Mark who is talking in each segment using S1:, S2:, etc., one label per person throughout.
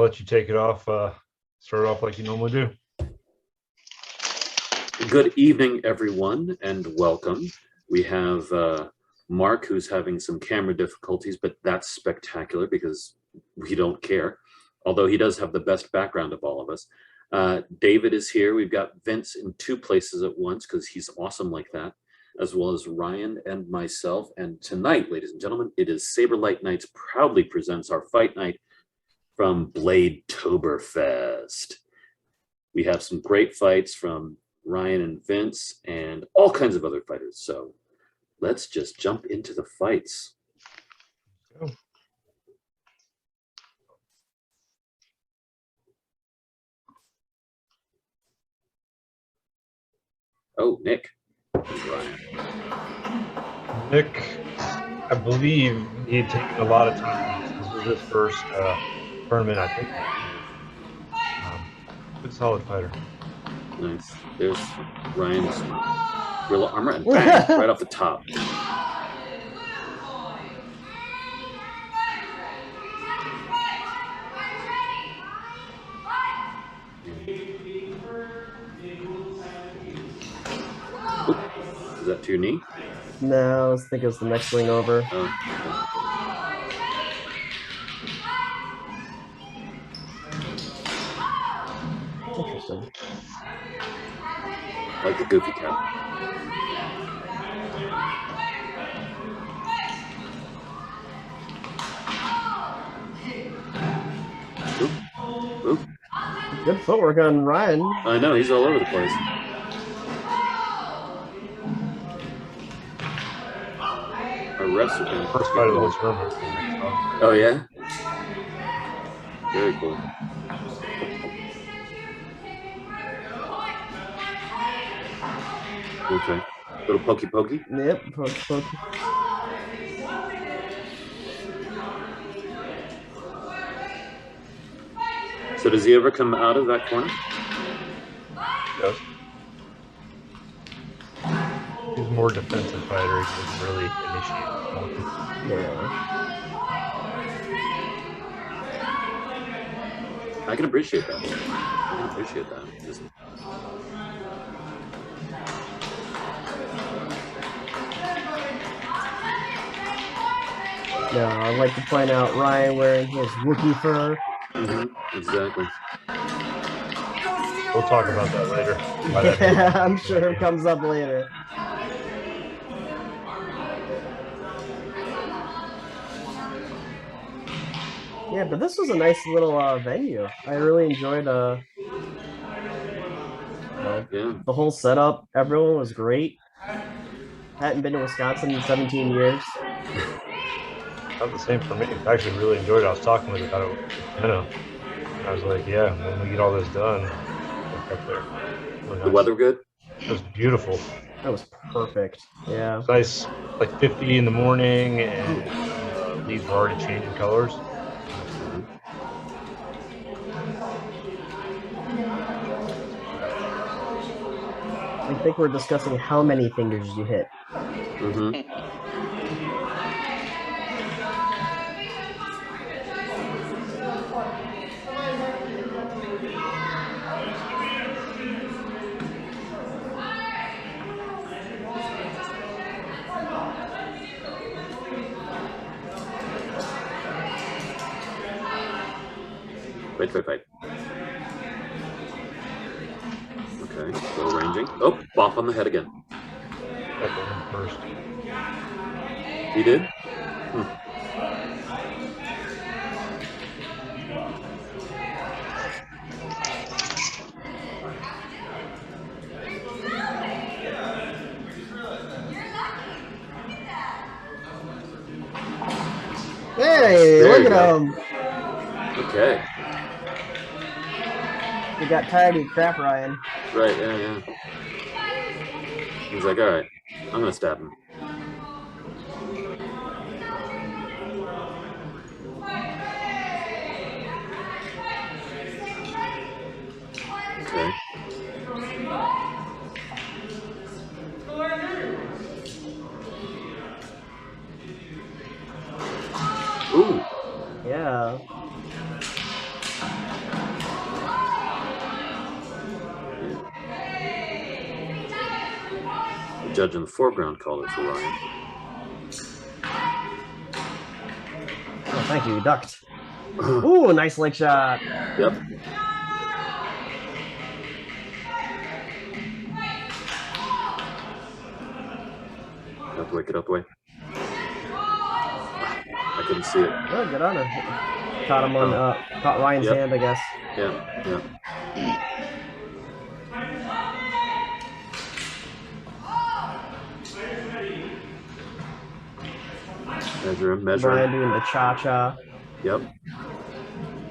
S1: let you take it off. Start off like you normally do.
S2: Good evening, everyone, and welcome. We have Mark, who's having some camera difficulties, but that's spectacular because we don't care, although he does have the best background of all of us. David is here. We've got Vince in two places at once because he's awesome like that, as well as Ryan and myself. And tonight, ladies and gentlemen, it is Saberlight Nights proudly presents our fight night from Blade Toberfest. We have some great fights from Ryan and Vince and all kinds of other fighters. So let's just jump into the fights.
S1: Go.
S2: Oh, Nick. Ryan.
S1: Nick, I believe he had taken a lot of time. This was his first tournament, I think. Good solid fighter.
S2: Nice. There's Ryan's real armor and bang, right off the top. Oop. Is that to your knee?
S3: No, I was thinking it was the next swing over.
S2: Oh,
S3: Interesting.
S2: like the goofy cat. Oop. Oop.
S3: Good footwork on Ryan.
S2: I know, he's all over the place. A wrestler.
S1: First fight of the whole tournament.
S2: Oh, yeah? Very cool. Okay. Little pokey pokey.
S3: Yep. Poke.
S2: So does he ever come out of that corner?
S1: Yes. He's a more defensive fighter. He doesn't really initiate.
S3: Yeah.
S2: I can appreciate that. I can appreciate that. Just...
S3: Yeah, I'd like to point out Ryan wearing his Wookiee fur.
S2: Exactly.
S1: We'll talk about that later.
S3: Yeah, I'm sure it comes up later. Yeah, but this was a nice little venue. I really enjoyed
S2: Yeah.
S3: the whole setup. Everyone was great. Hadn't been to Wisconsin in 17 years.
S1: Not the same for me. I actually really enjoyed it. I was talking with about it. I was like, yeah, when we get all this done, we'll up there. Really
S2: The
S1: nice.
S2: weather good?
S1: It was beautiful.
S3: That was perfect. Yeah.
S1: It's nice, like 50 in the morning, and leaves were already changing colors.
S3: I think we're discussing how many fingers you hit.
S2: Wait. Okay, slow ranging. Oh, bop on the head again.
S1: That one first.
S2: He did?
S3: Hey,
S2: There
S3: look
S2: you
S3: at
S2: go.
S3: him.
S2: Okay.
S3: You got tired of your crap, Ryan.
S2: Right, yeah. He's like, all right, I'm gonna stab him. Okay.
S3: Yeah.
S2: judge in the foreground called it for Ryan.
S3: Oh, thank you. You ducked. Ooh, nice leg shot.
S2: Yep. Get up the way, get up the way. I couldn't see it.
S3: Oh, good on her. Caught him on, caught Ryan's
S2: Yep.
S3: hand, I guess.
S2: Yeah, yeah. Measure him, measure
S3: Brian
S2: him.
S3: doing the cha-cha.
S2: Yep.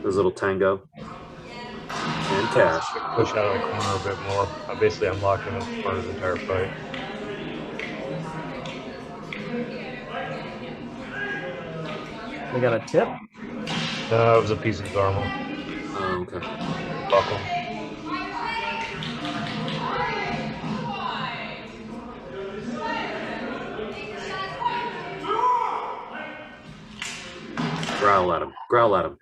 S2: His little tango. And cash.
S1: Push out of the corner a bit more. I basically unlocked him in the corner the entire fight.
S3: We got a tip.
S1: No, it was a piece of his armor.
S2: Oh, okay.
S1: Buckle.
S2: Growl at him. Growl at him.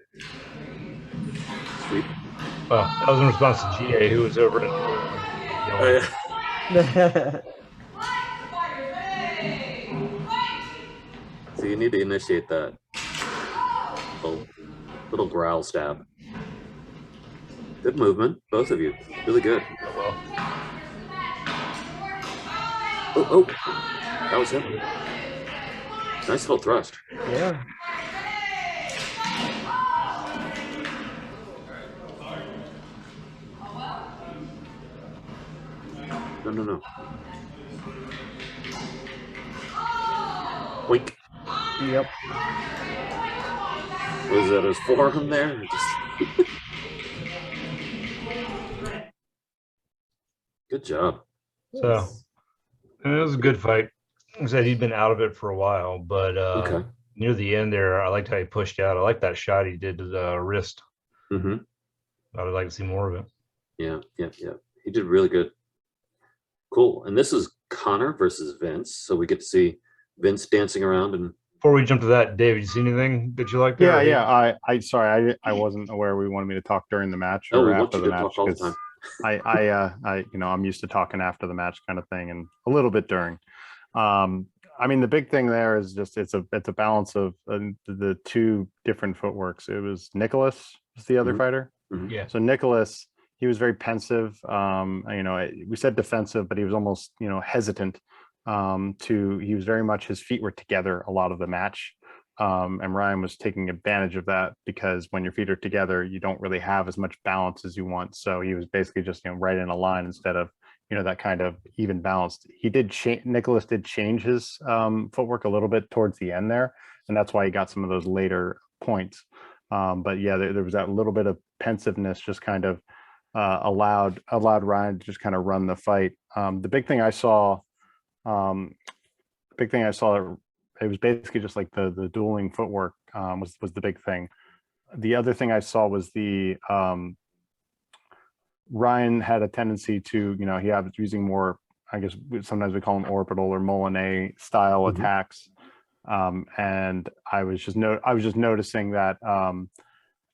S2: Sweet.
S1: Well, that was in response to GA, who was over in
S2: So you need to initiate that little growl stab. Good movement, both of you. Really good. Oh, that was him. Nice little thrust.
S3: Yeah.
S2: No. Wink.
S3: Yep.
S2: Was that his forearm there? Just... Good job.
S1: So it was a good fight. Like I said, he'd been out of it for a while, but
S2: Okay.
S1: near the end there, I liked how he pushed out. I like that shot he did to the wrist.
S2: Mm-hmm.
S1: I would like to see more of it.
S2: Yeah. He did really good. Cool. And this is Connor versus Vince. So we get to see Vince dancing around. And
S1: before we jump to that, David, you see anything that you liked there?
S4: Yeah. I sorry, I wasn't aware we wanted me to talk during the match or after the match.
S2: Talk all the time.
S4: I I'm used to talking after the match kind of thing and a little bit during. I mean, the big thing there is just it's a balance of the two different footworks. It was Nicholas was the other fighter.
S2: Mm-hmm.
S1: Yeah.
S4: So Nicholas, he was very pensive. We said defensive, but he was almost hesitant. He was very much, his feet were together a lot of the match. And Ryan was taking advantage of that because when your feet are together, you don't really have as much balance as you want. So he was basically just right in a line instead of that kind of even balanced. Nicholas did change his footwork a little bit towards the end there, and that's why he got some of those later points. But yeah, there was that little bit of pensiveness, just kind of allowed Ryan to just kind of run the fight. The big thing I saw, it was basically just like the dueling footwork was the big thing. The other thing I saw was the Ryan had a tendency to, he was using more, I guess sometimes we call them orbital or Molinet style attacks. And I was just noticing that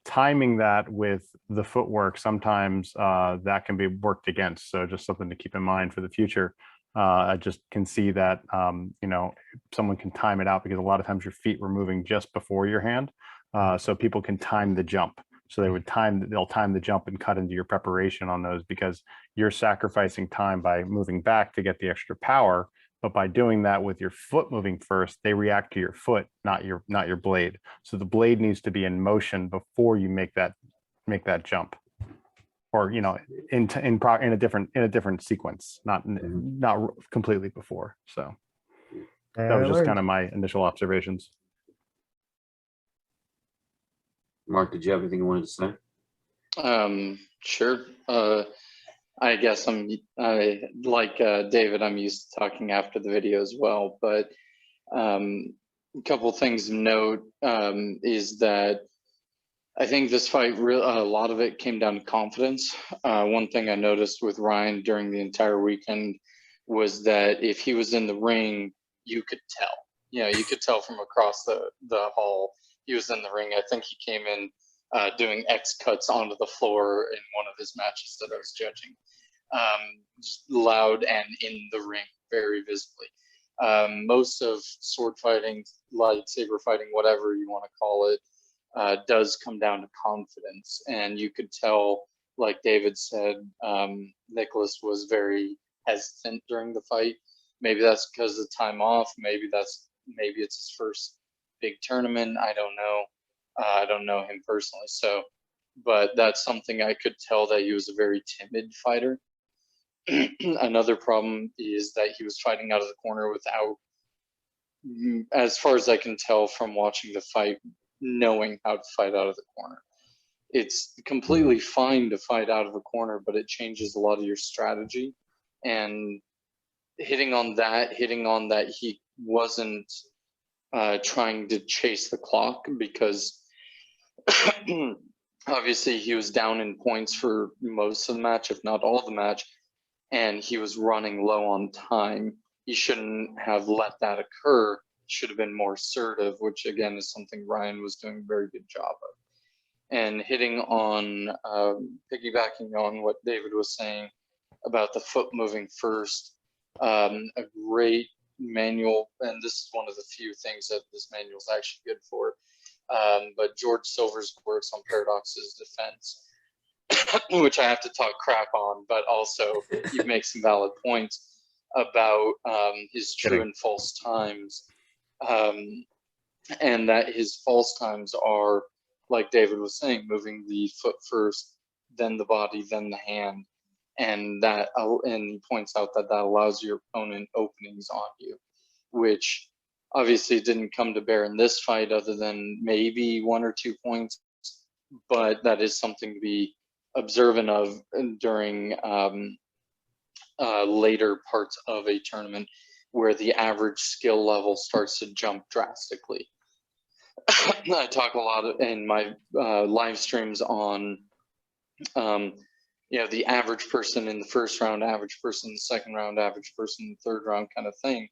S4: timing that with the footwork, sometimes that can be worked against. So just something to keep in mind for the future. I just can see that, someone can time it out because a lot of times your feet were moving just before your hand. So people can time the jump. So they'll time the jump and cut into your preparation on those because you're sacrificing time by moving back to get the extra power. But by doing that with your foot moving first, they react to your foot, not your blade. So the blade needs to be in motion before you make that jump, or in a different sequence, not completely before. So that was just kind of my initial observations.
S2: Mark, did you have anything you wanted to say?
S5: Sure. I guess like David, I'm used to talking after the video as well, but a couple things to note is that I think this fight, a lot of it came down to confidence. One thing I noticed with Ryan during the entire weekend was that if he was in the ring, you could tell. You could tell from across the hall he was in the ring. I think he came in doing X cuts onto the floor in one of his matches that I was judging. just loud and in the ring very visibly. Most of sword fighting, lightsaber fighting, whatever you want to call it, does come down to confidence. And you could tell, like David said, Nicholas was very hesitant during the fight. Maybe that's because of the time off. Maybe it's his first big tournament. I don't know. I don't know him personally, but that's something I could tell, that he was a very timid fighter. Another problem is that he was fighting out of the corner without, as far as I can tell from watching the fight, knowing how to fight out of the corner. It's completely fine to fight out of a corner, but it changes a lot of your strategy. And hitting on that he wasn't trying to chase the clock, because obviously he was down in points for most of the match, if not all the match, and he was running low on time. He shouldn't have let that occur. Should have been more assertive, which again is something Ryan was doing a very good job of. And hitting on, piggybacking on what David was saying about the foot moving first, a great manual, and this is one of the few things that this manual is actually good for, but George Silver's works on Paradox's defense, which I have to talk crap on, but also you make some valid points about his true and false times, and that his false times are, like David was saying, moving the foot first, then the body, then the hand, and he points out that allows your opponent openings on you, which obviously didn't come to bear in this fight other than maybe 1 or 2 points, but that is something to be observant of during later parts of a tournament, where the average skill level starts to jump drastically. I talk a lot in my live streams on, the average person in the first round, average person in the second round, average person in the third round kind of thing.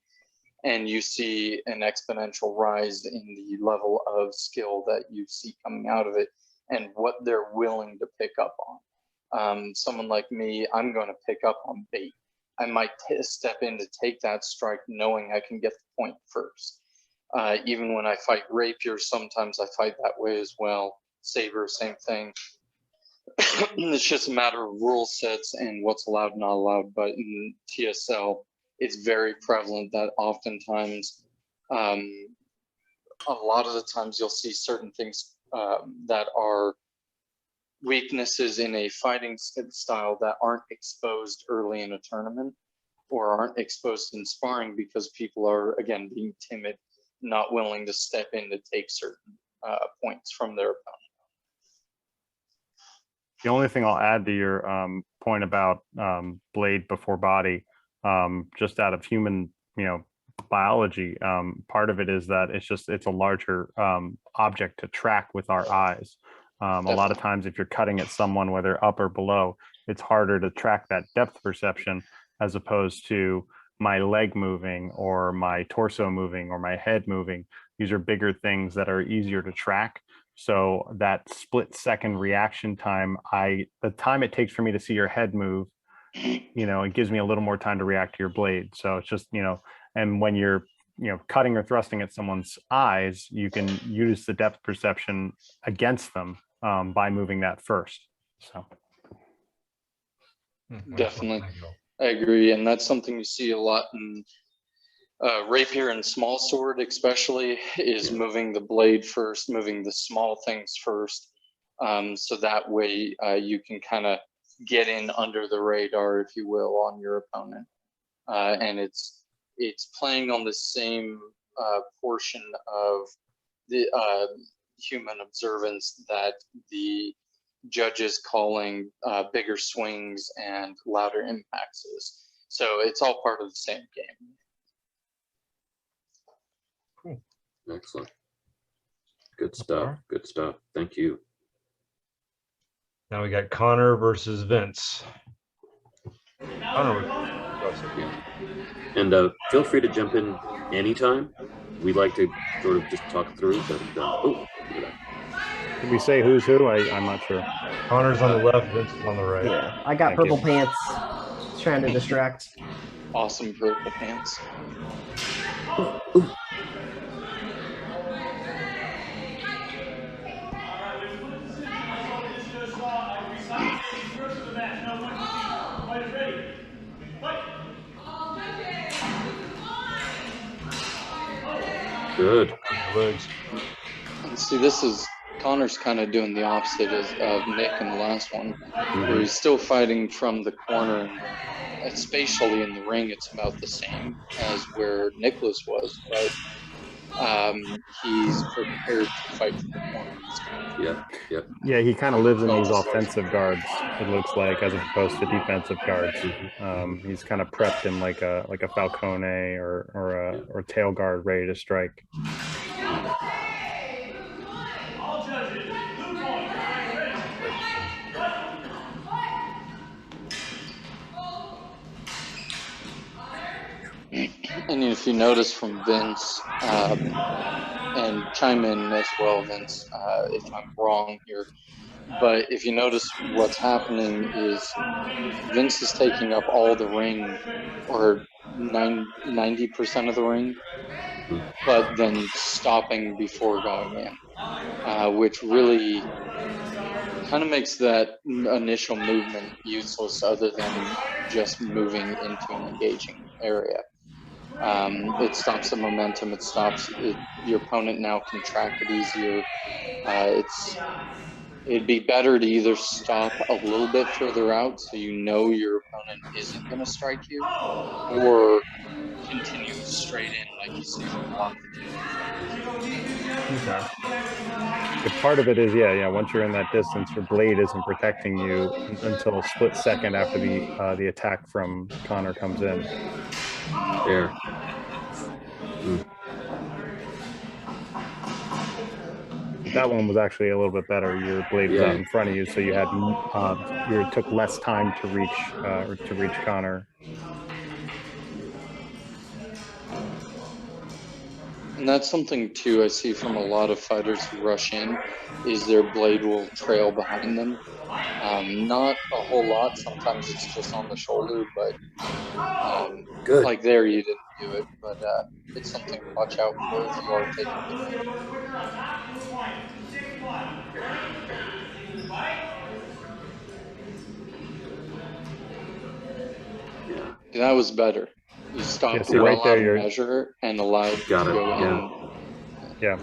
S5: And you see an exponential rise in the level of skill that you see coming out of it and what they're willing to pick up on. Someone like me, I'm going to pick up on bait. I might step in to take that strike knowing I can get the point first. Even when I fight rapier, sometimes I fight that way as well. Saber, same thing. It's just a matter of rule sets and what's allowed and not allowed. But in TSL, it's very prevalent that oftentimes, a lot of the times you'll see certain things that are weaknesses in a fighting style that aren't exposed early in a tournament or aren't exposed in sparring because people are, again, being timid, not willing to step in to take certain points from their opponent.
S4: The only thing I'll add to your point about blade before body, just out of human, biology, part of it is that it's a larger object to track with our eyes. A lot of times if you're cutting at someone, whether up or below, it's harder to track that depth perception as opposed to my leg moving or my torso moving or my head moving. These are bigger things that are easier to track. So that split second reaction time, the time it takes for me to see your head move, it gives me a little more time to react to your blade. So it's just, and when you're, cutting or thrusting at someone's eyes, you can use the depth perception against them by moving that first. So
S5: definitely, I agree, and that's something you see a lot in rapier and small sword, especially, is moving the blade first, moving the small things first, so that way you can kind of get in under the radar, if you will, on your opponent, and it's playing on the same portion of the human observance that the judges calling bigger swings and louder impacts is. So it's all part of the same game.
S1: Cool.
S2: Excellent. Good stuff. Good stuff. Thank you.
S1: Now we got Connor versus Vince. Connor,
S2: and feel free to jump in anytime. We'd like to sort of just talk through, but look at that.
S4: Did we say who's who? I'm not sure.
S1: Connor's on the left, Vince is on the right.
S3: Yeah, I got
S4: Thank
S3: purple
S4: you.
S3: pants. trying to distract.
S5: Awesome purple pants.
S2: Good.
S1: Legs.
S5: And see, this is Connor's kind of doing the opposite of Nick in the last one, where he's still fighting from the corner. And spatially in the ring, it's about the same as where Nicholas was, but he's prepared to fight from the corner this time.
S2: Yep.
S4: Yeah, he kind of lives in
S5: Oh,
S4: these
S5: just like-
S4: offensive guards. It looks like, as opposed to defensive guards. He's kind of prepped in like a Falcone or tail guard, ready to strike.
S5: And if you notice from Vince, and chime in as well, Vince, if I'm wrong here, but if you notice what's happening is Vince is taking up all the ring, or 90% of the ring, but then stopping before going in, which really kind of makes that initial movement useless other than just moving into an engaging area. It stops the momentum. It stops it. Your opponent now can track it easier. It'd be better to either stop a little bit further out so you know your opponent isn't going to strike you, or continue straight in like you see from a lot of the kendo fighters.
S3: Okay.
S4: If part of it is, once you're in that distance, your blade isn't protecting you until a split second after the attack from Connor comes in.
S2: There.
S4: That one was actually a little bit better. Your blade was out in front of you, so you had it took less time to reach Connor.
S5: And that's something too I see from a lot of fighters who rush in, is their blade will trail behind them. Not a whole lot. Sometimes it's just on the shoulder, but
S2: Good.
S5: like there you didn't do it, but it's something to watch out for if you are taking the ring.
S2: Yeah.
S5: That was better. You stopped
S4: see,
S5: well
S4: right there,
S5: out of
S4: you're-
S5: measure and allowed
S2: Got
S5: to
S2: it,
S5: go
S2: yeah.
S5: in.
S4: Yeah.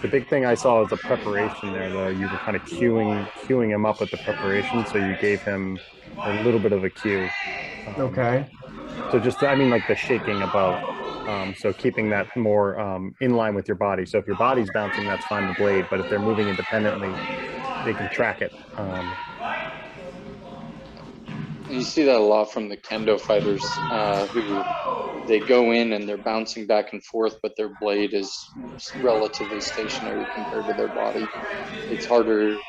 S4: The big thing I saw was the preparation there, though. You were kind of queuing him up with the preparation, so you gave him a little bit of a cue.
S3: Okay.
S4: So just, like the shaking above. So keeping that more in line with your body. So if your body's bouncing, that's fine, the blade. But if they're moving independently, they can track it.
S5: And you see that a lot from the kendo fighters who they go in and they're bouncing back and forth, but their blade is relatively stationary compared to their body. It's harder to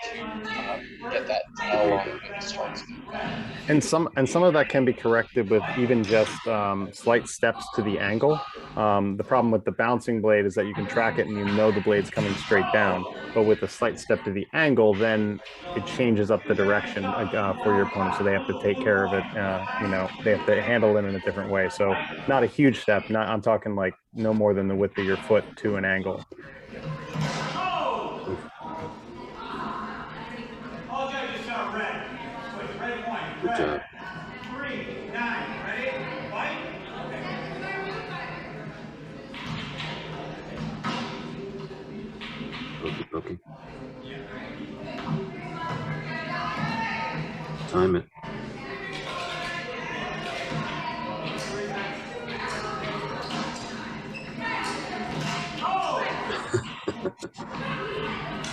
S5: get that tell on when it starts moving.
S4: And some of that can be corrected with even just slight steps to the angle. The problem with the bouncing blade is that you can track it and you know the blade's coming straight down. But with a slight step to the angle, then it changes up the direction for your opponent. So they have to take care of it. They have to handle it in a different way. So not a huge step. I'm talking like no more than the width of your foot to an angle.
S2: Good job. Poking. Time it.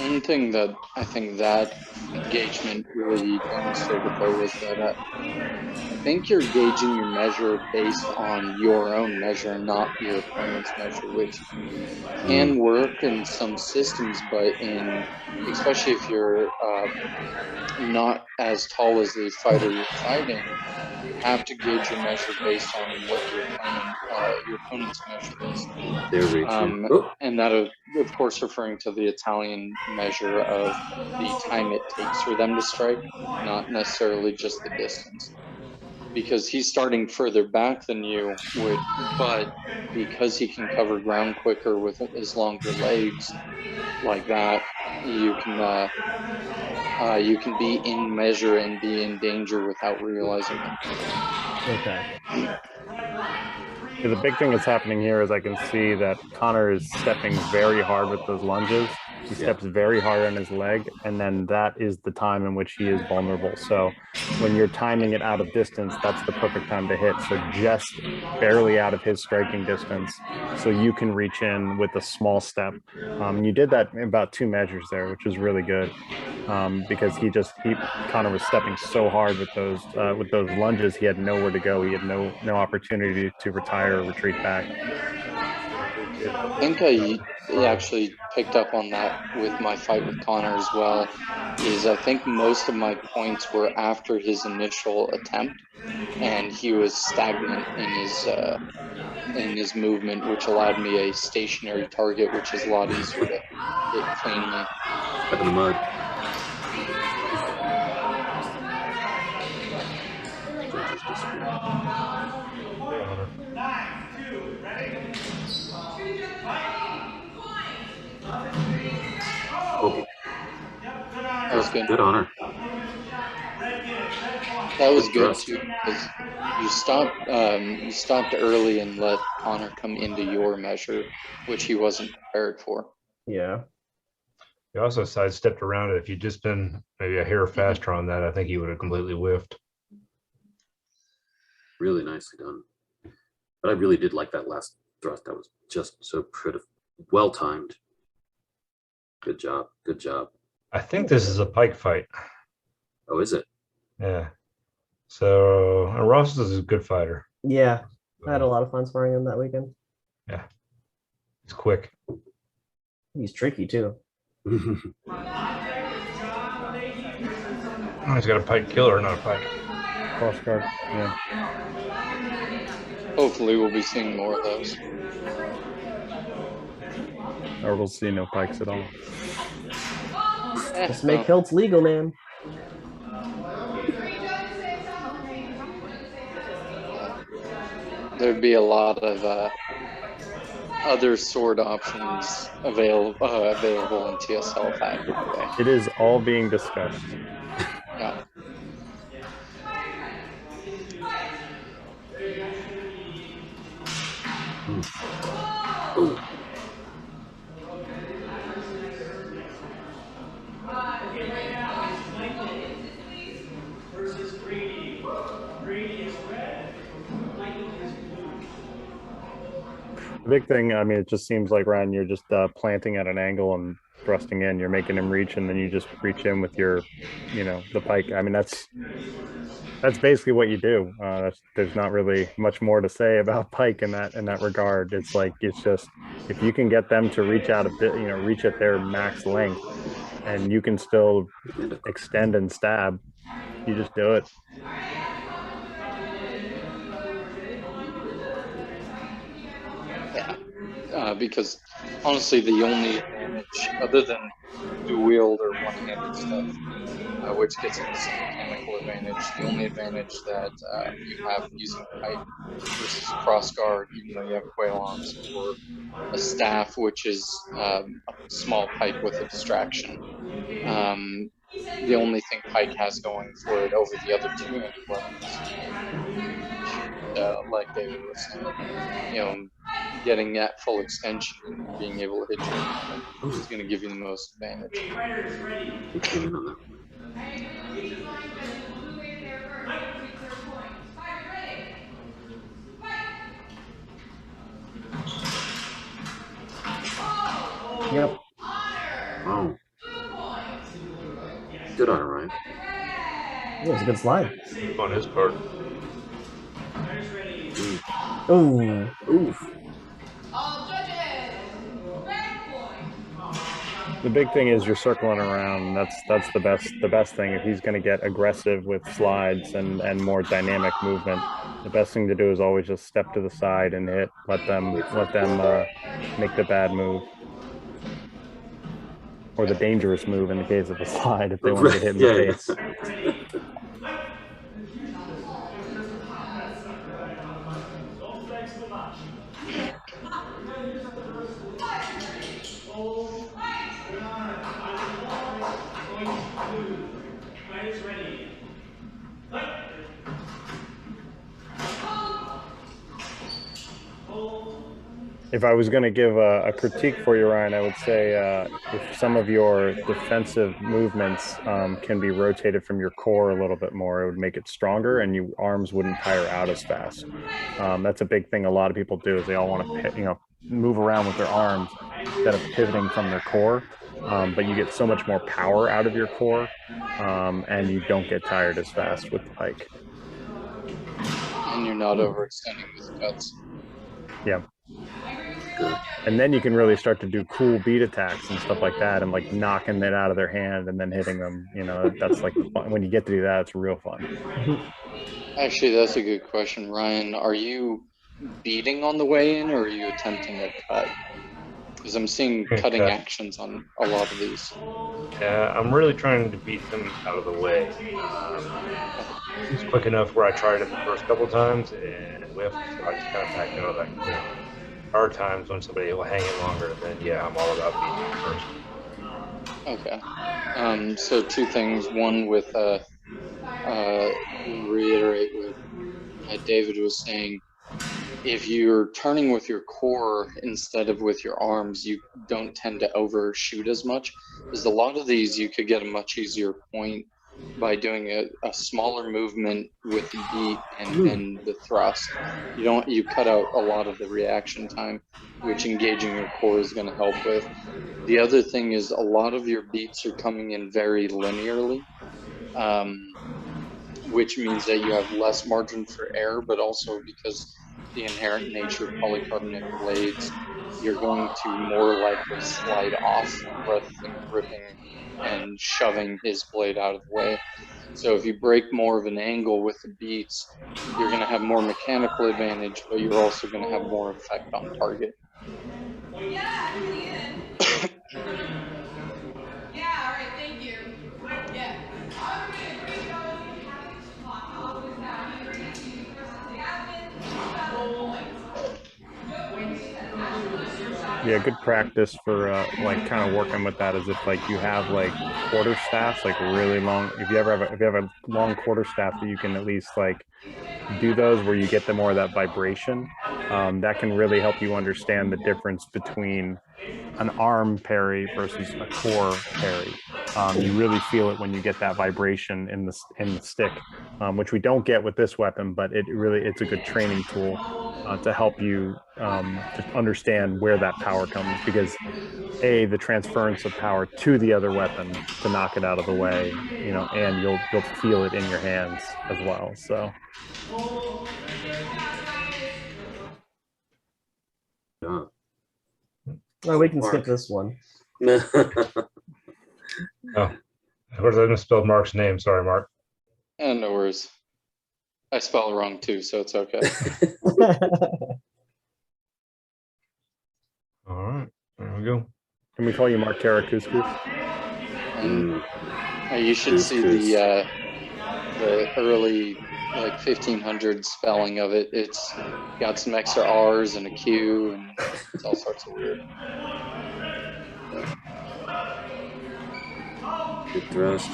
S5: One thing that I think that engagement really demonstrated, though, was that I think you're gauging your measure based on your own measure and not your opponent's measure, which can work in some systems, but especially if you're not as tall as the fighter you're fighting, you have to gauge your measure based on what your opponent's measure is.
S2: They're reaching.
S5: And that, of course, referring to the Italian measure of the time it takes for them to strike, not necessarily just the distance. because he's starting further back than you would, but because he can cover ground quicker with his longer legs like that, you can be in measure and be in danger without realizing it.
S3: Okay.
S4: Yeah, the big thing that's happening here is I can see that Connor is stepping very hard with those lunges. He steps very hard on his leg, and then that is the time in which he is vulnerable. So when you're timing it out of distance, that's the perfect time to hit. So just barely out of his striking distance, so you can reach in with a small step. And you did that in about 2 measures there, which was really good. Because Connor was stepping so hard with those lunges, he had nowhere to go. He had no opportunity to retire or retreat back.
S5: I think I actually picked up on that with my fight with Connor as well. I think most of my points were after his initial attempt, and he was stagnant in his movement, which allowed me a stationary target, which is a lot easier to hit cleanly.
S2: Step in the mud. Judges disagree. Okay.
S5: That was good.
S2: Good honor.
S5: That was good too, because you stopped early and let Connor come into your measure, which he wasn't prepared for.
S3: Yeah.
S1: He also sidestepped around it. If you'd just been maybe a hair faster on that, I think he would have completely whiffed.
S2: Really nicely done. But I really did like that last thrust. That was just so pretty, well timed. Good job. Good job.
S1: I think this is a pike fight.
S2: Oh, is it?
S1: Yeah. So Ross is a good fighter.
S3: Yeah. I had a lot of fun sparring him that weekend.
S1: Yeah. He's quick.
S3: He's tricky too.
S1: Oh, he's got a pike killer, not a pike.
S4: Cross guard. Yeah.
S5: Hopefully we'll be seeing more of those.
S4: Or we'll see no pikes at all.
S3: Just make hilts legal, man.
S5: There'd be a lot of other sword options available in TSL 5 today.
S4: It is all being discussed.
S5: Yeah.
S2: Ooh.
S4: The big thing, I mean, it just seems like, Ryan, you're just planting at an angle and thrusting in. You're making him reach, and then you just reach in with your, the pike. I mean, that's basically what you do. There's not really much more to say about pike in that regard. It's like, it's just, if you can get them to reach out a bit, reach at their max length, and you can still extend and stab, you just do it.
S5: Because honestly, the only advantage, other than dual wield or one-handed stuff, which gets into some mechanical advantage, the only advantage that you have using pike versus cross guard, even though you have quail arms, or a staff, which is a small pike with a distraction. The only thing pike has going for it over the other two-handed weapons, like David was saying, getting that full extension and being able to hit your opponent is going to give you the most advantage.
S2: He came in on that.
S3: Yep.
S2: Wow. Good honor, Ryan.
S3: It was a good slide.
S1: On his part.
S3: Ooh.
S2: Oof.
S4: The big thing is you're circling around. That's the best thing. If he's going to get aggressive with slides and more dynamic movement, the best thing to do is always just step to the side and hit. Let them make the bad move, or the dangerous move in the case of a slide if they want to get hit in the face. if I was going to give a critique for you, Ryan, I would say if some of your defensive movements can be rotated from your core a little bit more, it would make it stronger, and your arms wouldn't tire out as fast. That's a big thing. A lot of people do is they all want to, move around with their arms instead of pivoting from their core. But you get so much more power out of your core, and you don't get tired as fast with the pike.
S5: And you're not overextending with cuts.
S4: Yeah.
S2: Good.
S4: And then you can really start to do cool beat attacks and stuff like that, and like knocking it out of their hand and then hitting them. That's like the fun. When you get to do that, it's real fun.
S5: Actually, that's a good question, Ryan. Are you beating on the way in, or are you attempting a cut? Because I'm seeing cutting
S1: Cut.
S5: actions on a lot of these.
S1: Yeah, I'm really trying to beat them out of the way. It's quick enough where I tried it the first couple times and whiffed, so I just kind of backed out of that. There are times when somebody will hang it longer, then yeah, I'm all about beating it first.
S5: Okay. So two things. One with reiterate what David was saying. If you're turning with your core instead of with your arms, you don't tend to overshoot as much. Because a lot of these, you could get a much easier point by doing a smaller movement with the beat and then the thrust. You cut out a lot of the reaction time, which engaging your core is going to help with. The other thing is a lot of your beats are coming in very linearly, which means that you have less margin for error, but also because the inherent nature of polycarbonate blades, you're going to more likely slide off rather than gripping and shoving his blade out of the way. So if you break more of an angle with the beats, you're going to have more mechanical advantage, but you're also going to have more effect on target.
S6: Yeah, actually in. Yeah, all right, thank you. Yeah. I was going to agree, though, if you have to talk off with that, you agree to versus Gavin, 2,000 points. No way to that. Actually,
S4: Yeah, good practice for like kind of working with that is if like you have like quarter staffs, like really long. If you have a long quarter staff that you can at least like do those where you get the more of that vibration, that can really help you understand the difference between an arm parry versus a core parry. You really feel it when you get that vibration in the stick, which we don't get with this weapon, but it's a good training tool to help you just understand where that power comes, because the transference of power to the other weapon to knock it out of the way, and you'll feel it in your hands as well. So
S2: Yeah.
S3: Oh, we can skip
S2: Mark.
S3: this one.
S1: Oh, of course, I misspelled Mark's name. Sorry, Mark.
S5: And no worries. I spell it wrong too, so it's okay.
S1: All right, there we go.
S4: can we call you Mark Karakouskus?
S5: And you should see the early like 1500 spelling of it. It's got some extra R's and a Q, and it's all sorts of weird.
S2: Good thrust.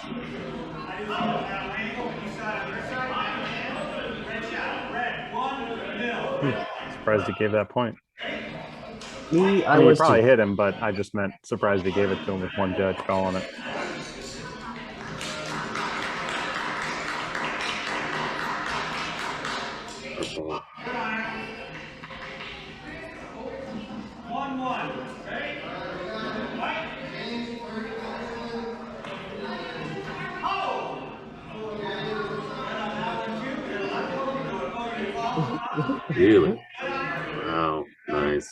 S4: Surprised he gave that point.
S3: Me,
S4: I
S3: I
S4: mean, you
S3: was
S4: probably
S3: too.
S4: hit him, but I just meant surprised he gave it to him if one judge fell on it.
S2: Purple.
S7: 1-1. Ready? Fight. Oh!
S2: Really? Wow. Nice.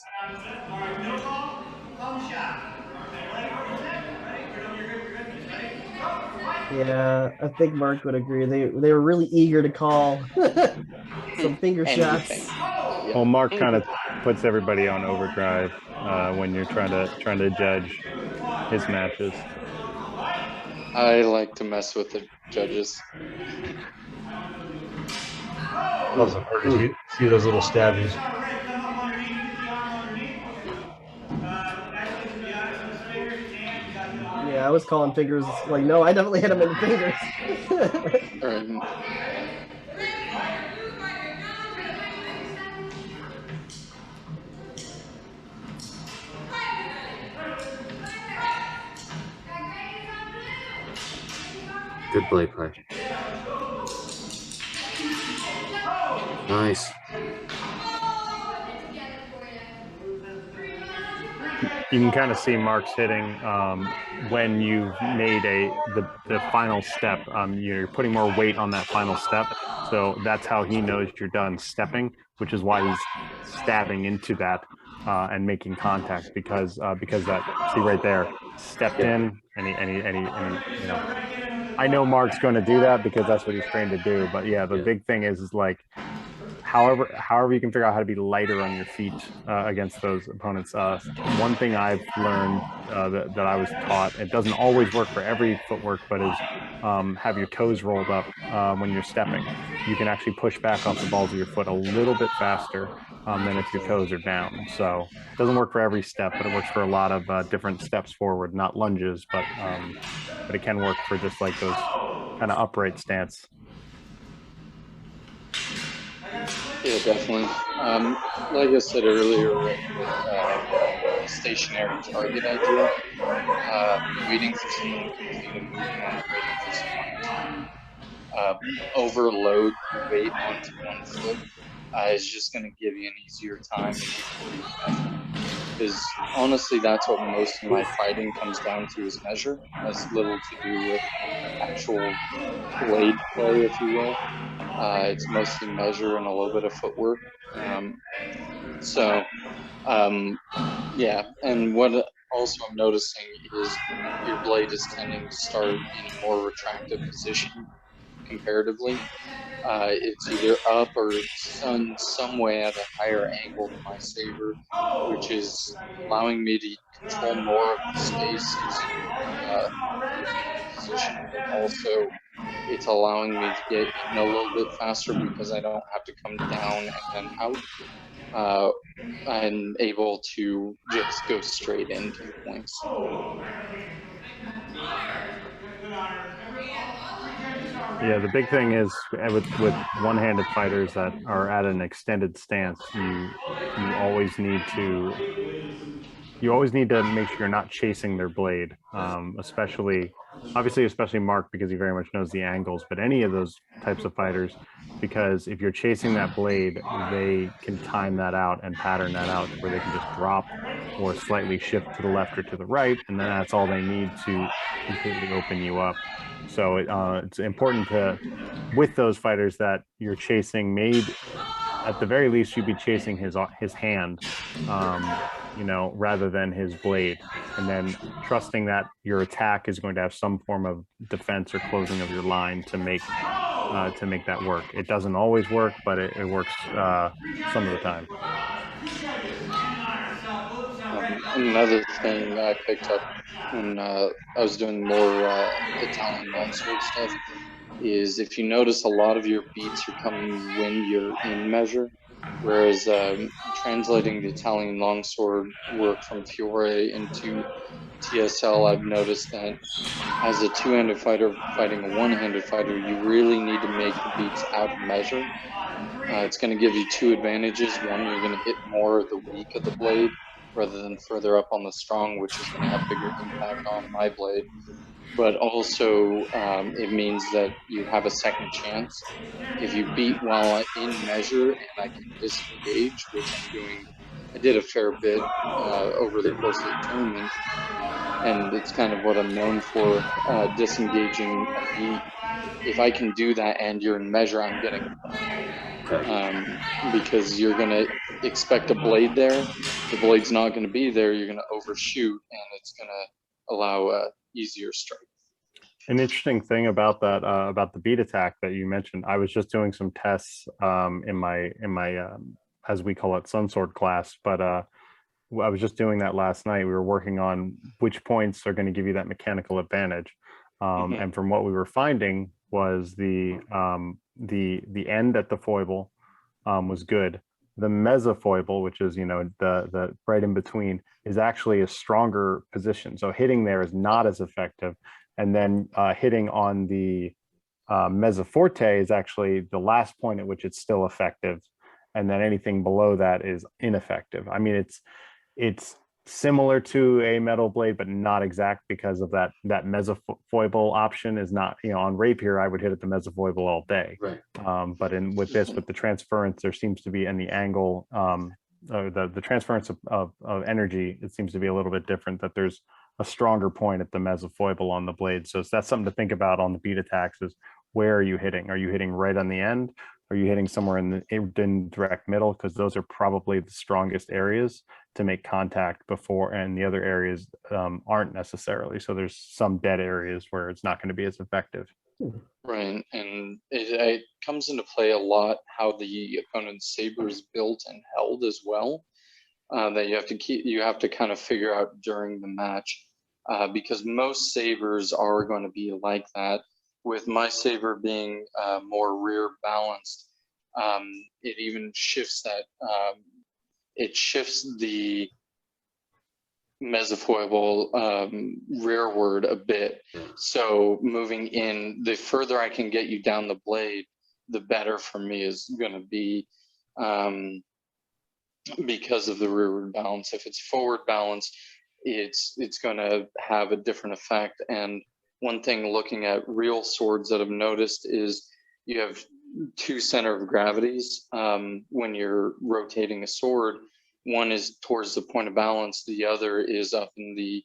S7: All right, middle call, thumb shot. Ready for the set? Ready? You're good. Ready? Go. Fight.
S3: Yeah, I think Mark would agree. They were really eager to call some finger
S5: Anything.
S3: shots.
S5: Yeah.
S4: Well, Mark kind of puts everybody on overdrive when you're trying to judge his matches.
S5: I like to mess with the judges.
S1: Also, you see those little stabbies.
S7: Red, come up underneath, get the arm underneath. Actually, to be honest, with his fingers, his hands, you got the
S3: Yeah, I was calling fingers. Like, no, I definitely hit him in the fingers.
S2: Good blade play. Nice.
S4: You can kind of see Mark's hitting when you've made the final step. You're putting more weight on that final step, so that's how he knows you're done stepping, which is why he's stabbing into that and making contact because that, see right there, stepped in and he, you know, I know Mark's going to do that because that's what he's trained to do. But yeah, the big thing is like however you can figure out how to be lighter on your feet against those opponents. One thing I've learned that I was taught, it doesn't always work for every footwork, but is have your toes rolled up when you're stepping. You can actually push back off the balls of your foot a little bit faster than if your toes are down. So it doesn't work for every step, but it works for a lot of different steps forward, not lunges, but it can work for just like those kind of upright stance.
S5: Yeah, definitely. Like I said earlier, with the stationary target idea, waiting for someone to complete a movement, waiting for someone to overload the weight onto one foot is just going to give you an easier time and easier measure. Because honestly, that's what most of my fighting comes down to is measure. It has little to do with actual blade play, if you will. It's mostly measure and a little bit of footwork. So, yeah. And what also I'm noticing is your blade is tending to start in a more retractive position comparatively. It's either up or it's on some way at a higher angle to my saber, which is allowing me to control more of the space using the fetal position, but also it's allowing me to get in a little bit faster because I don't have to come down and then out. Uh, I'm able to just go straight into the points.
S4: Yeah, the big thing is with one-handed fighters that are at an extended stance, you always need to make sure you're not chasing their blade, especially Mark because he very much knows the angles, but any of those types of fighters, because if you're chasing that blade, they can time that out and pattern that out to where they can just drop or slightly shift to the left or to the right, and then that's all they need to completely open you up. So it's important to, with those fighters that you're chasing, made at the very least you'd be chasing his hand, rather than his blade, and then trusting that your attack is going to have some form of defense or closing of your line to make that work. It doesn't always work, but it works some of the time.
S5: Another thing I picked up when I was doing more Italian longsword stuff is if you notice a lot of your beats are coming when you're in measure, whereas translating the Italian longsword work from Fiore into TSL, I've noticed that as a two-handed fighter fighting a one-handed fighter, you really need to make the beats out of measure. It's going to give you two advantages. One, you're going to hit more of the weak of the blade rather than further up on the strong, which is going to have bigger impact on my blade. But also, it means that you have a second chance. If you beat while in measure and I can disengage, which I'm doing, I did a fair bit over the course of the tournament, and it's kind of what I'm known for, disengaging a beat. If I can do that and you're in measure, I'm getting a point. Because you're going to expect a blade there. The blade's not going to be there. You're going to overshoot, and it's going to allow a easier strike.
S4: An interesting thing about that, about the beat attack that you mentioned, I was just doing some tests in my as we call it, Sunsword class, but I was just doing that last night. We were working on which points are going to give you that mechanical advantage, and from what we were finding was the end at the foible was good. The mesofoible, which is the right in between, is actually a stronger position. So hitting there is not as effective, and then hitting on the mesoforte is actually the last point at which it's still effective, and then anything below that is ineffective. I mean, it's similar to a metal blade, but not exact because of that mesofoible option is not, on rapier, I would hit at the mesofoible all day.
S2: Right.
S4: But with the transference, there seems to be in the angle, the transference of energy, it seems to be a little bit different, that there's a stronger point at the mesofoible on the blade. So that's something to think about on the beat attacks is where are you hitting? Are you hitting right on the end? Are you hitting somewhere in direct middle? Because those are probably the strongest areas to make contact before, and the other areas aren't necessarily. So there's some dead areas where it's not going to be as effective.
S5: Right, and it comes into play a lot how the opponent's saber is built and held as well. That you have to kind of figure out during the match, because most sabers are going to be like that. With my saber being more rear balanced, it even shifts that. It shifts the mesofoible rearward a bit. So moving in, the further I can get you down the blade, the better for me is going to be, because of the rearward balance. If it's forward balance, it's going to have a different effect. And one thing looking at real swords that I've noticed is you have two center of gravities when you're rotating a sword. One is towards the point of balance. The other is up in the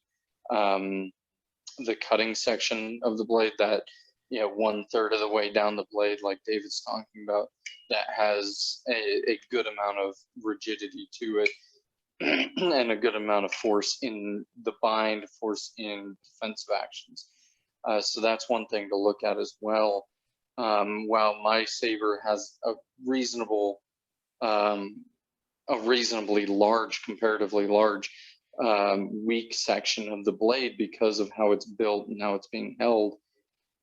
S5: cutting section of the blade that, 1/3 of the way down the blade, like David's talking about, that has a good amount of rigidity to it and a good amount of force in the bind, force in defensive actions. So that's one thing to look at as well. While my saber has a reasonably large, comparatively large, weak section of the blade because of how it's built and how it's being held,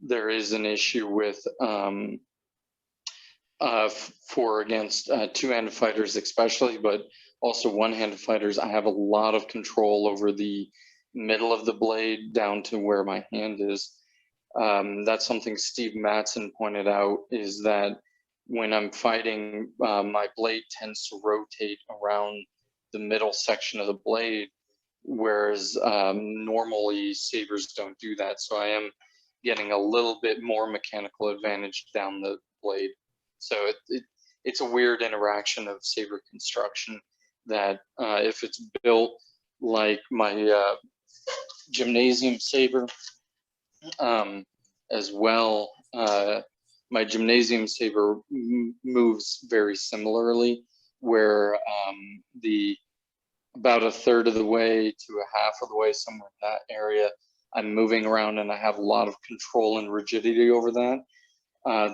S5: there is an issue with against two-handed fighters especially, but also one-handed fighters. I have a lot of control over the middle of the blade down to where my hand is. That's something Steve Matson pointed out, is that when I'm fighting, my blade tends to rotate around the middle section of the blade, whereas normally sabers don't do that. So I am getting a little bit more mechanical advantage down the blade. So it's a weird interaction of saber construction that if it's built like my gymnasium saber as well, my gymnasium saber moves very similarly, where about 1/3 of the way to a half of the way, somewhere in that area, I'm moving around and I have a lot of control and rigidity over that.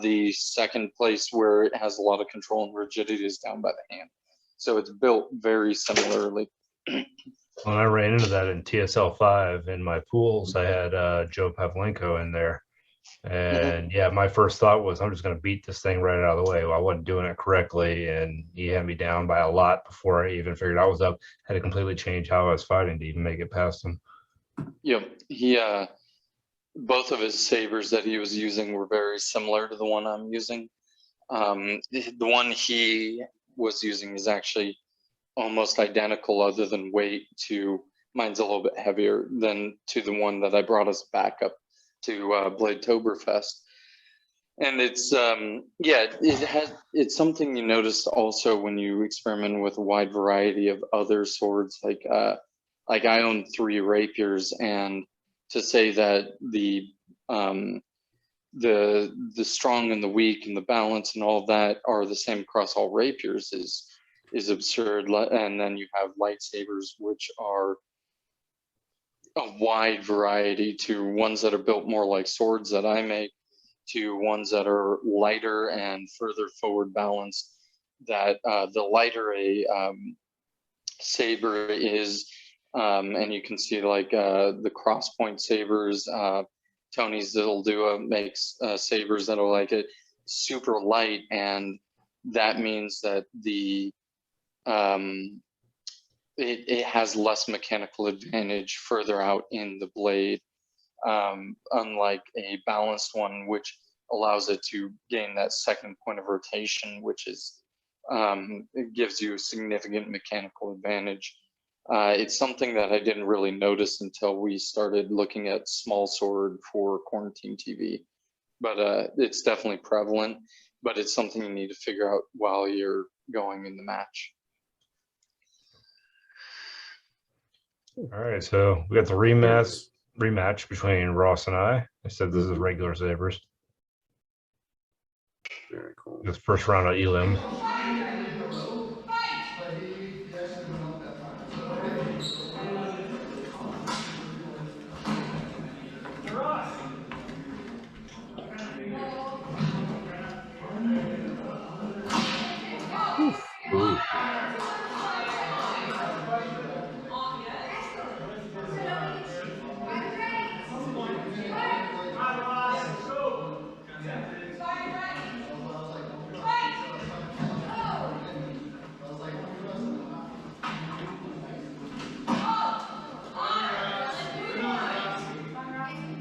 S5: The second place where it has a lot of control and rigidity is down by the hand. So it's built very similarly.
S1: When I ran into that in TSL 5 in my pools, I had Joe Pavlenko in there. And yeah, my first thought was, I'm just going to beat this thing right out of the way. Well, I wasn't doing it correctly, and he had me down by a lot before I even figured I was up. Had to completely change how I was fighting to even make it past him.
S5: Yep, he both of his sabers that he was using were very similar to the one I'm using. The one he was using is actually almost identical, other than weight, to mine's a little bit heavier than to the one that I brought as backup to Bladetoberfest. And it's it's something you notice also when you experiment with a wide variety of other swords. Like I own 3 rapiers, and to say that the strong and the weak and the balance and all of that are the same across all rapiers is absurd. And then you have lightsabers, which are a wide variety, to ones that are built more like swords that I make, to ones that are lighter and further forward balanced. That the lighter a saber is, and you can see like the crosspoint sabers, Tony's That'll Do makes sabers that are like it, super light, and that means that the it has less mechanical advantage further out in the blade, unlike a balanced one, which allows it to gain that second point of rotation, which is it gives you a significant mechanical advantage It's something that I didn't really notice until we started looking at small sword for quarantine TV, but it's definitely prevalent, but it's something you need to figure out while you're going in the match.
S1: All right, so we got the rematch between Ross and I. I said this is regular sabers.
S2: Very cool.
S1: This first round of elims.
S2: Ooh.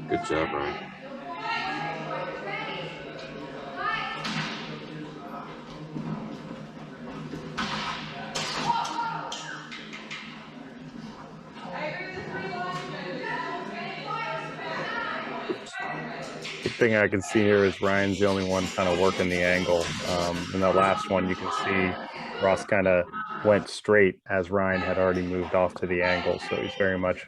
S2: Good job, Ryan.
S4: The thing I can see here is Ryan's the only one kind of working the angle. In the last one, you can see Ross kind of went straight as Ryan had already moved off to the angle. So he's very much,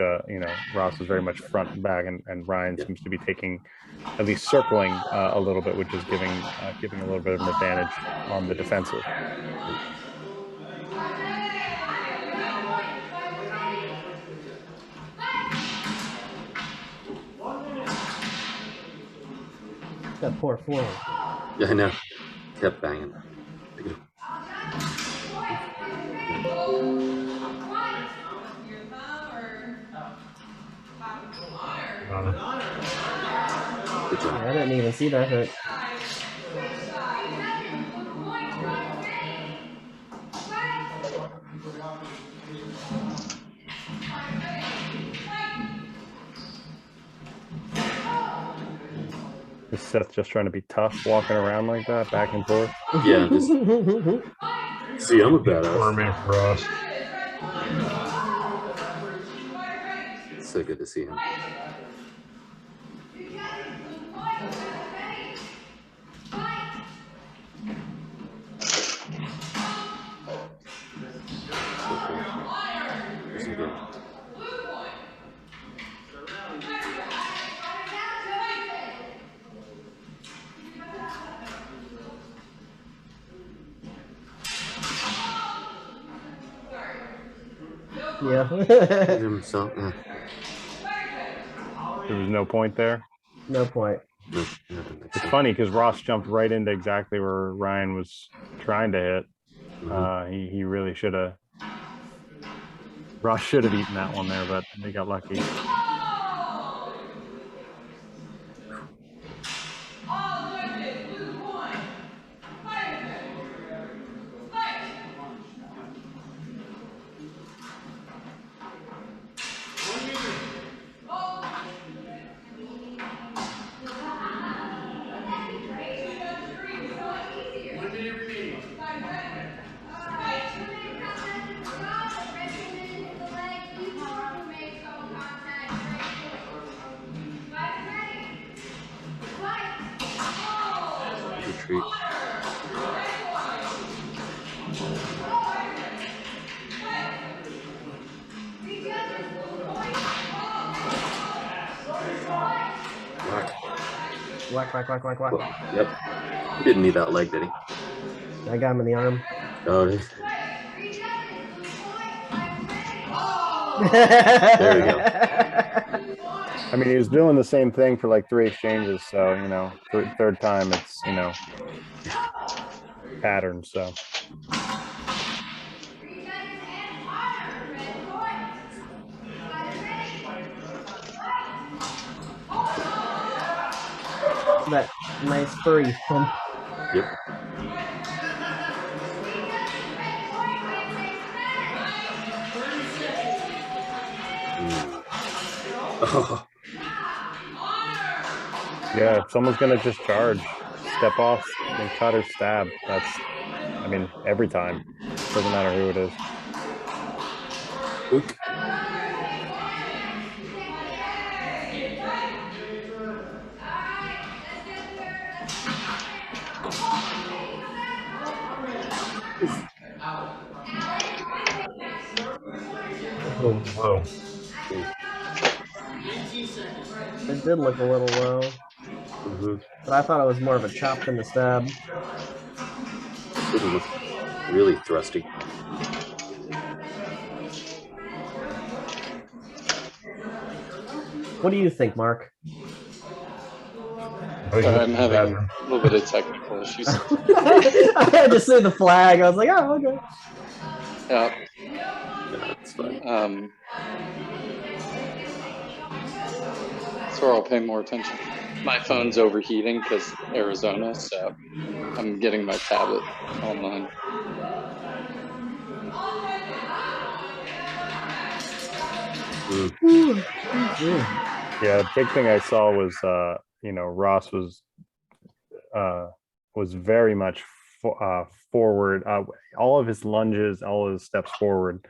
S4: Ross is very much front and back, and Ryan seems to be taking, at least circling a little bit, which is giving a little bit of an advantage on the defensive.
S3: That poor forward.
S2: Yeah, I know. Kept banging. Good job.
S3: I didn't even see that hit.
S4: Is Seth just trying to be tough, walking around like that, back and forth?
S2: Yeah, just see, I'm a badass.
S1: Cornerman for us.
S2: It's so good to see him. Isn't good.
S3: Yeah.
S2: Himself, yeah.
S4: There was no point there.
S3: No point.
S4: It's funny because Ross jumped right into exactly where Ryan was trying to hit. He really should have. Ross should have eaten that one there, but they got lucky.
S2: Retreat.
S3: Whack, whack, whack, whack, whack.
S2: Yep. He didn't need that leg, did he?
S3: I got him in the arm.
S2: Oh, there you go.
S4: I mean, he was doing the same thing for like 3 exchanges, so third time it's pattern. So
S3: That nice furry pump.
S2: Yep. Oh.
S4: yeah, if someone's gonna just charge, step off and cut or stab. That's, I mean, every time. Doesn't matter who it is.
S2: Ook.
S1: Oh, whoa.
S3: It did look a little low,
S2: Mhm.
S3: but I thought it was more of a chop than a stab.
S2: Didn't look really thrusty.
S3: What do you think, Mark?
S1: I
S5: Sorry,
S1: think
S5: I'm
S1: it's the
S5: having
S1: bathroom.
S5: a little bit of technical issues.
S3: I had to say the flag. I was like, oh, okay.
S5: Yeah.
S2: No, it's fine.
S5: So I'll pay more attention. My phone's overheating because Arizona, so I'm getting my tablet online.
S2: Mm.
S4: Yeah, big thing I saw was Ross was very much forward. All of his lunges, all of his steps forward,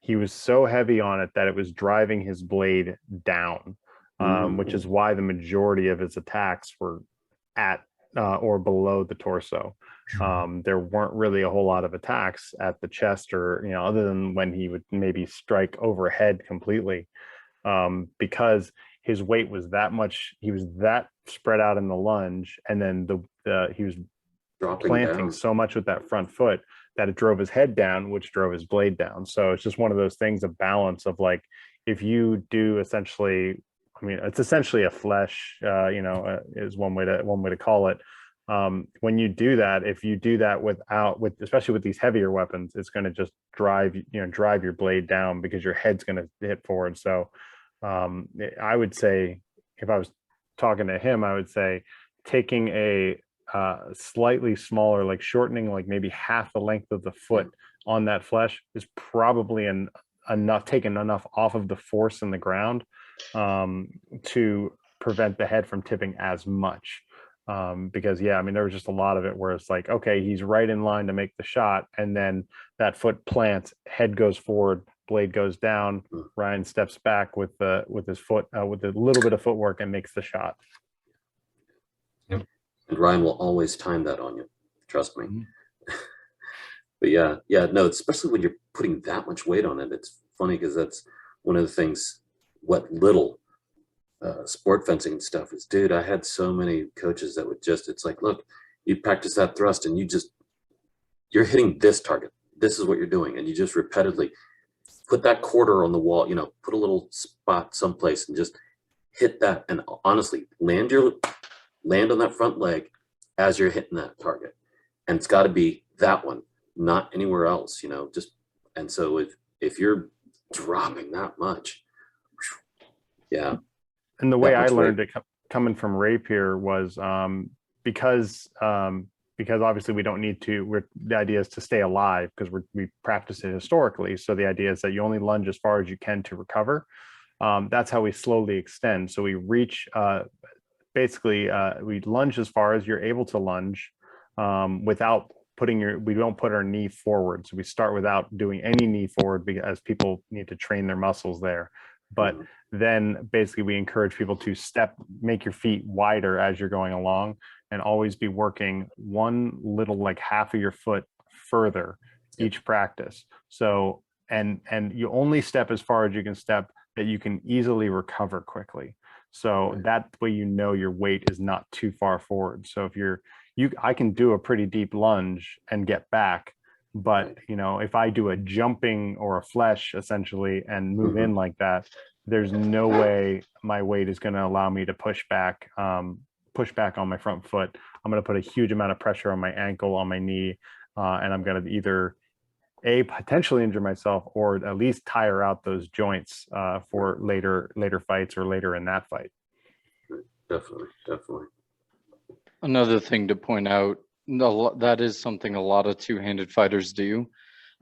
S4: he was so heavy on it that it was driving his blade down, which is why the majority of his attacks were at or below the torso. There weren't really a whole lot of attacks at the chest, or other than when he would maybe strike overhead completely, because his weight was that much. He was that spread out in the lunge, and then he was
S2: Dropping
S4: planting
S2: down.
S4: so much with that front foot that it drove his head down, which drove his blade down. So it's just one of those things, a balance of like, if you do essentially, I mean, it's essentially a flesh, is one way to call it. When you do that, if you do that especially with these heavier weapons, it's going to just drive your blade down because your head's going to hit forward. So I would say, if I was talking to him, I would say taking a slightly smaller, like shortening like maybe half the length of the foot on that flesh is probably taking enough off of the force in the ground to prevent the head from tipping as much. Because I mean, there was just a lot of it where it's like, okay, he's right in line to make the shot, and then that foot plants, head goes forward, blade goes down, Ryan steps back with his foot, with a little bit of footwork, and makes the shot.
S2: And Ryan will always time that on you. Trust me. But no, especially when you're putting that much weight on it. It's funny because that's one of the things, what little sport fencing and stuff is, dude, I had so many coaches that would it's like, look, you practice that thrust and you're hitting this target. This is what you're doing. And you just repeatedly put that quarter on the wall, put a little spot someplace and just hit that. And honestly, land on that front leg as you're hitting that target. And it's got to be that one, not anywhere else, and so if you're dropping that much,
S4: And the way I learned it coming from Rapier was because obviously we don't need to, the idea is to stay alive because we practice it historically. So the idea is that you only lunge as far as you can to recover. That's how we slowly extend. So we reach, we lunge as far as you're able to lunge without we don't put our knee forward. So we start without doing any knee forward because people need to train their muscles there. But then basically we encourage people to make your feet wider as you're going along, and always be working one little, like half of your foot further each practice. So, and you only step as far as you can step that you can easily recover quickly. So that way, your weight is not too far forward. So if I can do a pretty deep lunge and get back, but if I do a jumping or a flesh essentially and move in like that, there's no way my weight is going to allow me to push back on my front foot. I'm going to put a huge amount of pressure on my ankle, on my knee, and I'm going to either potentially injure myself or at least tire out those joints for later fights or later in that fight.
S2: Definitely.
S5: Another thing to point out, that is something a lot of two-handed fighters do,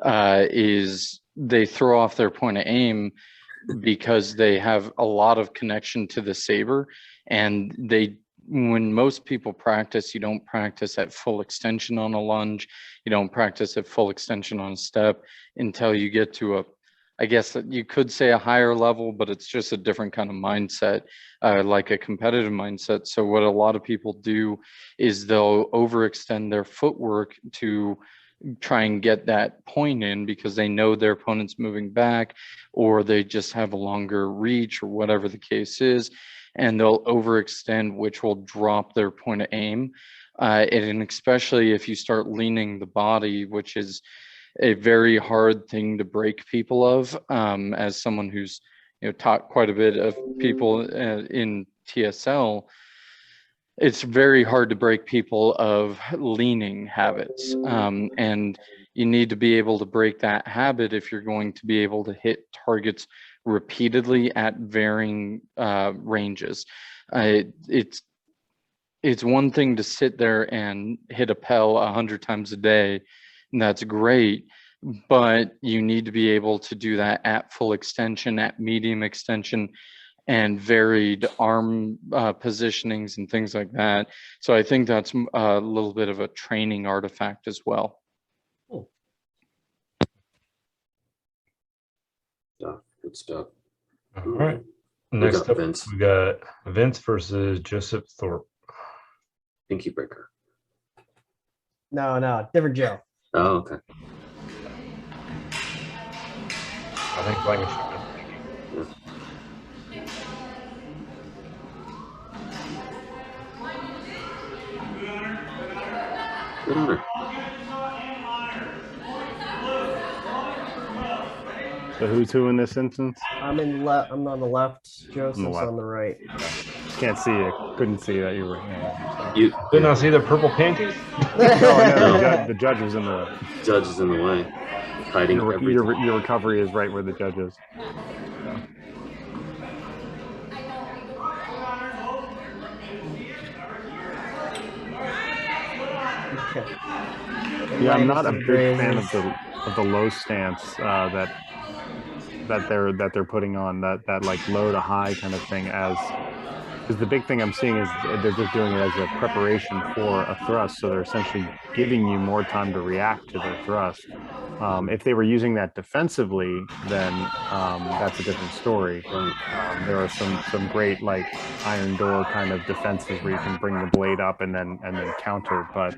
S5: is they throw off their point of aim because they have a lot of connection to the saber, and when most people practice, you don't practice at full extension on a lunge, you don't practice at full extension on a step until you get to I guess that you could say a higher level, but it's just a different kind of mindset, like a competitive mindset. So what a lot of people do is they'll overextend their footwork to try and get that point in because they know their opponent's moving back, or they just have a longer reach, or whatever the case is, and they'll overextend, which will drop their point of aim. And especially if you start leaning the body, which is a very hard thing to break people of, as someone who's taught quite a bit of people in TSL. It's very hard to break people of leaning habits, and you need to be able to break that habit if you're going to be able to hit targets repeatedly at varying ranges. It's one thing to sit there and hit a PEL 100 times a day, and that's great, but you need to be able to do that at full extension, at medium extension, and varied arm positionings and things like that. So I think that's a little bit of a training artifact as well.
S3: Cool.
S2: Good stuff.
S1: All right.
S2: We
S1: Next
S2: got
S1: up,
S2: Vince.
S1: we got Vince versus Joseph Thorpe.
S2: Pinky breaker.
S3: No, different Joe.
S2: Oh, okay.
S1: I think Blanket should have been Pinky.
S2: Good honor.
S4: So who's who in this instance?
S3: I'm on the left. Joseph's on the right.
S4: Can't see it. Couldn't see that you were. Yeah,
S2: You
S1: Did not see the purple panties?
S4: no, the judge was in the way.
S2: judge is in the way, hiding everything.
S4: Your recovery is right where the judge is.
S3: Okay.
S4: Yeah, I'm not a big fan of the low stance that they're putting on, that like low to high kind of thing, as because the big thing I'm seeing is they're just doing it as a preparation for a thrust, so they're essentially giving you more time to react to their thrust. If they were using that defensively, then that's a different story. There are some great like iron door kind of defenses where you can bring the blade up and then counter, but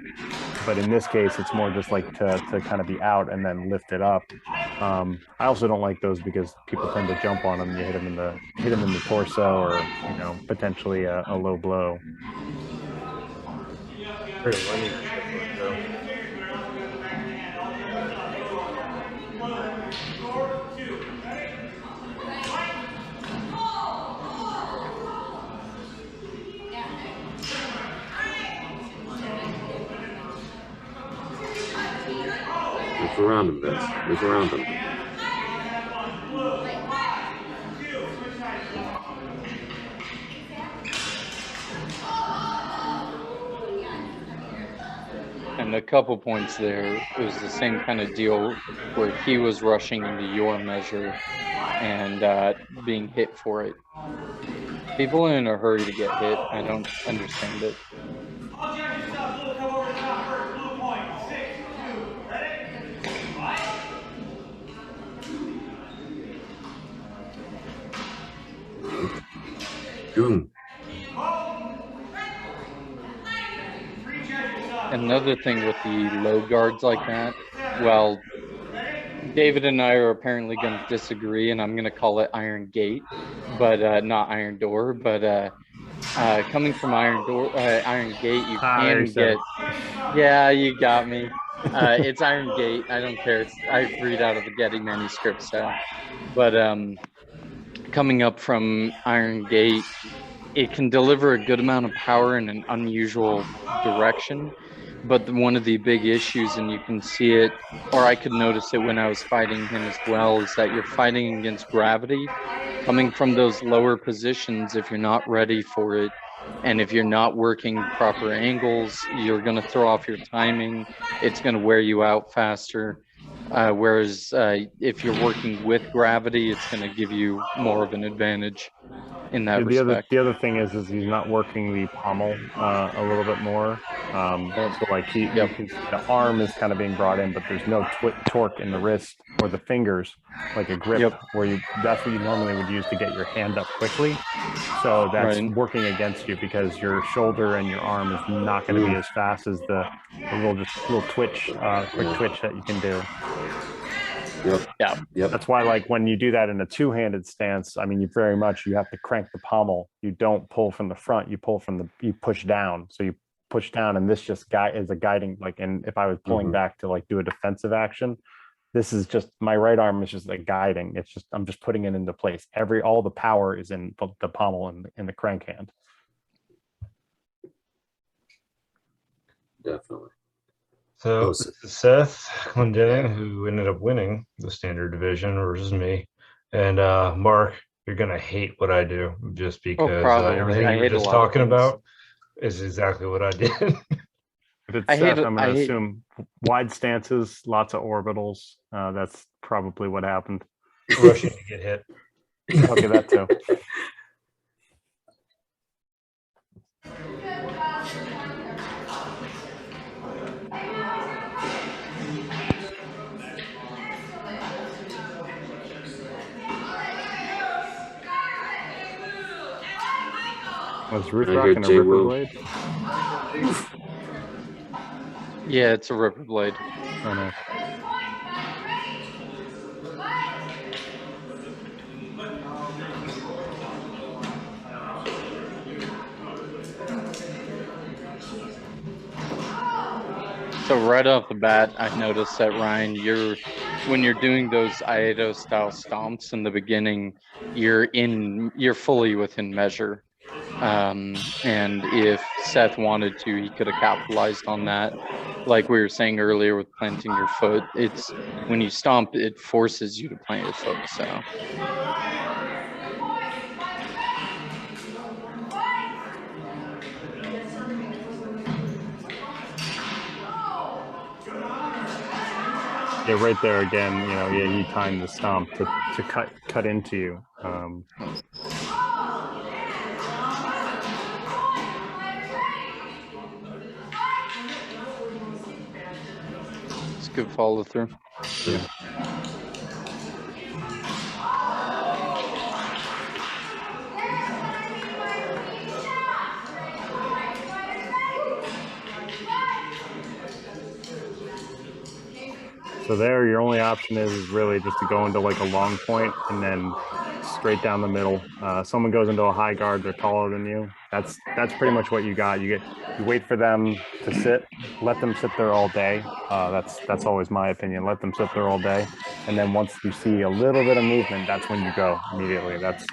S4: in this case it's more just like to kind of be out and then lift it up. I also don't like those because people tend to jump on them. You hit them in the torso, or potentially a low blow.
S1: Pretty money for shit, though.
S2: Move around him, Vince. Move around him.
S5: And a couple points there, it was the same kind of deal where he was rushing into your measure and being hit for it. People are in a hurry to get hit. I don't understand it.
S2: Boom.
S5: Another thing with the low guards like that, well, David and I are apparently going to disagree, and I'm going to call it Iron Gate, but not Iron Door. But coming from Iron Gate, you can get. Yeah, you got me. It's Iron Gate. I don't care. I read out of the Getty manuscript style. But coming up from Iron Gate, it can deliver a good amount of power in an unusual direction. But one of the big issues, and you can see it, or I could notice it when I was fighting him as well, is that you're fighting against gravity. Coming from those lower positions, if you're not ready for it, and if you're not working proper angles, you're going to throw off your timing. It's going to wear you out faster. Whereas if you're working with gravity, it's going to give you more of an advantage.
S8: in that
S4: The
S8: respect.
S4: other thing is he's not working the pommel a little bit more. So like you can see the arm is kind of being brought in, but there's no torque in the wrist or the fingers, like a grip where that's what you normally would use to get your hand up quickly. So that's working against you because your shoulder and your arm is not going to be as fast as the little twitch, quick twitch that you can do.
S2: Yep.
S4: That's why, like, when you do that in a two-handed stance, I mean, you have to crank the pommel. You don't pull from the front. You push down. So you push down, and this just is a guiding, like, and if I was pulling back to like do a defensive action, this is just my right arm is just like guiding. It's just I'm just putting it into place. All the power is in the pommel and in the crank hand.
S2: Definitely.
S1: So this is Seth Clendening, who ended up winning the standard division versus me. And Mark, you're gonna hate what I do just because everything you were just talking about is exactly what I did.
S4: If it's Seth, I'm gonna assume wide stances, lots of orbitals. That's probably what happened.
S1: Rushing to get hit.
S4: Okay, that too. Was Ruth rocking a Ripper Blade?
S8: Yeah, it's a Ripper Blade.
S4: Oh, nice.
S8: So right off the bat, I noticed that Ryan, when you're doing those Aido style stomps in the beginning, you're fully within measure. And if Seth wanted to, he could have capitalized on that. Like we were saying earlier with planting your foot, it's when you stomp, it forces you to plant your foot. So.
S4: Yeah, right there again. He timed the stomp to cut into you.
S8: It's good follow through.
S4: Yeah. So there, your only option is really just to go into like a long point and then straight down the middle. Someone goes into a high guard, they're taller than you. That's pretty much what you got. You wait for them to sit, let them sit there all day. That's always my opinion. Let them sit there all day, and then once you see a little bit of movement, that's when you go immediately. That's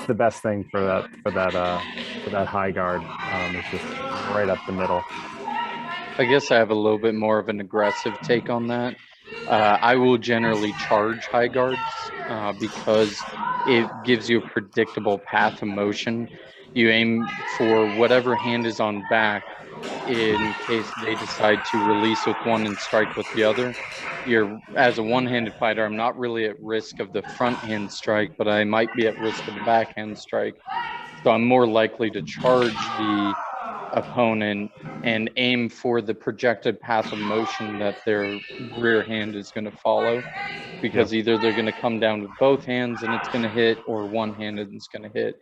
S4: the best thing for that high guard. It's just right up the middle.
S8: I guess I have a little bit more of an aggressive take on that. I will generally charge high guards because it gives you a predictable path of motion. You aim for whatever hand is on back in case they decide to release with one and strike with the other. As a one-handed fighter, I'm not really at risk of the front hand strike, but I might be at risk of the backhand strike. So I'm more likely to charge the opponent and aim for the projected path of motion that their rear hand is going to follow, because either they're going to come down with both hands and it's going to hit, or one handed and it's going to hit.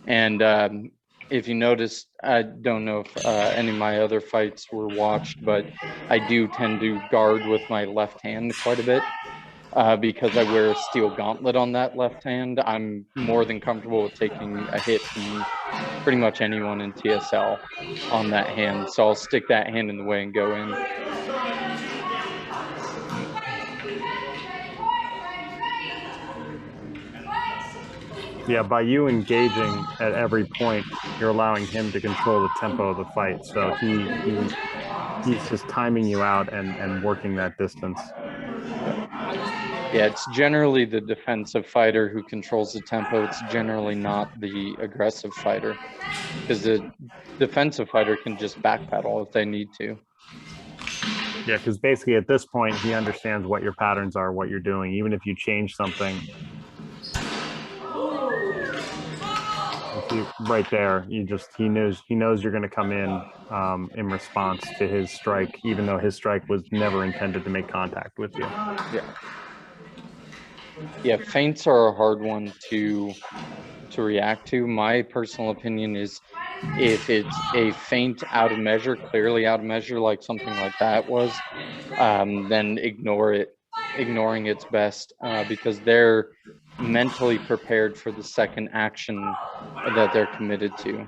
S8: And if you notice, I don't know if any of my other fights were watched, but I do tend to guard with my left hand quite a bit because I wear a steel gauntlet on that left hand. I'm more than comfortable with taking a hit from pretty much anyone in TSL on that hand. So I'll stick that hand in the way and go in.
S4: Yeah, by you engaging at every point, you're allowing him to control the tempo of the fight. So he's just timing you out and working that distance.
S8: Yeah, it's generally the defensive fighter who controls the tempo. It's generally not the aggressive fighter, because the defensive fighter can just backpedal if they need to.
S4: Yeah, because basically at this point, he understands what your patterns are, what you're doing. Even if you change something, right there, he knows you're going to come in response to his strike, even though his strike was never intended to make contact with you.
S8: Yeah, feints are a hard one to react to. My personal opinion is if it's a feint out of measure, clearly out of measure, like something like that was, then ignore it. Ignoring it's best because they're mentally prepared for the second action that they're committed to.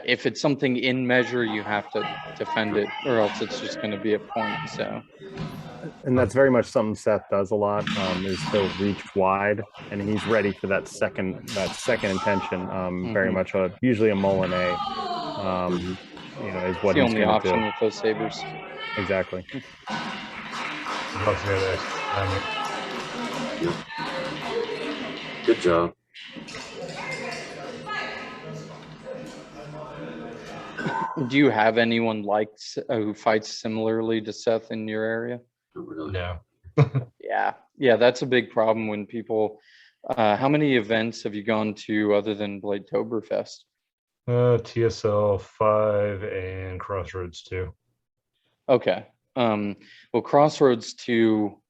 S8: If it's something in measure, you have to defend it, or else it's just going to be a point. So,
S4: And that's very much something Seth does a lot, is he'll reach wide and he's ready for that second intention. Very much usually a Molinet, is
S8: it's
S4: what
S8: the
S4: he's
S8: only
S4: going to
S8: option
S4: do.
S8: with those sabers.
S4: Exactly.
S2: Good job.
S8: Do you have anyone who fights similarly to Seth in your area?
S1: No.
S8: Yeah, that's a big problem when people. How many events have you gone to other than Bladetoberfest?
S1: TSL 5 and Crossroads 2.
S8: Okay. Well, Crossroads 2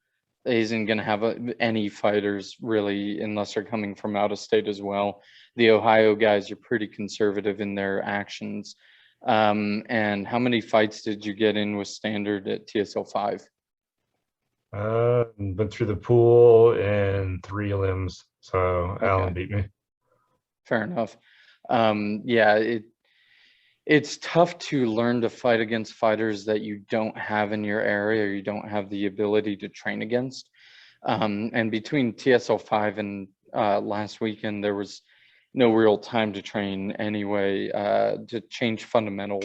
S8: isn't going to have any fighters really, unless they're coming from out of state as well. The Ohio guys are pretty conservative in their actions. And how many fights did you get in with standard at TSL 5?
S1: Went through the pool and 3 limbs, so Alan beat me.
S8: Fair enough. Yeah, it's tough to learn to fight against fighters that you don't have in your area or you don't have the ability to train against. And between TSL 5 and last weekend, there was no real time to train anyway, to change fundamental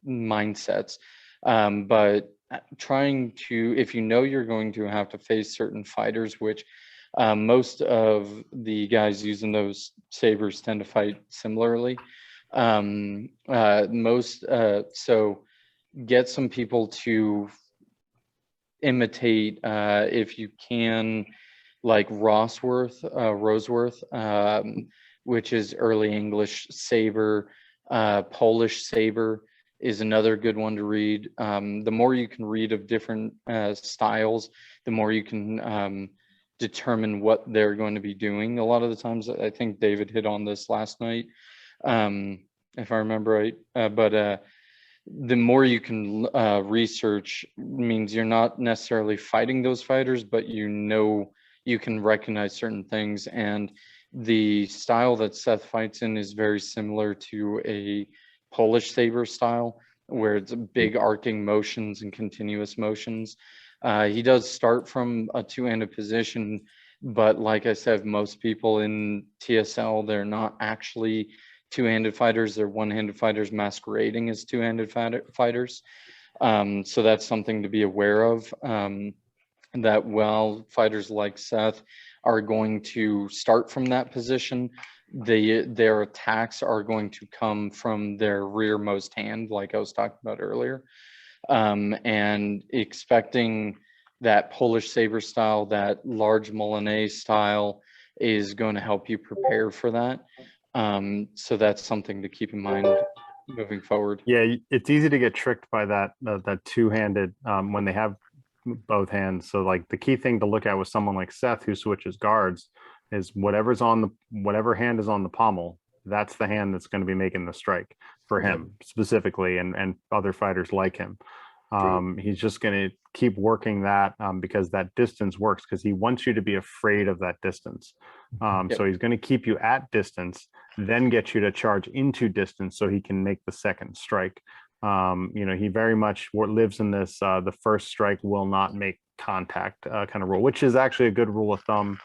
S8: mindsets. But trying to, if you know you're going to have to face certain fighters, which most of the guys using those sabers tend to fight similarly. So get some people to imitate, if you can, like Roseworth, which is early English saber. Polish saber is another good one to read. The more you can read of different styles, the more you can determine what they're going to be doing. A lot of the times, I think David hit on this last night, if I remember right. But the more you can research means you're not necessarily fighting those fighters, but you can recognize certain things. And the style that Seth fights in is very similar to a Polish saber style, where it's big arcing motions and continuous motions. He does start from a two-handed position, but like I said, most people in TSL, they're not actually two-handed fighters. They're one-handed fighters masquerading as two-handed fighters. So that's something to be aware of. That while fighters like Seth are going to start from that position, their attacks are going to come from their rearmost hand, like I was talking about earlier. And expecting that Polish saber style, that large Molinet style, is going to help you prepare for that. So that's something to keep in mind moving forward.
S4: Yeah, it's easy to get tricked by that two-handed when they have both hands. So like the key thing to look at with someone like Seth who switches guards is whatever hand is on the pommel, that's the hand that's going to be making the strike for him specifically, and other fighters like him. He's just going to keep working that because that distance works, because he wants you to be afraid of that distance. So he's going to keep you at distance, then get you to charge into distance so he can make the second strike. He very much lives in this the first strike will not make contact kind of rule, which is actually a good rule of thumb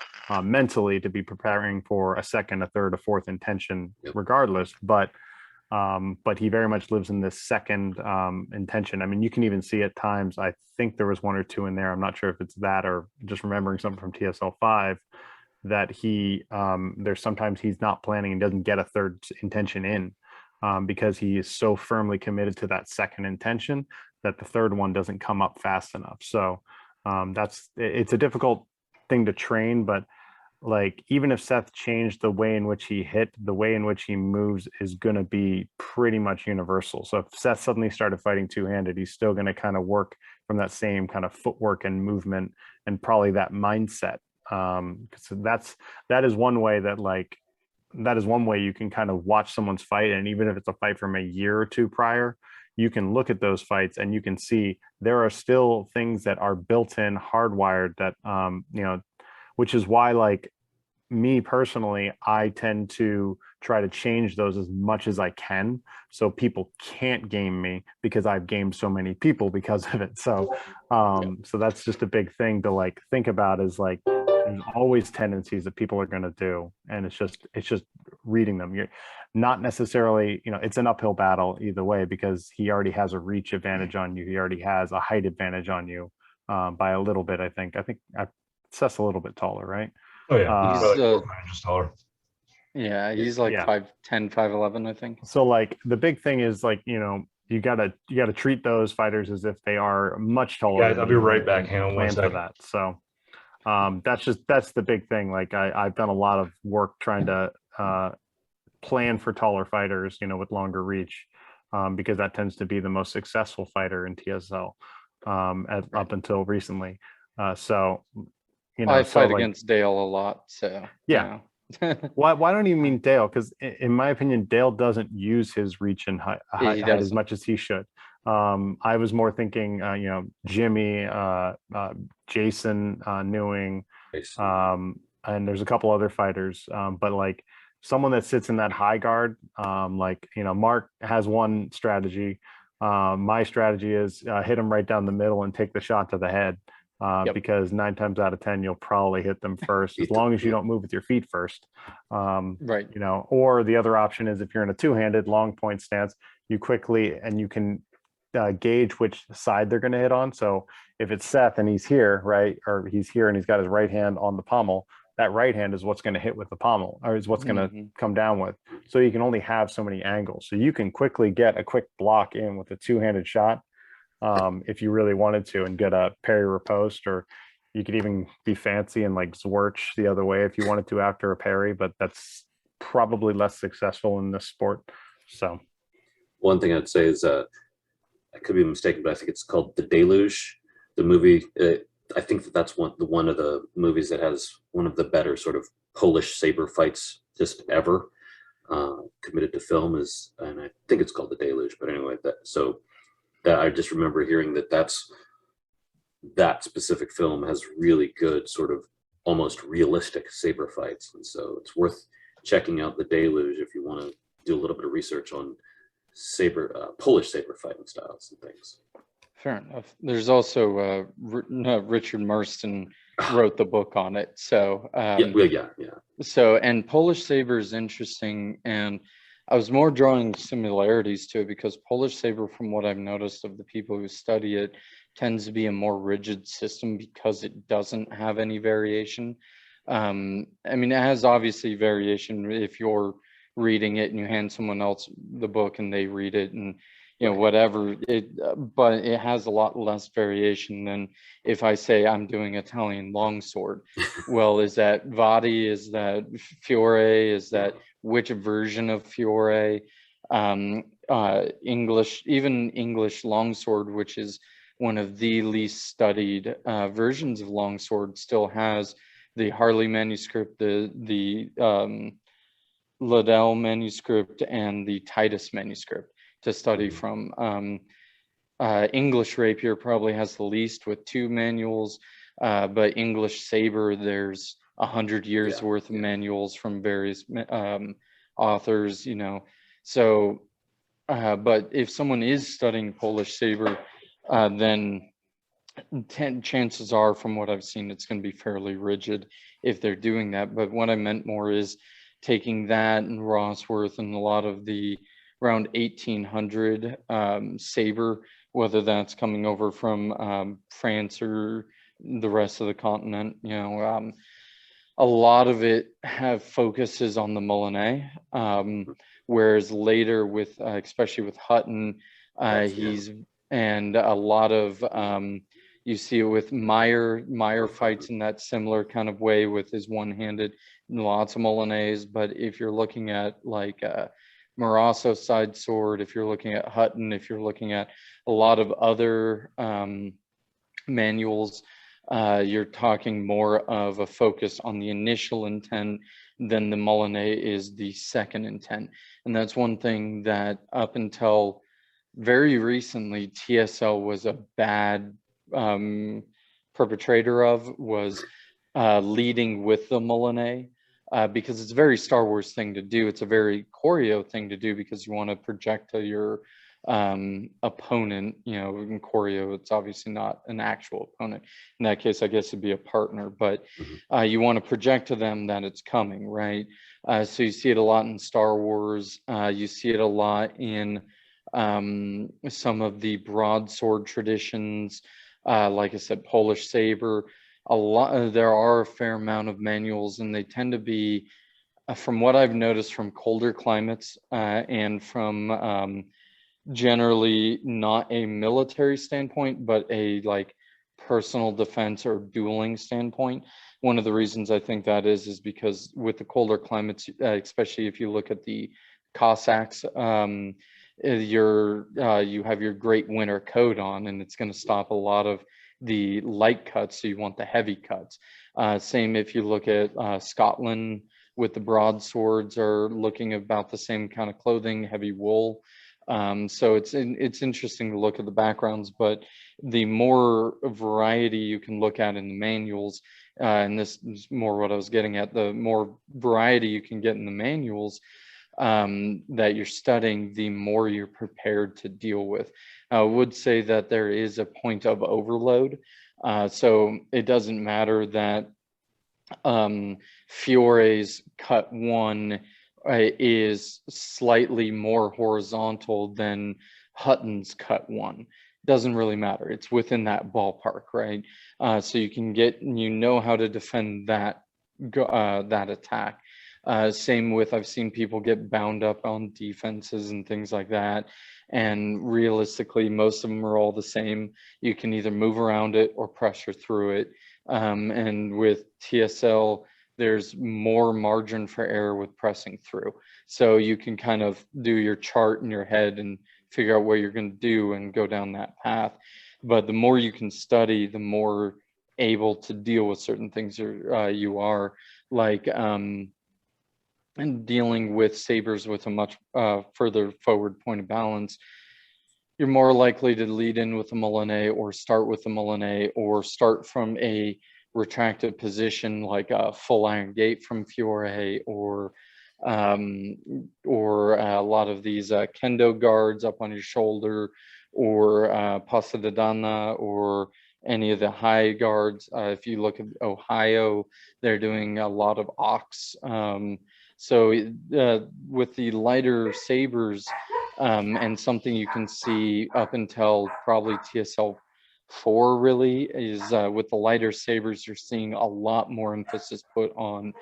S4: mentally to be preparing for a second, a third, a fourth intention regardless. But he very much lives in this second intention. I mean, you can even see at times, I think there was one or two in there, I'm not sure if it's that or just remembering something from TSL 5, that there's sometimes he's not planning and doesn't get a third intention in because he is so firmly committed to that second intention that the third one doesn't come up fast enough. So it's a difficult thing to train, but like even if Seth changed the way in which he hit, the way in which he moves is going to be pretty much universal. So if Seth suddenly started fighting two-handed, he's still going to kind of work from that same kind of footwork and movement and probably that mindset. So that is one way that like that is one way you can kind of watch someone's fight, and even if it's a fight from a year or two prior, you can look at those fights and you can see there are still things that are built in, hardwired that you know, which is why like me personally, I tend to try to change those as much as I can so people can't game me because I've gamed so many people because of it. So so that's just a big thing to like think about, is like there's always tendencies that people are going to do, and it's just reading them. You're not necessarily, you know, it's an uphill battle either way because he already has a reach advantage on you. He already has a height advantage on you by a little bit. I think Seth's a little bit taller, right?
S1: Oh yeah, he's
S8: He's
S1: probably like 4 inches taller.
S8: yeah, he's like
S4: Yeah.
S8: 5'10", 5'11", I think.
S4: So like the big thing is like, you know, you gotta treat those fighters as if they are much taller.
S1: Guys,
S4: than
S1: I'll be
S4: you
S1: right
S4: and
S1: back. Hang on one
S4: plan for
S1: second.
S4: that. So that's the big thing. Like I've done a lot of work trying to plan for taller fighters, you know, with longer reach, because that tends to be the most successful fighter in TSL up until recently. So you know,
S8: I
S4: so
S8: fight
S4: like
S8: against Dale a lot, so
S4: yeah.
S8: yeah.
S4: Why don't you mean Dale? Because in my opinion, Dale doesn't use his reach and height
S8: He
S4: as
S8: doesn't.
S4: much as he should. I was more thinking, you know, Jimmy, Jason Newing, and there's a couple other fighters, but like someone that sits in that high guard, like, you know, Mark has one strategy. My strategy is hit him right down the middle and take the shot to the head.
S8: Yep.
S4: Because 9 times out of 10 you'll probably hit them first, as long as you don't move with your feet first.
S8: Right.
S4: You know, or the other option is if you're in a two-handed long point stance, you quickly and you can gauge which side they're going to hit on. So if it's Seth and he's here, right, or he's here and he's got his right hand on the pommel, that right hand is what's going to hit with the pommel, or is what's going to come down with. So you can only have so many angles. So you can quickly get a quick block in with a two-handed shot, if you really wanted to, and get a parry riposte, or you could even be fancy and like Zwirch the other way if you wanted to after a parry, but that's probably less successful in this sport. So
S2: one thing I'd say is I could be mistaken, but I think it's called The Deluge, the movie. I think that's one of the movies that has one of the better sort of Polish saber fights just ever committed to film, is, and I think it's called The Deluge. But anyway, that I just remember hearing that specific film has really good sort of almost realistic saber fights, and so it's worth checking out The Deluge if you want to do a little bit of research on Polish saber fighting styles and things.
S8: Fair enough. There's also Richard Marston wrote the book on it. So
S2: yeah.
S8: So, and Polish saber is interesting, and I was more drawing similarities to it because Polish saber, from what I've noticed of the people who study it, tends to be a more rigid system because it doesn't have any variation. I mean, it has obviously variation if you're reading it and you hand someone else the book and they read it and, you know, whatever it, but it has a lot less variation than if I say I'm doing Italian longsword. Well, is that Vadi? Is that Fiore? Is that which version of Fiore? English, even English longsword, which is one of the least studied versions of longsword, still has the Harley manuscript, the Liddell manuscript, and the Titus manuscript to study from. English rapier probably has the least with 2 manuals, but English saber, there's 100 years worth of manuals from various authors, you know. So, but if someone is studying Polish saber, then chances are, from what I've seen, it's going to be fairly rigid if they're doing that. But what I meant more is taking that and Rossworth and a lot of the around 1800 saber, whether that's coming over from France or the rest of the continent, you know, a lot of it focuses on the Molinet, whereas later with, especially with Hutton, and a lot of You see it with Meyer fights in that similar kind of way with his one-handed, lots of Molinets. But if you're looking at like Marasso side sword, if you're looking at Hutton, if you're looking at a lot of other manuals, you're talking more of a focus on the initial intent than the Molinet is the second intent. And that's one thing that up until very recently, TSL was a bad perpetrator of, was leading with the Molinet. Because it's a very Star Wars thing to do. It's a very choreo thing to do because you want to project to your opponent. You know, in choreo, it's obviously not an actual opponent. In that case, I guess it'd be a partner, but you want to project to them that it's coming, right? So you see it a lot in Star Wars. You see it a lot in some of the broadsword traditions. Like I said, Polish saber. There are a fair amount of manuals, and they tend to be, from what I've noticed from colder climates and from generally not a military standpoint, but a like personal defense or dueling standpoint. One of the reasons I think that is because with the colder climates, especially if you look at the Cossacks, you have your great winter coat on, and it's going to stop a lot of the light cuts, so you want the heavy cuts. Same if you look at Scotland with the broadswords, are looking about the same kind of clothing, heavy wool. So it's interesting to look at the backgrounds, but the more variety you can look at in the manuals, and this is more what I was getting at, the more variety you can get in the manuals that you're studying, the more you're prepared to deal with. I would say that there is a point of overload. So it doesn't matter that Fiore's cut one is slightly more horizontal than Hutton's cut one. Doesn't really matter. It's within that ballpark, right? So you can how to defend that attack. Same with, I've seen people get bound up on defenses and things like that. And realistically, most of them are all the same. You can either move around it or pressure through it. And with TSL, there's more margin for error with pressing through. So you can kind of do your chart in your head and figure out what you're going to do and go down that path. But the more you can study, the more able to deal with certain things you are. Like, and dealing with sabers with a much further forward point of balance, you're more likely to lead in with a Molinet or start with a Molinet or start from a retracted position like a full iron gate from Fiore or a lot of these kendo guards up on your shoulder, or Pasadena, or any of the high guards. If you look at Ohio, they're doing a lot of ox. So with the lighter sabers, and something you can see up until probably TSL 4 really is with the lighter sabers, you're seeing a lot more emphasis put on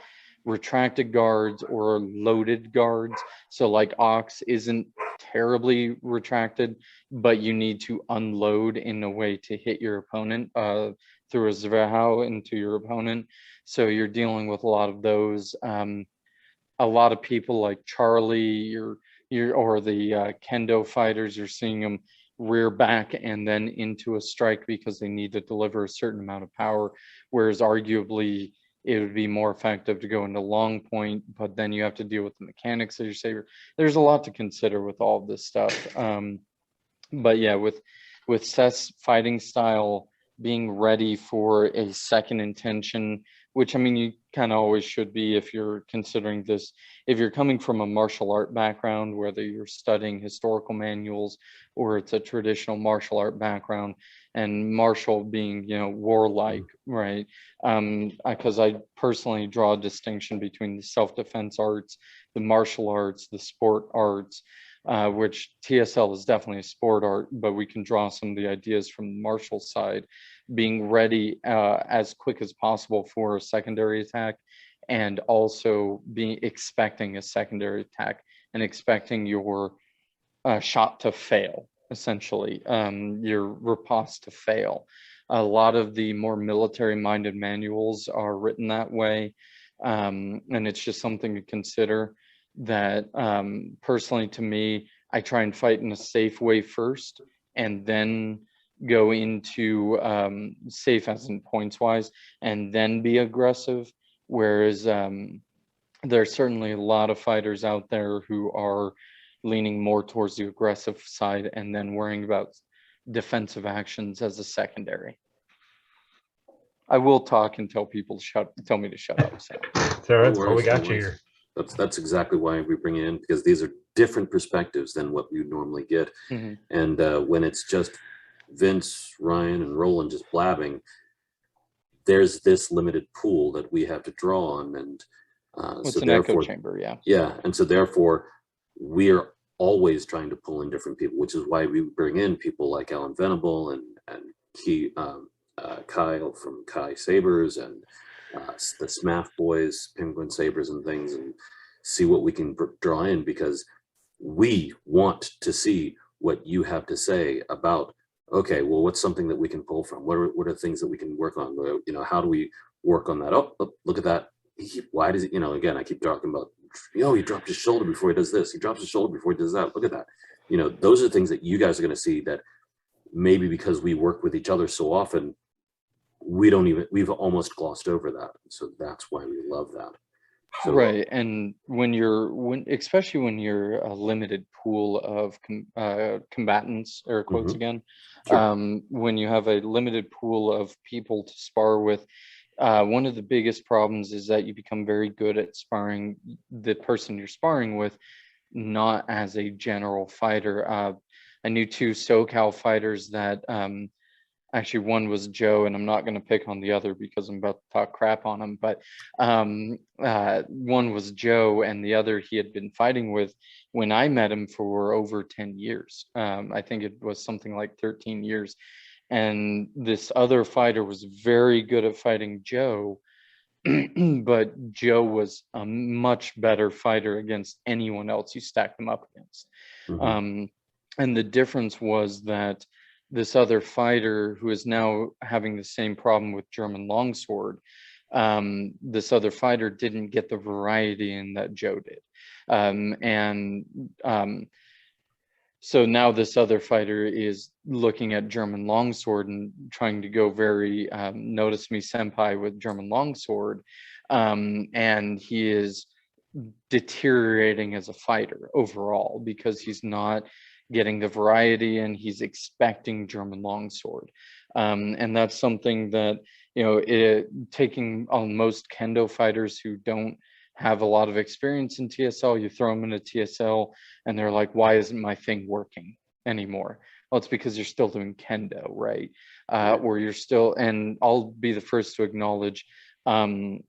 S8: retracted guards or loaded guards. So like ox isn't terribly retracted, but you need to unload in a way to hit your opponent through a Zverhau into your opponent. So you're dealing with a lot of those. A lot of people like Charlie or the kendo fighters, you're seeing them rear back and then into a strike because they need to deliver a certain amount of power, whereas arguably it would be more effective to go into long point, but then you have to deal with the mechanics of your saber. There's a lot to consider with all of this stuff. But yeah, with Seth's fighting style, being ready for a second intention, which I mean, you kind of always should be if you're considering this. If you're coming from a martial art background, whether you're studying historical manuals or it's a traditional martial art background, and martial being, warlike, right? Because I personally draw a distinction between the self-defense arts, the martial arts, the sport arts, which TSL is definitely a sport art, but we can draw some of the ideas from the martial side, being ready as quick as possible for a secondary attack, and also expecting a secondary attack and expecting your shot to fail, essentially, your riposte to fail. A lot of the more military-minded manuals are written that way, and it's just something to consider. That personally, to me, I try and fight in a safe way first, and then go into safe as in points wise, and then be aggressive. Whereas there's certainly a lot of fighters out there who are leaning more towards the aggressive side and then worrying about defensive actions as a secondary. I will talk and tell people to tell me to shut up. So.
S1: Sarah, that's
S2: No
S1: what we
S2: worries, no
S1: got you
S2: worries.
S1: here.
S2: That's exactly why we bring it in, because these are different perspectives than what you normally get.
S8: Mhm.
S2: And when it's just Vince, Ryan, and Roland just blabbing, there's this limited pool that we have to draw on, and
S8: It's
S2: so
S8: an echo
S2: therefore,
S8: chamber, yeah.
S2: yeah, and so therefore, we're always trying to pull in different people, which is why we bring in people like Alan Venable and Kyle from Kai Sabers and the SMAF boys, Penguin Sabers and things, and see what we can draw in, because we want to see what you have to say about, okay, well, what's something that we can pull from? What are things that we can work on? You know, how do we work on that? Oh, look at that. Why does it, you know, again, I keep talking about, you know, he dropped his shoulder before he does this. He drops his shoulder before he does that. Look at that. You know, those are things that you guys are going to see that maybe because we work with each other so often, we've almost glossed over that. So that's why we love that. So,
S8: right, and especially when you're a limited pool of combatants, air quotes again,
S2: sure.
S8: when you have a limited pool of people to spar with, one of the biggest problems is that you become very good at sparring the person you're sparring with, not as a general fighter. I knew two SoCal fighters that actually one was Joe, and I'm not going to pick on the other because I'm about to talk crap on him, but one was Joe and the other he had been fighting with when I met him for over 10 years. I think it was something like 13 years. And this other fighter was very good at fighting Joe, but Joe was a much better fighter against anyone else you stacked him up against. And the difference was that this other fighter, who is now having the same problem with German longsword, this other fighter didn't get the variety in that Joe did. So now this other fighter is looking at German longsword and trying to go very notice me senpai with German longsword, and he is deteriorating as a fighter overall because he's not getting the variety and he's expecting German longsword. And that's something that, you know, taking on most kendo fighters who don't have a lot of experience in TSL, you throw them into TSL and they're like, why isn't my thing working anymore? Well, it's because you're still doing kendo, right? Or you're still, and I'll be the first to acknowledge, Hutton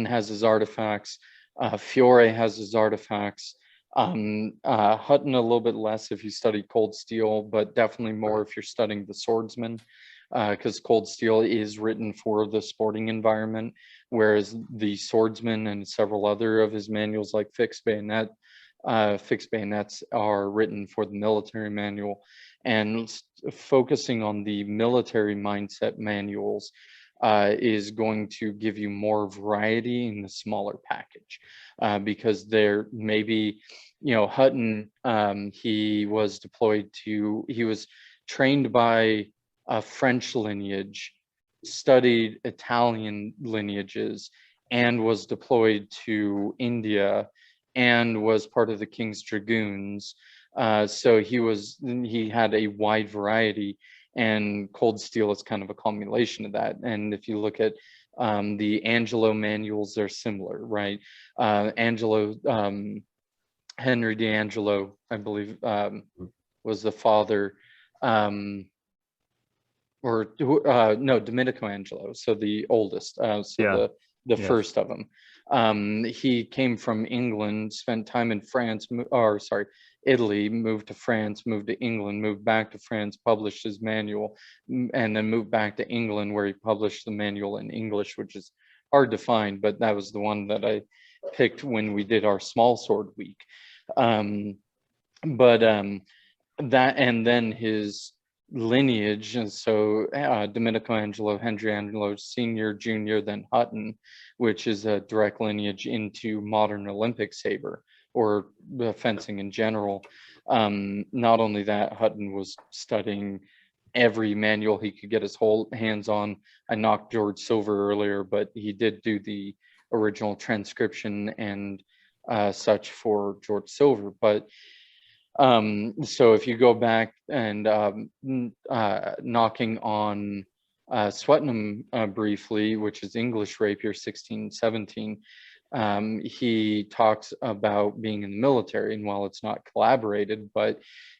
S8: has his artifacts, Fiore has his artifacts, Hutton a little bit less if you study Cold Steel, but definitely more if you're studying the Swordsman, because Cold Steel is written for the sporting environment, whereas the Swordsman and several other of his manuals like Fixed Bayonets are written for the military manual. And focusing on the military mindset manuals is going to give you more variety in the smaller package, because there may be, you know, Hutton, he was trained by a French lineage, studied Italian lineages, and was deployed to India and was part of the King's Dragoons. So he had a wide variety, and Cold Steel is kind of a culmination of that. And if you look at the Angelo manuals, they're similar, right? Henry D'Angelo, I believe, was the father, no, Domenico Angelo, so the oldest, the first of them. He came from England, spent time in France, Italy, moved to France, moved to England, moved back to France, published his manual, and then moved back to England where he published the manual in English, which is hard to find, but that was the one that I picked when we did our small sword week. That, and then his lineage, and so Domenico Angelo, Henry Angelo Senior, Junior, then Hutton, which is a direct lineage into modern Olympic saber or fencing in general. Not only that, Hutton was studying every manual he could get his hands on. I knocked George Silver earlier, but he did do the original transcription and such for George Silver. But so if you go back and knocking on Swetnam briefly, which is English rapier 1617, he talks about being in the military, and while it's not collaborated, but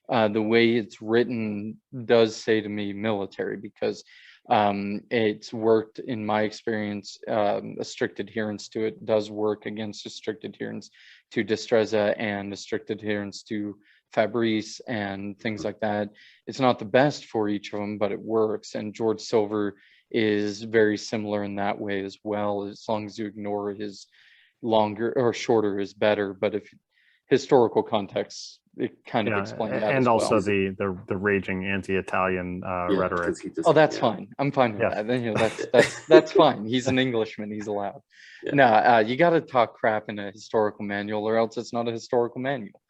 S8: the way it's written does say to me military, because it's worked in my experience. A strict adherence to it does work against a strict adherence to Destreza and a strict adherence to Fabrice and things like that. It's not the best for each of them, but it works. And George Silver is very similar in that way as well, as long as you ignore his longer or shorter is better. But if historical context, it kind of explained that
S4: and
S8: as
S4: also
S8: well.
S4: the raging anti-Italian rhetoric.
S8: Oh, that's fine. I'm fine with that. Then, you know, that's fine. He's an Englishman. He's allowed.
S2: Yeah.
S8: No, you got to talk crap in a historical manual, or else it's not a historical manual.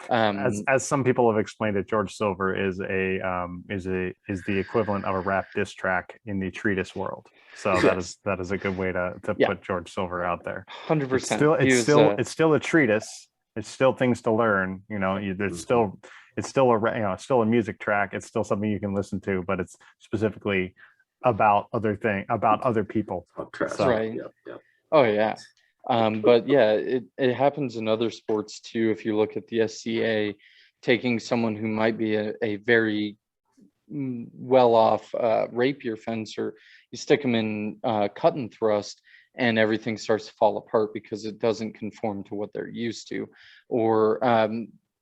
S4: As some people have explained it, George Silver is the equivalent of a rap diss track in the treatise world. So that is a good way to put George Silver out there.
S8: 100%.
S4: It's still a treatise. It's still things to learn. You know, it's still a music track. It's still something you can listen to, but it's specifically about other people.
S8: So, right. Yeah. Oh yeah. But yeah, it happens in other sports too. If you look at the SCA, taking someone who might be a very well-off rapier fencer, you stick them in cut and thrust, and everything starts to fall apart because it doesn't conform to what they're used to, or a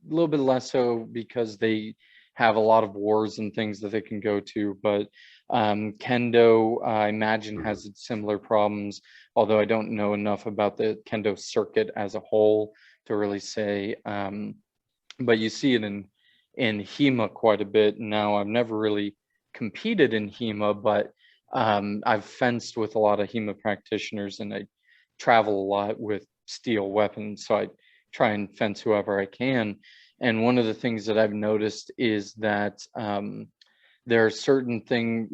S8: little bit less so because they have a lot of wars and things that they can go to. But Kendo, I imagine, has similar problems, although I don't know enough about the Kendo circuit as a whole to really say. But you see it in HEMA quite a bit. Now, I've never really competed in HEMA, but I've fenced with a lot of HEMA practitioners, and I travel a lot with steel weapons, so I try and fence whoever I can. And one of the things that I've noticed is that there are certain things,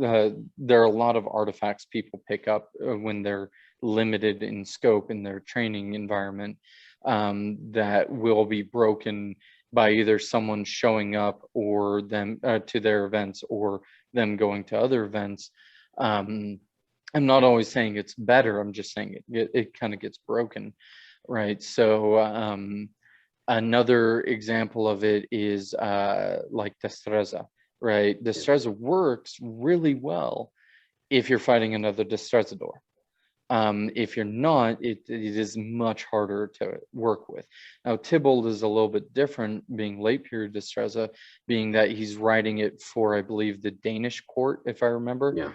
S8: there are a lot of artifacts people pick up when they're limited in scope in their training environment, that will be broken by either someone showing up or them to their events, or them going to other events. I'm not always saying it's better. I'm just saying it kind of gets broken, right? So another example of it is like Destreza, right? Destreza works really well if you're fighting another Destrezador. If you're not, it is much harder to work with. Now, Tybalt is a little bit different, being late period Destreza, being that he's writing it for, I believe, the Danish court, if I remember.
S2: Yeah.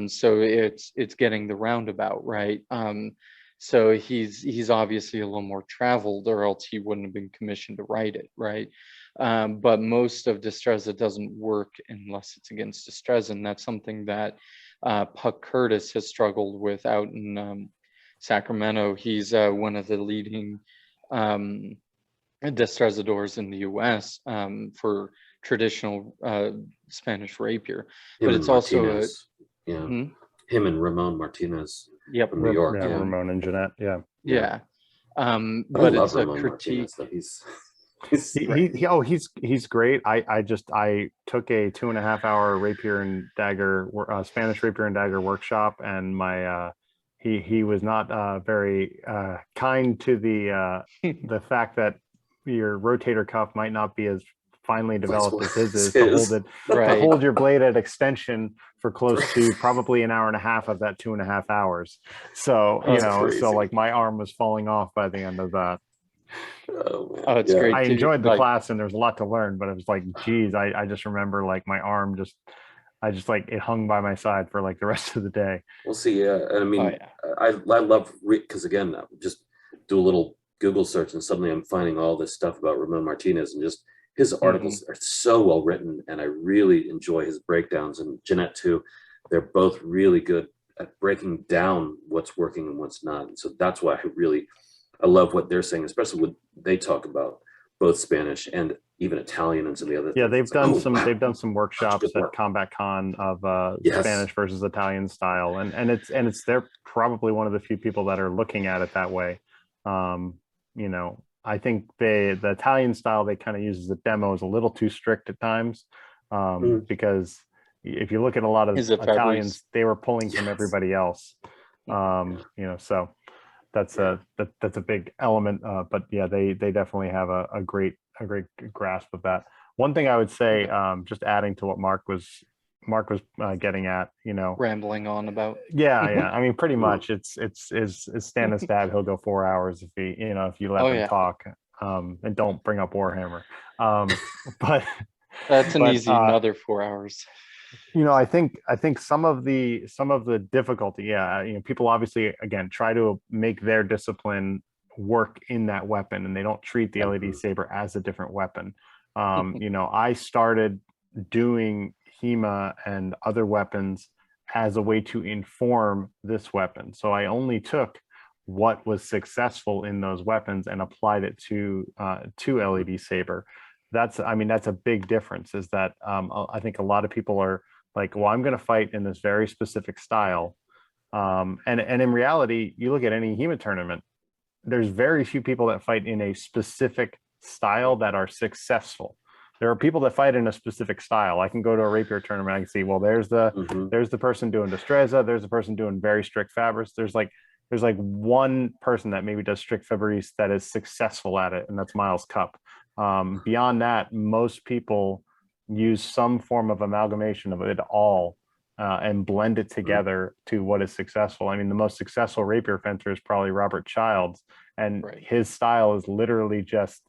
S8: So it's getting the roundabout, right? So he's obviously a little more traveled, or else he wouldn't have been commissioned to write it, right? But most of Destreza doesn't work unless it's against Destreza, and that's something that Puck Curtis has struggled with out in Sacramento. He's one of the leading Destrezadors in the U.S. For traditional Spanish rapier. But it's also
S2: him and Ramon Martinez.
S8: Yep,
S2: from New York.
S4: Yeah, Ramon and Jeanette. Yeah.
S8: Yeah. But it's a critique.
S4: He's great. I took a 2.5-hour rapier and dagger Spanish rapier and dagger workshop, and my he was not very kind to the fact that your rotator cuff might not be as finely developed as his is to hold it, to hold your blade at extension for close to probably an hour and a half of that 2.5 hours. So so like my arm was falling off by the end of that.
S2: Oh,
S8: it's great.
S4: I enjoyed the class, and there's a lot to learn, but it was like, geez, I just remember like my arm I just like it hung by my side for like the rest of the day.
S2: We'll see. And I mean, I love, because again, just do a little Google search, and suddenly I'm finding all this stuff about Ramon Martinez, and just His articles are so well written, and I really enjoy his breakdowns. And Jeanette too. They're both really good at breaking down what's working and what's not. And so that's why I love what they're saying, especially when they talk about both Spanish and even Italian and some of the other
S4: Yeah,
S2: things.
S4: they've
S2: It's like,
S4: done
S2: oh,
S4: some
S2: wow,
S4: they've done some workshops
S2: good
S4: at
S2: work.
S4: Combat Con of
S2: Yes.
S4: Spanish versus Italian style, and they're probably one of the few people that are looking at it that way. You know, I think the Italian style they kind of use as a demo is a little too strict at times, because if you look at a lot of
S8: Is it
S4: Italians,
S8: Fabrice?
S4: they were pulling from
S2: Yes.
S4: everybody else. You know, so that's that's a big element. But yeah, they definitely have a great grasp of that. One thing I would say, just adding to what Mark was getting at, you know,
S8: Rambling on about.
S4: yeah, I mean, pretty much it's Stannis dad. He'll go 4 hours if you let
S8: Oh,
S4: him
S8: yeah.
S4: talk, and don't bring up Warhammer. But
S8: That's an
S4: but,
S8: easy another 4 hours.
S4: you know, I think some of the difficulty, you know, people obviously again try to make their discipline work in that weapon, and they don't treat the LED saber as a different weapon. You know, I started doing HEMA and other weapons as a way to inform this weapon. So I only took what was successful in those weapons and applied it to LED saber. That's a big difference, is that I think a lot of people are like, well, I'm going to fight in this very specific style. And in reality, you look at any HEMA tournament, there's very few people that fight in a specific style that are successful. There are people that fight in a specific style. I can go to a rapier tournament. I can see, well, there's the person doing Destreza. There's the person doing very strict Fabrice. There's like one person that maybe does strict Fabrice that is successful at it, and that's Miles Cup. Beyond that, most people use some form of amalgamation of it all, and blend it together to what is successful. I mean, the most successful rapier fencer is probably Robert Childs, and his style is literally just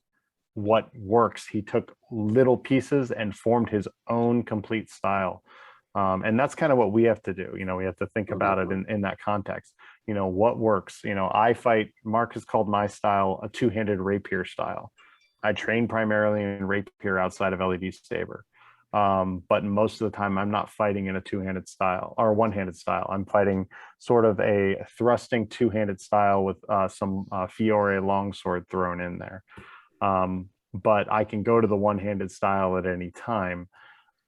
S4: what works. He took little pieces and formed his own complete style. And that's kind of what we have to do. You know, we have to think about it in that context. You know, what works. You know, Mark has called my style a two-handed rapier style. I train primarily in rapier outside of LED saber. But most of the time I'm not fighting in a two-handed style or one-handed style. I'm fighting sort of a thrusting two-handed style with some Fiore longsword thrown in there. But I can go to the one-handed style at any time.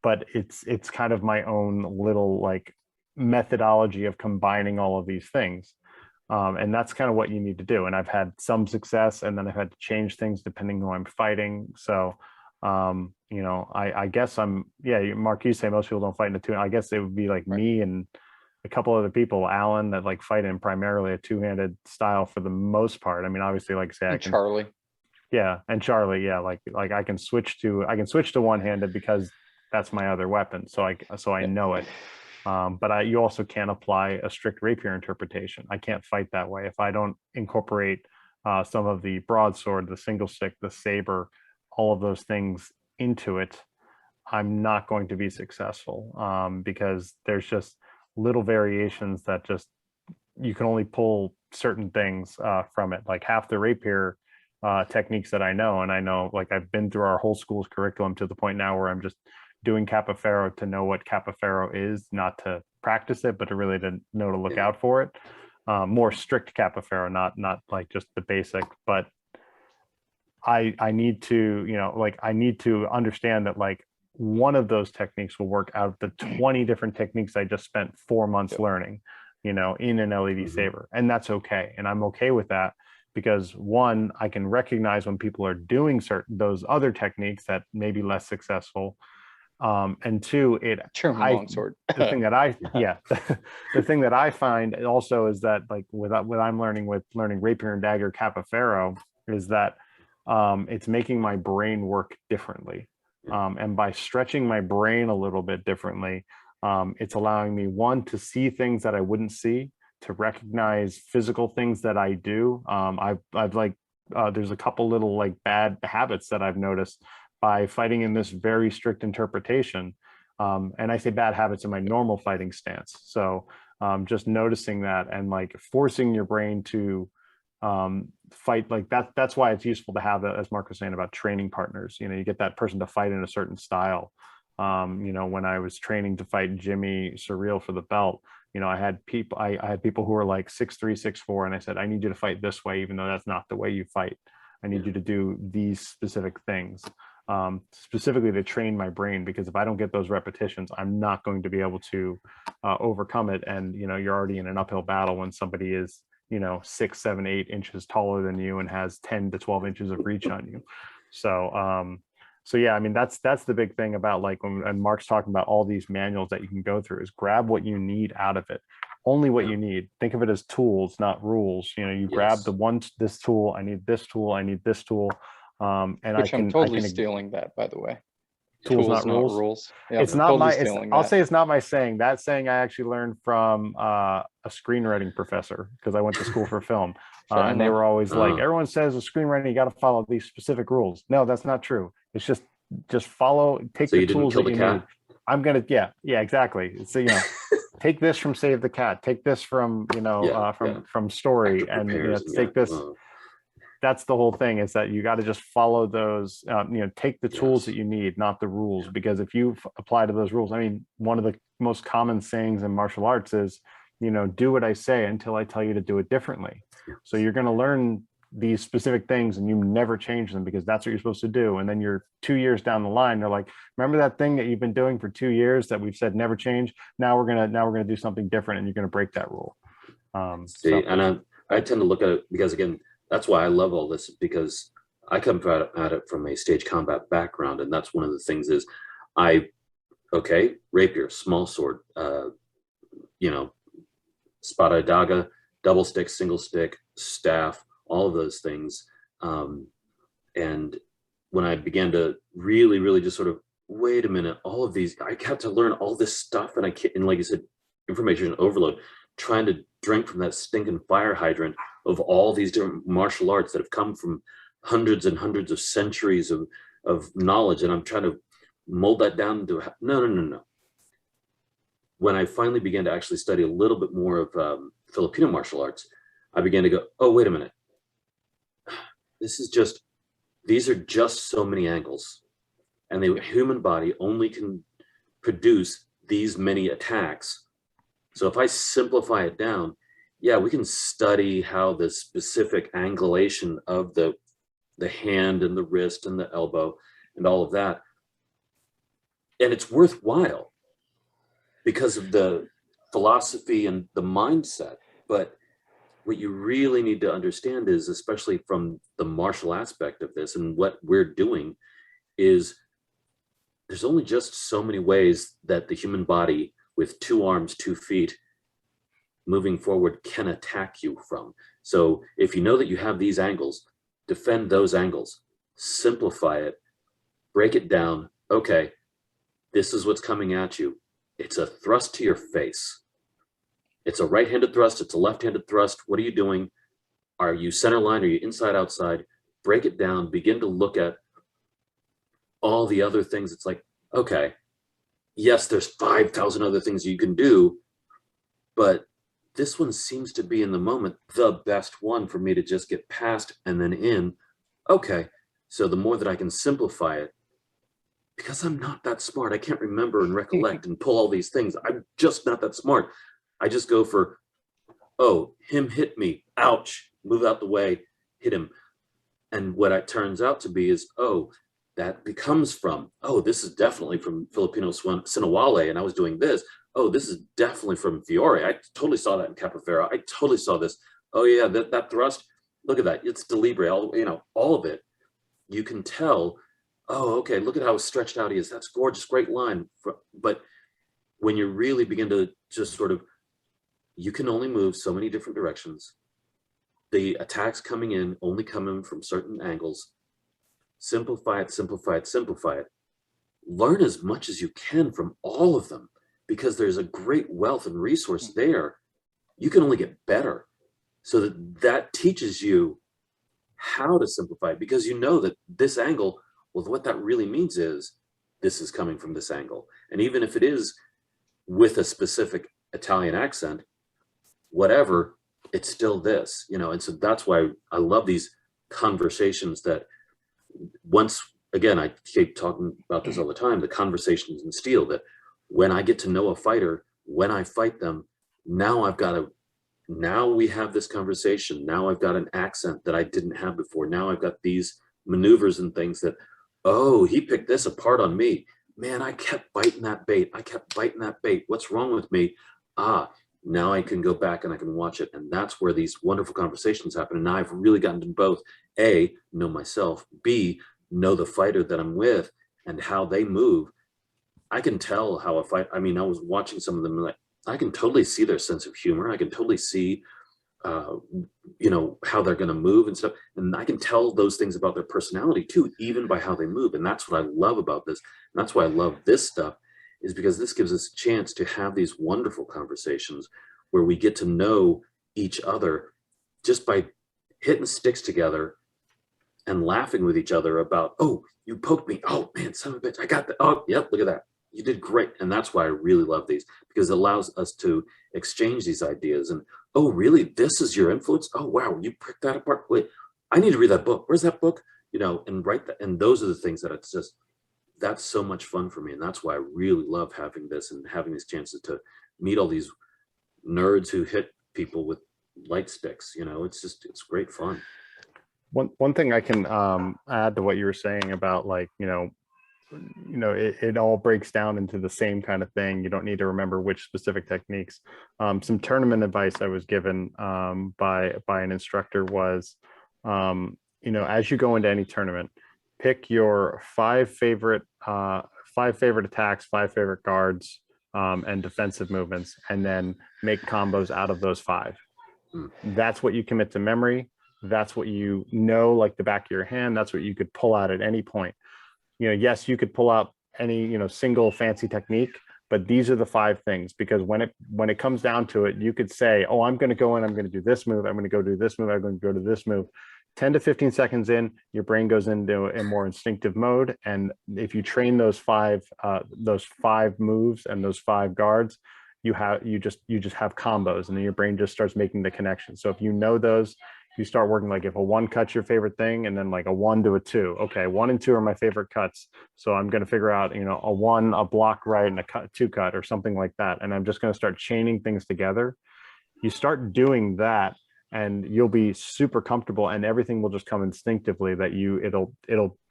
S4: But it's kind of my own little like methodology of combining all of these things. And that's kind of what you need to do. And I've had some success, and then I've had to change things depending who I'm fighting. So you know, I guess Mark, you say most people don't fight in a two. I guess it would be like me and a couple other people, Alan, that like fight in primarily a two-handed style for the most part. I mean, obviously, like I say,
S8: Charlie.
S4: Yeah, and Charlie, yeah, like I can switch to one-handed because that's my other weapon. So I know it. But you also can't apply a strict rapier interpretation. I can't fight that way if I don't incorporate some of the broadsword, the single stick, the saber, all of those things into it. I'm not going to be successful, because there's just little variations that just you can only pull certain things from it. Like half the rapier techniques that I know, and I know, like, I've been through our whole school's curriculum to the point now where I'm just doing Capoferro to know what Capoferro is, not to practice it, but to really to know to look out for it. More strict Capoferro, not like just the basic. But I need to, you know, like I need to understand that like one of those techniques will work out of the 20 different techniques I just spent 4 months learning, you know, in an LED saber, and that's okay, and I'm okay with that. Because one, I can recognize when people are doing those other techniques that may be less successful, and two,
S8: longsword.
S4: the thing that I find also is that like what I'm learning rapier and dagger Capoferro is that it's making my brain work differently, and by stretching my brain a little bit differently, it's allowing me, one, to see things that I wouldn't see, to recognize physical things that I do. I've like there's a couple little like bad habits that I've noticed by fighting in this very strict interpretation. And I say bad habits in my normal fighting stance. So just noticing that and like forcing your brain to fight like that. That's why it's useful to have, as Mark was saying, about training partners. You get that person to fight in a certain style. When I was training to fight Jimmy Surreal for the belt, I had people who were like 6'3", 6'4", and I said, I need you to fight this way, even though that's not the way you fight. I need you to do these specific things, specifically to train my brain, because if I don't get those repetitions, I'm not going to be able to overcome it. And, you're already in an uphill battle when somebody is, 6, 7, 8 inches taller than you and has 10 to 12 inches of reach on you. So yeah, I mean, that's the big thing about, like, when Mark's talking about all these manuals that you can go through, is grab what you need out of it. Only what you need. Think of it as tools, not rules. You grab this tool, I need this tool, I need this tool. And
S8: Which I'm totally stealing that, by the way.
S4: Tools, not rules.
S8: Yeah,
S4: it's not
S8: totally
S4: I'll say it's not my saying. That saying I actually learned from a screenwriting professor, because I went to school for film. And they were always like, everyone says a screenwriter, you got to follow these specific rules. No, that's not true. It's just follow, take the tools that you need. I'm going to, yeah, exactly. So, take this from Save the Cat, take this from, from Story, and take this. That's the whole thing, is that you got to just follow those, take the tools that you need, not the rules, because if you apply to those rules, I mean, one of the most common sayings in martial arts is, do what I say until I tell you to do it differently. So you're going to learn these specific things and you never change them, because that's what you're supposed to do. And then you're 2 years down the line, they're like, remember that thing that you've been doing for 2 years that we've said never change? Now we're gonna do something different, and you're gonna break that rule.
S2: And I tend to look at it, because again, that's why I love all this, because I come at it from a stage combat background, and that's one of the things is rapier, small sword, spada daga, double stick, single stick, staff, all of those things. And when I began to really, really just sort of, wait a minute, all of these, I had to learn all this stuff, and like you said, information overload, trying to drink from that stinking fire hydrant of all these different martial arts that have come from hundreds and hundreds of centuries of knowledge. And I'm trying to mold that down into, no. When I finally began to actually study a little bit more of Filipino martial arts, I began to go, oh, wait a minute. These are just so many angles, and the human body only can produce these many attacks. So if I simplify it down, yeah, we can study how the specific angulation of the hand and the wrist and the elbow and all of that. And it's worthwhile because of the philosophy and the mindset. But what you really need to understand is, especially from the martial aspect of this and what we're doing, is there's only just so many ways that the human body with 2 arms, 2 feet, moving forward can attack you from. So if you know that you have these angles, defend those angles, simplify it, break it down. Okay, this is what's coming at you. It's a thrust to your face. It's a right-handed thrust, it's a left-handed thrust. What are you doing? Are you center line? Are you inside, outside? Break it down, begin to look at all the other things. It's like, okay, yes, there's 5,000 other things you can do, but this one seems to be in the moment the best one for me to just get past and then in. Okay, so the more that I can simplify it, because I'm not that smart, I can't remember and recollect and pull all these things. I'm just not that smart. I just go for, oh, him hit me, ouch, move out the way, hit him. And what it turns out to be is, oh, that becomes from, oh, this is definitely from Filipino Sinawale, and I was doing this. Oh, this is definitely from Fiore. I totally saw that in Capoeira. I totally saw this. Oh yeah, that thrust, look at that. It's Delibre, all of it. You can tell, oh, okay, look at how stretched out he is. That's gorgeous, great line. But when you really begin to just sort of, you can only move so many different directions. The attacks coming in only come in from certain angles. Simplify it, simplify it, simplify it. Learn as much as you can from all of them, because there's a great wealth and resource there. You can only get better. So that teaches you how to simplify it, because you know that this angle, well, what that really means is this is coming from this angle. And even if it is with a specific Italian accent, whatever, it's still this, you know. And so that's why I love these conversations that once again, I keep talking about this all the time, the conversations in steel, that when I get to know a fighter, when I fight them, now I've got to, now we have this conversation. Now I've got an accent that I didn't have before. Now I've got these maneuvers and things that, oh, he picked this apart on me. Man, I kept biting that bait. I kept biting that bait. What's wrong with me? Ah, now I can go back and I can watch it. And that's where these wonderful conversations happen. And now I've really gotten to both A, know myself, B, know the fighter that I'm with and how they move. I can tell how a fight, I mean, I was watching some of them, like, I can totally see their sense of humor. I can totally see, you know, how they're going to move and stuff. And I can tell those things about their personality too, even by how they move. And that's what I love about this. And that's why I love this stuff, is because this gives us a chance to have these wonderful conversations where we get to know each other just by hitting sticks together and laughing with each other about, oh, you poked me. Oh man, son of a bitch, I got that. Oh, yep, look at that. You did great. And that's why I really love these, because it allows us to exchange these ideas. And, oh, really? This is your influence? Oh, wow, you picked that apart. Wait, I need to read that book. Where's that book? You know, and write that. And those are the things that it's just, that's so much fun for me. And that's why I really love having this and having these chances to meet all these nerds who hit people with light sticks. You know, it's just, it's great fun.
S4: One thing I can add to what you were saying about, like, it all breaks down into the same kind of thing. You don't need to remember which specific techniques. Some tournament advice I was given by an instructor was, as you go into any tournament, pick your five favorite attacks, 5 favorite guards, and defensive movements, and then make combos out of those 5. That's what you commit to memory. That's what you know, like the back of your hand. That's what you could pull out at any point. Yes, you could pull out any, single fancy technique, but these are the 5 things, because when it comes down to it, you could say, oh, I'm going to go in, I'm going to do this move, I'm going to go do this move, I'm going to go to this move. 10 to 15 seconds in, your brain goes into a more instinctive mode. And if you train those five moves and those 5 guards, you just have combos, and then your brain just starts making the connection. So if you know those, you start working, like if a 1 cut's your favorite thing, and then like a 1 to a 2. Okay, 1 and 2 are my favorite cuts. So I'm going to figure out, a 1, a block right, and a 2 cut or something like that. And I'm just going to start chaining things together. You start doing that, and you'll be super comfortable, and everything will just come instinctively, that it'll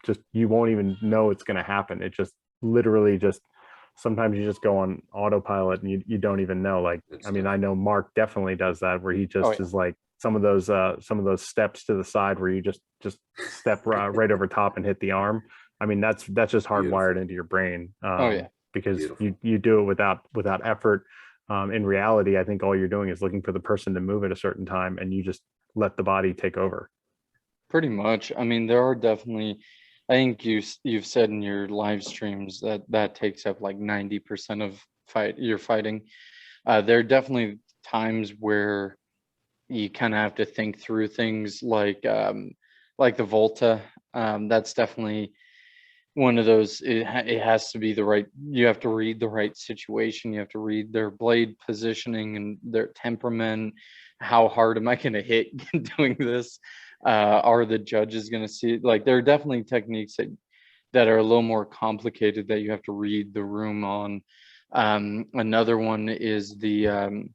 S4: just, you won't even know it's going to happen. It just literally just, sometimes you just go on autopilot and you don't even know. Like, I mean, I know Mark definitely does that, where he just is like, some of those steps to the side where you just step right over top and hit the arm. I mean, that's just hardwired into your brain, because you do it without effort. In reality, I think all you're doing is looking for the person to move at a certain time, and you just let the body take over.
S8: Pretty much. I mean, there are definitely, I think you've said in your live streams that takes up like 90% of your fighting. There are definitely times where you kind of have to think through things, like the Volta. That's definitely one of those. It has to be the right, you have to read the right situation. You have to read their blade positioning and their temperament. How hard am I going to hit doing this? Are the judges going to see? Like, there are definitely techniques that are a little more complicated that you have to read the room on. Another one is the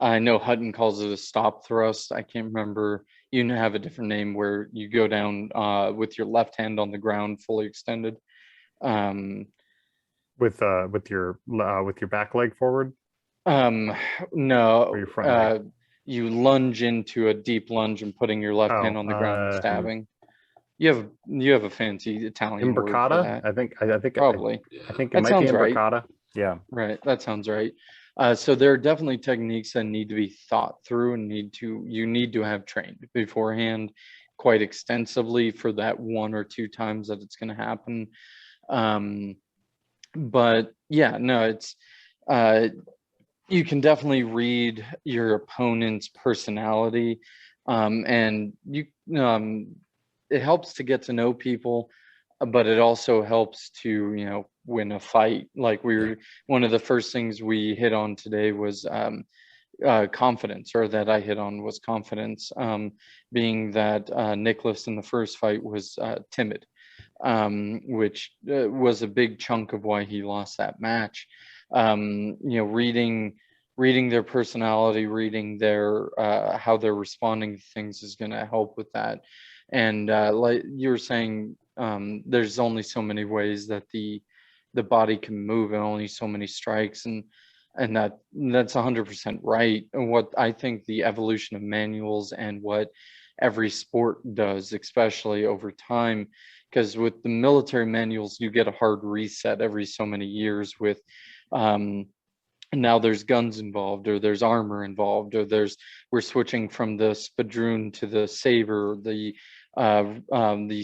S8: I know Hutton calls it a stop thrust. I can't remember. You have a different name, where you go down with your left hand on the ground, fully extended.
S4: With your back leg forward.
S8: No.
S4: Or your front leg?
S8: You lunge into a deep lunge and putting your left hand on the ground and stabbing. You have a fancy Italian word for that.
S4: I think
S8: Probably.
S4: I think it
S8: That
S4: might
S8: sounds
S4: be
S8: right.
S4: imbricata. Yeah.
S8: Right. That sounds right. So there are definitely techniques that need to be thought through, and you need to have trained beforehand quite extensively for that 1 or 2 times that it's going to happen. But yeah, no, it's you can definitely read your opponent's personality, and it helps to get to know people, but it also helps to win a fight. Like one of the first things we hit on today was confidence, or that I hit on, was confidence, being that Nicholas in the first fight was timid, which was a big chunk of why he lost that match. Reading their personality, reading their how they're responding to things is going to help with that. And like you were saying, there's only so many ways that the body can move, and only so many strikes, and that's 100% right. And what I think the evolution of manuals and what every sport does, especially over time, because with the military manuals, you get a hard reset every so many years with now there's guns involved, or there's armor involved, or we're switching from the spadroon to the saber, the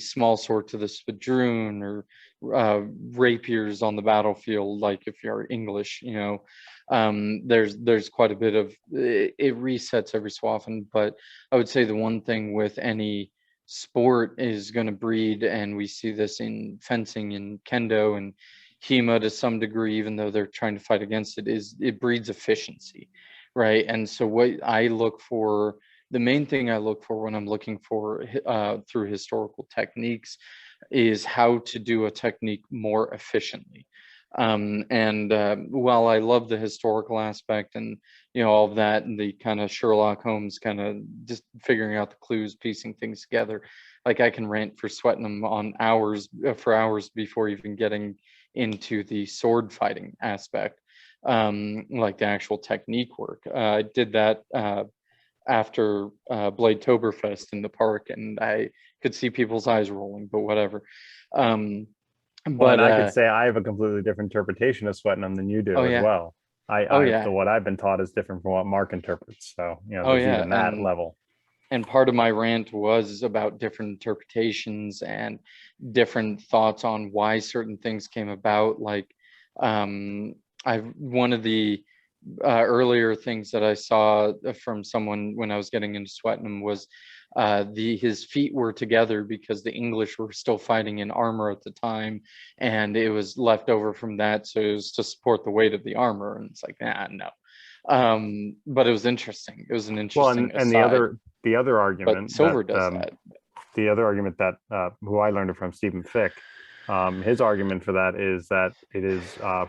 S8: small sword to the spadroon, or rapiers on the battlefield, like if you're English, there's quite a bit of it resets every so often. But I would say the one thing with any sport is going to breed, and we see this in fencing and kendo and HEMA to some degree, even though they're trying to fight against it, is it breeds efficiency, right? And so what I look for, the main thing I look for when I'm looking for through historical techniques, is how to do a technique more efficiently. While I love the historical aspect and all of that, and the kind of Sherlock Holmes kind of just figuring out the clues, piecing things together, like I can rant for Swetnam on for hours before even getting into the sword fighting aspect, like the actual technique work. I did that after Bladetoberfest in the park, and I could see people's eyes rolling, but whatever.
S4: But I could say I have a completely different interpretation of Swetnam than you do as well. What I've been taught is different from what Mark interprets. So, there's even that level.
S8: And part of my rant was about different interpretations and different thoughts on why certain things came about. Like one of the earlier things that I saw from someone when I was getting into Swetnam was his feet were together because the English were still fighting in armor at the time, and it was left over from that, so it was to support the weight of the armor. And it's like, no. But it was interesting. It was an interesting
S4: and the other argument,
S8: but Silver does that.
S4: The other argument that who I learned it from, Stephen Fick, his argument for that is that it is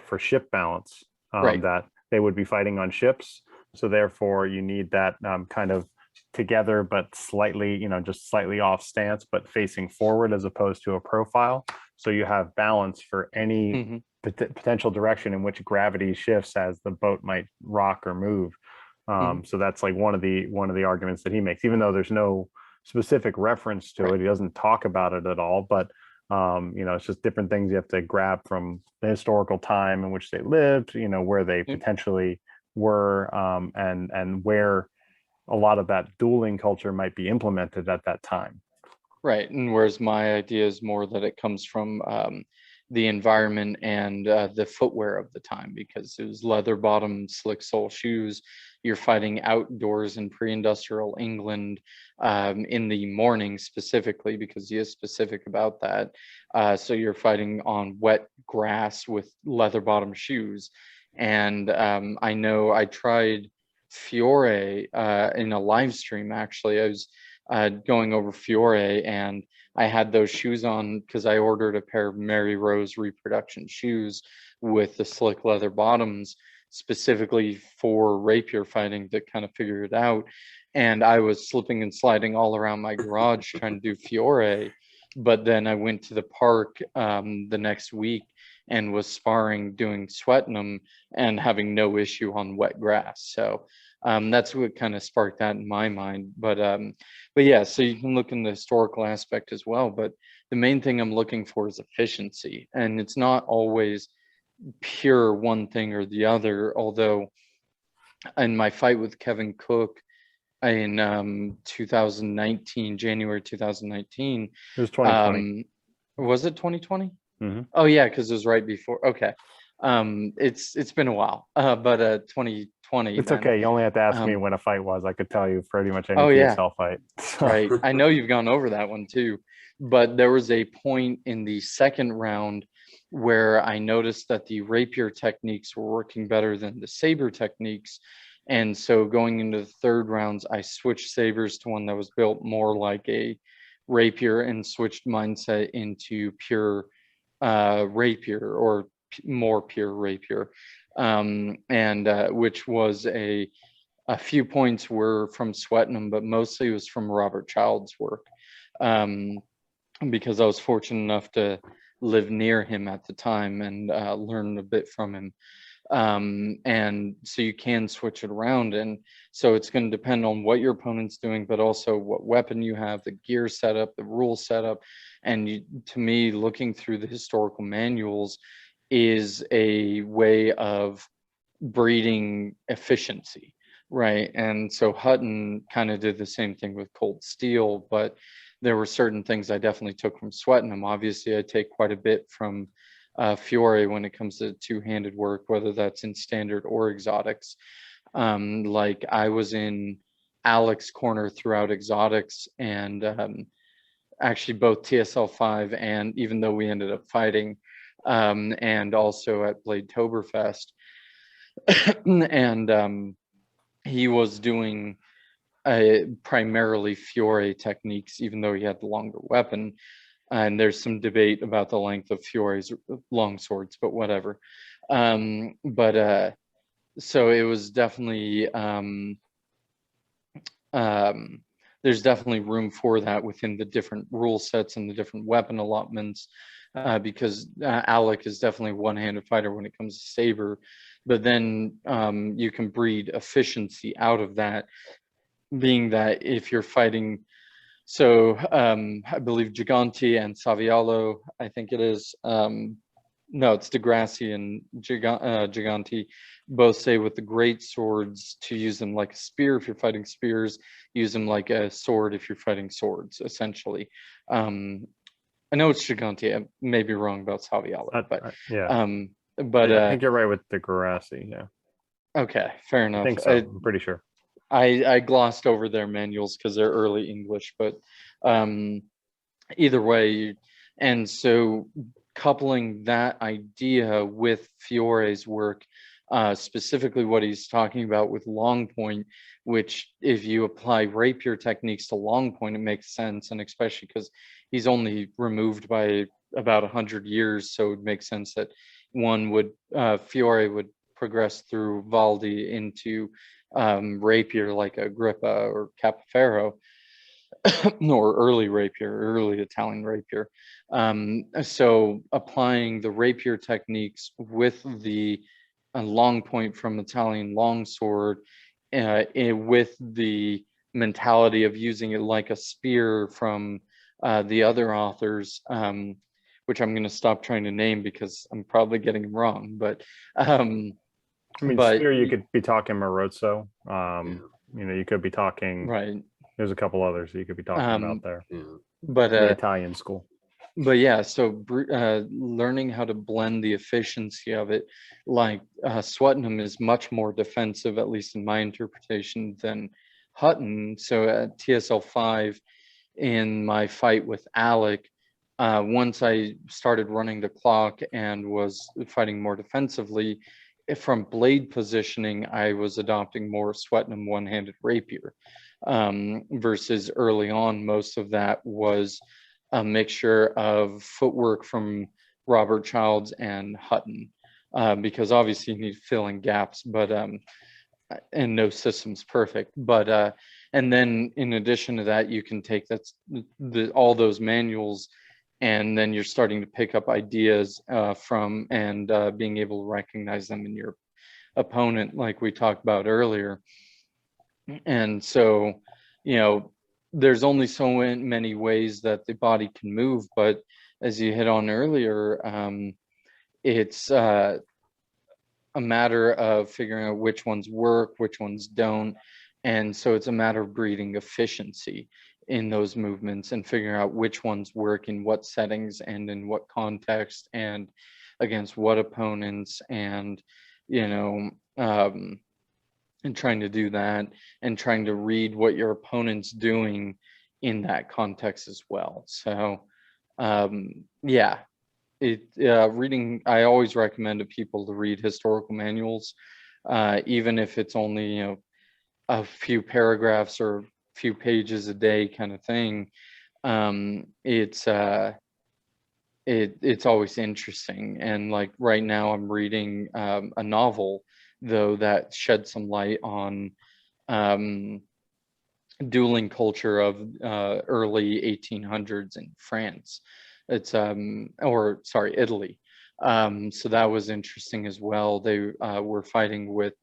S4: for ship balance,
S8: Right.
S4: that they would be fighting on ships, so therefore you need that kind of together but slightly, just slightly off stance, but facing forward as opposed to a profile, so you have balance for any potential direction in which gravity shifts as the boat might rock or move. So that's like one of the arguments that he makes, even though there's no specific reference to it. He doesn't talk about it at all, but it's just different things you have to grab from the historical time in which they lived, where they potentially were, and where a lot of that dueling culture might be implemented at that time.
S8: Right. And whereas my idea is more that it comes from the environment and the footwear of the time, because it was leather bottom, slick sole shoes. You're fighting outdoors in pre-industrial England in the morning specifically, because he is specific about that. So you're fighting on wet grass with leather bottom shoes. And I know I tried Fiore in a live stream. Actually, I was going over Fiore, and I had those shoes on because I ordered a pair of Mary Rose reproduction shoes with the slick leather bottoms specifically for rapier fighting to kind of figure it out. And I was slipping and sliding all around my garage trying to do Fiore. But then I went to the park the next week and was sparring doing Swetnam and having no issue on wet grass. So that's what kind of sparked that in my mind. But yeah, so you can look in the historical aspect as well. But the main thing I'm looking for is efficiency. And it's not always pure one thing or the other. Although in my fight with Kevin Cook in 2019, January 2019.
S4: It was 2020.
S8: Was it 2020?
S4: Mm-hmm.
S8: Oh yeah, because it was right before. Okay. It's been a while. But 2020.
S4: It's okay. You only have to ask me when a fight was. I could tell you pretty much any PSL fight. So.
S8: Right. I know you've gone over that one too. But there was a point in the second round where I noticed that the rapier techniques were working better than the saber techniques. And so going into the third rounds, I switched sabers to one that was built more like a rapier and switched mindset into pure rapier, or more pure rapier. And which was a few points were from Swetnam, but mostly it was from Robert Child's work. Because I was fortunate enough to live near him at the time and learn a bit from him. And so you can switch it around, and so it's going to depend on what your opponent's doing, but also what weapon you have, the gear setup, the rule setup. And to me, looking through the historical manuals is a way of breeding efficiency, right? And so Hutton kind of did the same thing with Cold Steel, but there were certain things I definitely took from Swetnam. Obviously, I take quite a bit from Fiore when it comes to two-handed work, whether that's in standard or exotics. Like I was in Alec's corner throughout exotics, and actually both TSL5, and even though we ended up fighting, and also at Blade Toberfest. And he was doing primarily Fiore techniques, even though he had the longer weapon. And there's some debate about the length of Fiore's long swords, but whatever. So it was definitely, there's definitely room for that within the different rule sets and the different weapon allotments, because Alec is definitely a one-handed fighter when it comes to saber, but then you can breed efficiency out of that, being that if you're fighting, so I believe Gigante and Savialo, I think it is, no, it's Degrassi and Gigante, both say with the great swords to use them like a spear if you're fighting spears, use them like a sword if you're fighting swords, essentially. I know it's Gigante, I may be wrong about Savialo, but
S4: yeah.
S8: But
S4: I think you're right with the Degrassi, yeah.
S8: Okay, fair enough.
S4: I think so, I'm pretty sure.
S8: I glossed over their manuals because they're early English, but either way, and so coupling that idea with Fiore's work, specifically what he's talking about with long point, which if you apply rapier techniques to long point, it makes sense, and especially because he's only removed by about 100 years, so it makes sense that one would, Fiore would progress through Valdi into rapier like Agrippa or Capoferro, or early rapier, early Italian rapier. So applying the rapier techniques with the long point from Italian longsword, with the mentality of using it like a spear from the other authors, which I'm going to stop trying to name because I'm probably getting them wrong. But
S4: I mean, spear, you could be talking Marozzo. You could be talking.
S8: Right.
S4: There's a couple others that you could be talking about there.
S8: But
S4: the Italian school.
S8: But yeah, so learning how to blend the efficiency of it, like Swetnam is much more defensive, at least in my interpretation, than Hutton. So at TSL5, in my fight with Alec, once I started running the clock and was fighting more defensively, from blade positioning, I was adopting more Swetnam one-handed rapier, versus early on, most of that was a mixture of footwork from Robert Childs and Hutton, because obviously you need to fill in gaps, but and no system's perfect. But and then in addition to that, you can take all those manuals, and then you're starting to pick up ideas from, and being able to recognize them in your opponent, like we talked about earlier. And so, there's only so many ways that the body can move, but as you hit on earlier, it's a matter of figuring out which ones work, which ones don't. And so it's a matter of breeding efficiency in those movements and figuring out which ones work in what settings and in what context and against what opponents, and and trying to do that and trying to read what your opponent's doing in that context as well. So reading, I always recommend to people to read historical manuals, even if it's only, a few paragraphs or a few pages a day kind of thing. It's always interesting. And like right now I'm reading a novel though that sheds some light on dueling culture of early 1800s in France. It's or sorry, Italy. So that was interesting as well. They were fighting with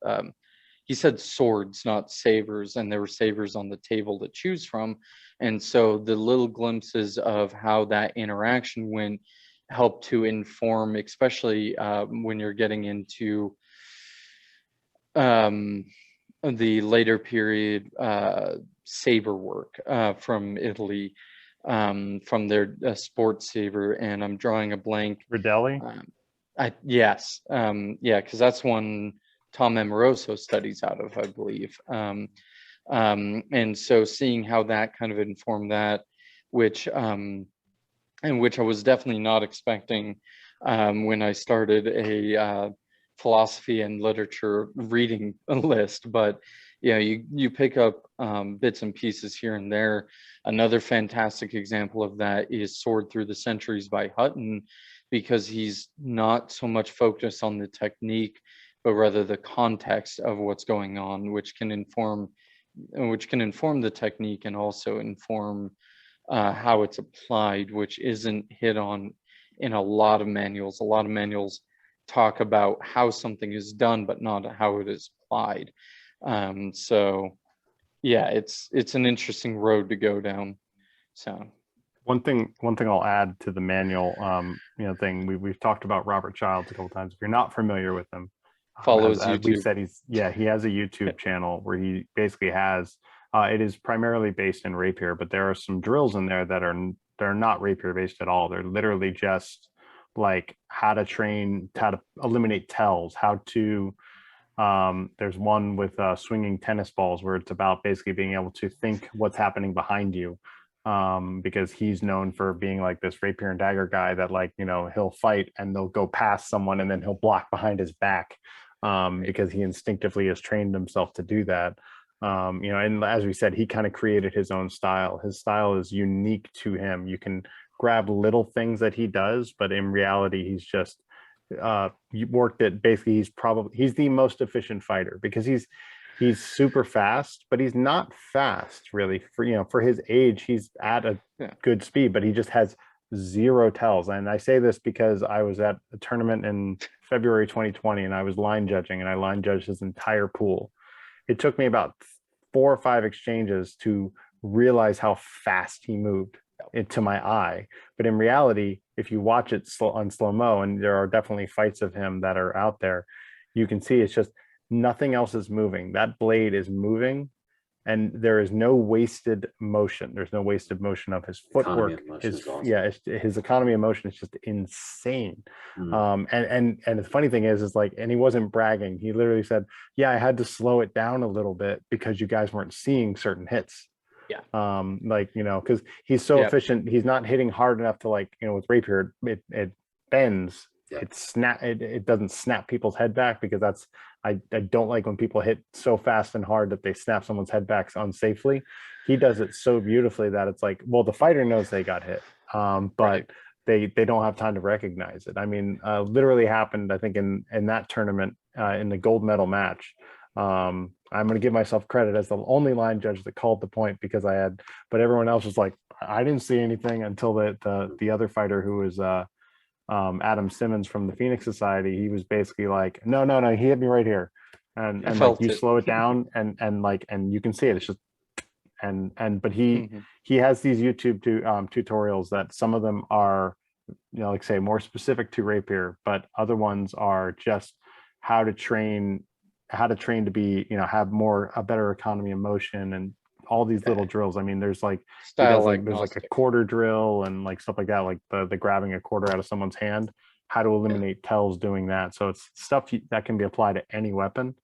S8: he said swords, not sabers, and there were sabers on the table to choose from. And so the little glimpses of how that interaction went helped to inform, especially when you're getting into the later period saber work from Italy, from their sports saber, and I'm drawing a blank.
S4: Ridelli?
S8: Yes, yeah, because that's one Tom Amoroso studies out of, I believe. And so seeing how that kind of informed that, which and which I was definitely not expecting when I started a philosophy and literature reading list. But yeah, you pick up bits and pieces here and there. Another fantastic example of that is Sword Through the Centuries by Hutton, because he's not so much focused on the technique, but rather the context of what's going on, which can inform the technique and also inform how it's applied, which isn't hit on in a lot of manuals. A lot of manuals talk about how something is done, but not how it is applied. So yeah, it's an interesting road to go down. So
S4: One thing I'll add to the manual, thing, we've talked about Robert Childs a couple times. If you're not familiar with him,
S8: follows
S4: as we
S8: YouTube.
S4: said, he has a YouTube channel where he basically has, it is primarily based in rapier, but there are some drills in there that they're not rapier based at all. They're literally just like how to eliminate tells, how to, there's one with swinging tennis balls where it's about basically being able to think what's happening behind you, because he's known for being like this rapier and dagger guy that, like, he'll fight and they'll go past someone and then he'll block behind his back, because he instinctively has trained himself to do that. And as we said, he kind of created his own style. His style is unique to him. You can grab little things that he does, but in reality, he's just worked at, basically he's the most efficient fighter, because he's super fast, but he's not fast really for his age. He's at a good speed, but he just has zero tells. And I say this because I was at a tournament in February 2020 and I was line judging, and I line judged his entire pool. It took me about 4 or 5 exchanges to realize how fast he moved into my eye. But in reality, if you watch it on slow-mo, and there are definitely fights of him that are out there, you can see it's just nothing else is moving. That blade is moving, and there is no wasted motion. There's no wasted motion of his footwork. His economy of motion is just insane. And the funny thing is like, and he wasn't bragging. He literally said, "Yeah, I had to slow it down a little bit because you guys weren't seeing certain hits."
S8: Yeah.
S4: Because he's so efficient. He's not hitting hard enough to, like, with rapier, it bends. It doesn't snap people's head back, because that's, I don't like when people hit so fast and hard that they snap someone's head back unsafely. He does it so beautifully that it's like, well, the fighter knows they got hit, but they don't have time to recognize it. I mean, literally happened, I think, in that tournament, in the gold medal match. I'm going to give myself credit as the only line judge that called the point, because but everyone else was like, I didn't see anything, until the other fighter, who was Adam Simmons from the Phoenix Society, he was basically like, no, he hit me right here, and like, you slow it down, and you can see it. It's just, but he has these YouTube tutorials that some of them are, like, say, more specific to rapier, but other ones are just how to train to be, have a better economy of motion, and all these little drills. I mean, there's like there's like a quarter drill and like stuff like that, like the grabbing a quarter out of someone's hand, how to eliminate tells doing that. So it's stuff that can be applied to any weapon.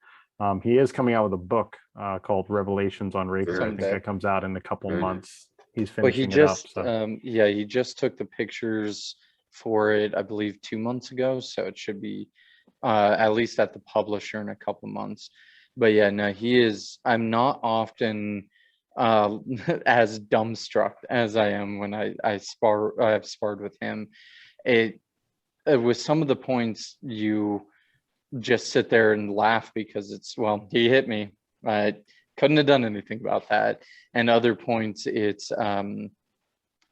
S4: He is coming out with a book called Revelations on Rapier. I think that comes out in a couple months. He's finishing it up. So.
S8: He just took the pictures for it, I believe, 2 months ago. So it should be at least at the publisher in a couple months. But yeah, no, I'm not often as dumbstruck as I am when I've sparred with him. It with some of the points, you just sit there and laugh because well, he hit me. I couldn't have done anything about that. And other points, it's you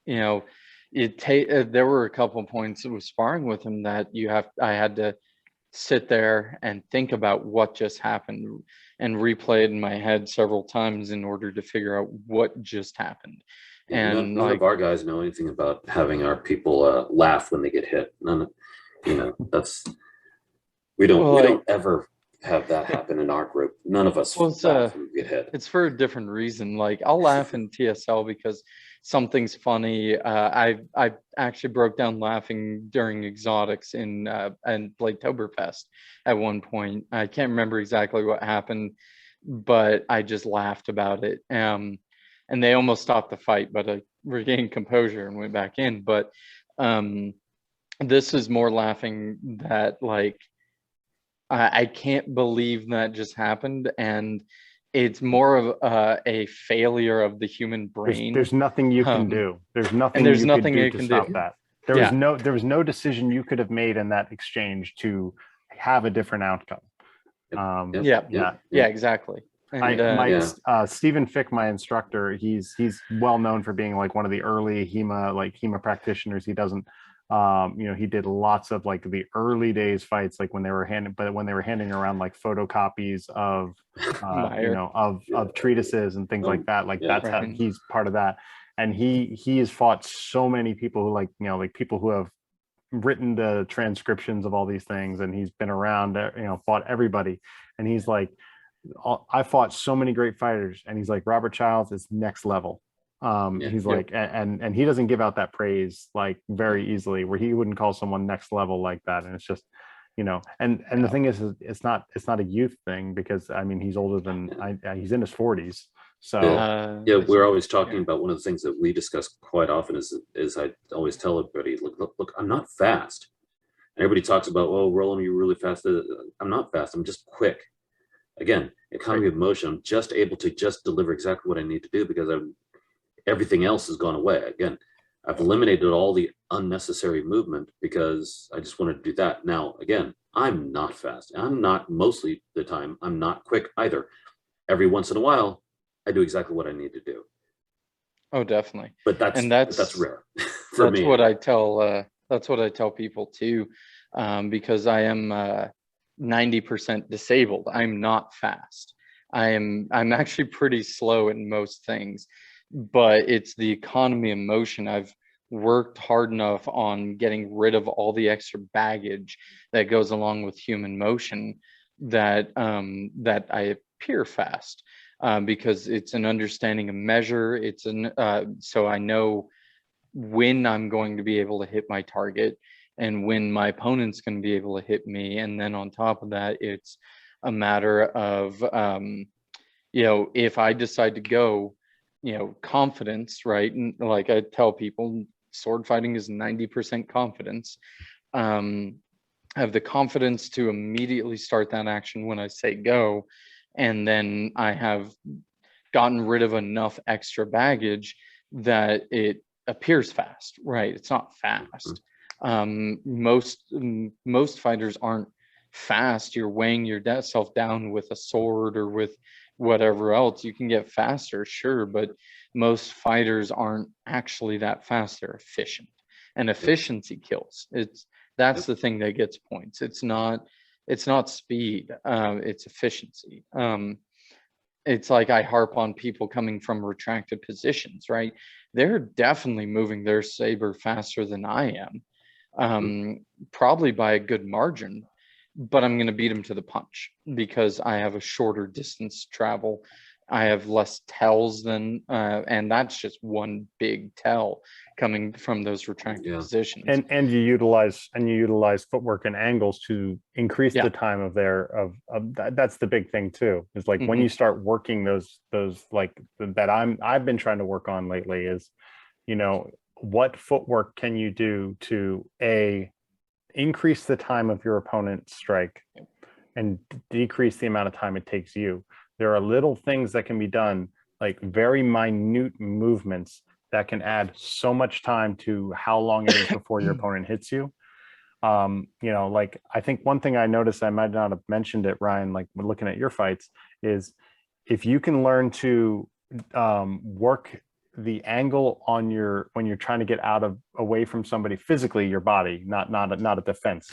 S8: know, there were a couple of points with sparring with him that I had to sit there and think about what just happened and replay it in my head several times in order to figure out what just happened.
S2: Yeah,
S8: And
S2: none of our guys know anything about having our people laugh when they get hit. That's we don't ever have that happen in our group. None of us laugh when we get hit.
S8: It's for a different reason. Like, I'll laugh in TSL because something's funny. I actually broke down laughing during exotics and Bladetoberfest at one point. I can't remember exactly what happened, but I just laughed about it. And they almost stopped the fight, but I regained composure and went back in. But this is more laughing that, like, I can't believe that just happened, and it's more of a failure of the human brain.
S4: There's nothing you can do. There's nothing
S8: you
S4: could
S8: can
S4: stop
S8: do.
S4: that. There was no decision you could have made in that exchange to have a different outcome.
S8: Yeah, exactly. And,
S4: Stephen Fick, my instructor, he's well known for being like one of the early HEMA practitioners. He doesn't he did lots of like the early days fights, like when they were handing around like photocopies of of treatises and things like that. Like that's how he's part of that. And he has fought so many people who like people who have written the transcriptions of all these things, and he's been around, fought everybody. And he's like, I fought so many great fighters, and he's like, Robert Childs is next level. Like, and he doesn't give out that praise like very easily, where he wouldn't call someone next level like that. And it's just, and the thing is it's not a youth thing, because I mean, he's older than he's in his 40s. So
S2: we're always talking about, one of the things that we discuss quite often is I always tell everybody, look, I'm not fast. And everybody talks about, oh, Roland, you're really fast. I'm not fast. I'm just quick. Again, economy of motion. I'm just able to just deliver exactly what I need to do, because everything else has gone away. Again, I've eliminated all the unnecessary movement because I just wanted to do that. Now, again, I'm not fast. I'm not, mostly the time, I'm not quick either. Every once in a while, I do exactly what I need to do.
S8: Oh, definitely.
S2: But that's rare for me.
S8: That's what I tell people too, because I am 90% disabled. I'm not fast. I'm actually pretty slow in most things, but it's the economy of motion. I've worked hard enough on getting rid of all the extra baggage that goes along with human motion that that I appear fast, because it's an understanding of measure. It's so I know when I'm going to be able to hit my target and when my opponent's going to be able to hit me. And then on top of that, it's a matter of if I decide to go, confidence, right? And like I tell people, sword fighting is 90% confidence. Have the confidence to immediately start that action when I say go, and then I have gotten rid of enough extra baggage that it appears fast, right? It's not fast. Most fighters aren't fast. You're weighing yourself down with a sword or with whatever else. You can get faster, sure, but most fighters aren't actually that fast. They're efficient, and efficiency kills. That's the thing that gets points. It's not speed, it's efficiency. It's like I harp on people coming from retracted positions, right? They're definitely moving their saber faster than I am, probably by a good margin, but I'm going to beat them to the punch because I have a shorter distance to travel. I have less tells than, and that's just one big tell coming from those retracted positions.
S4: And you utilize footwork and angles to increase the time of that's the big thing too. Is like when you start working those like that I've been trying to work on lately is, what footwork can you do to increase the time of your opponent's strike and decrease the amount of time it takes you. There are little things that can be done, like very minute movements that can add so much time to how long it is before your opponent hits you. You know, like I think one thing I noticed, I might not have mentioned it, Ryan, like when looking at your fights, is if you can learn to work the angle on your, when you're trying to get away from somebody physically, your body, not a defense,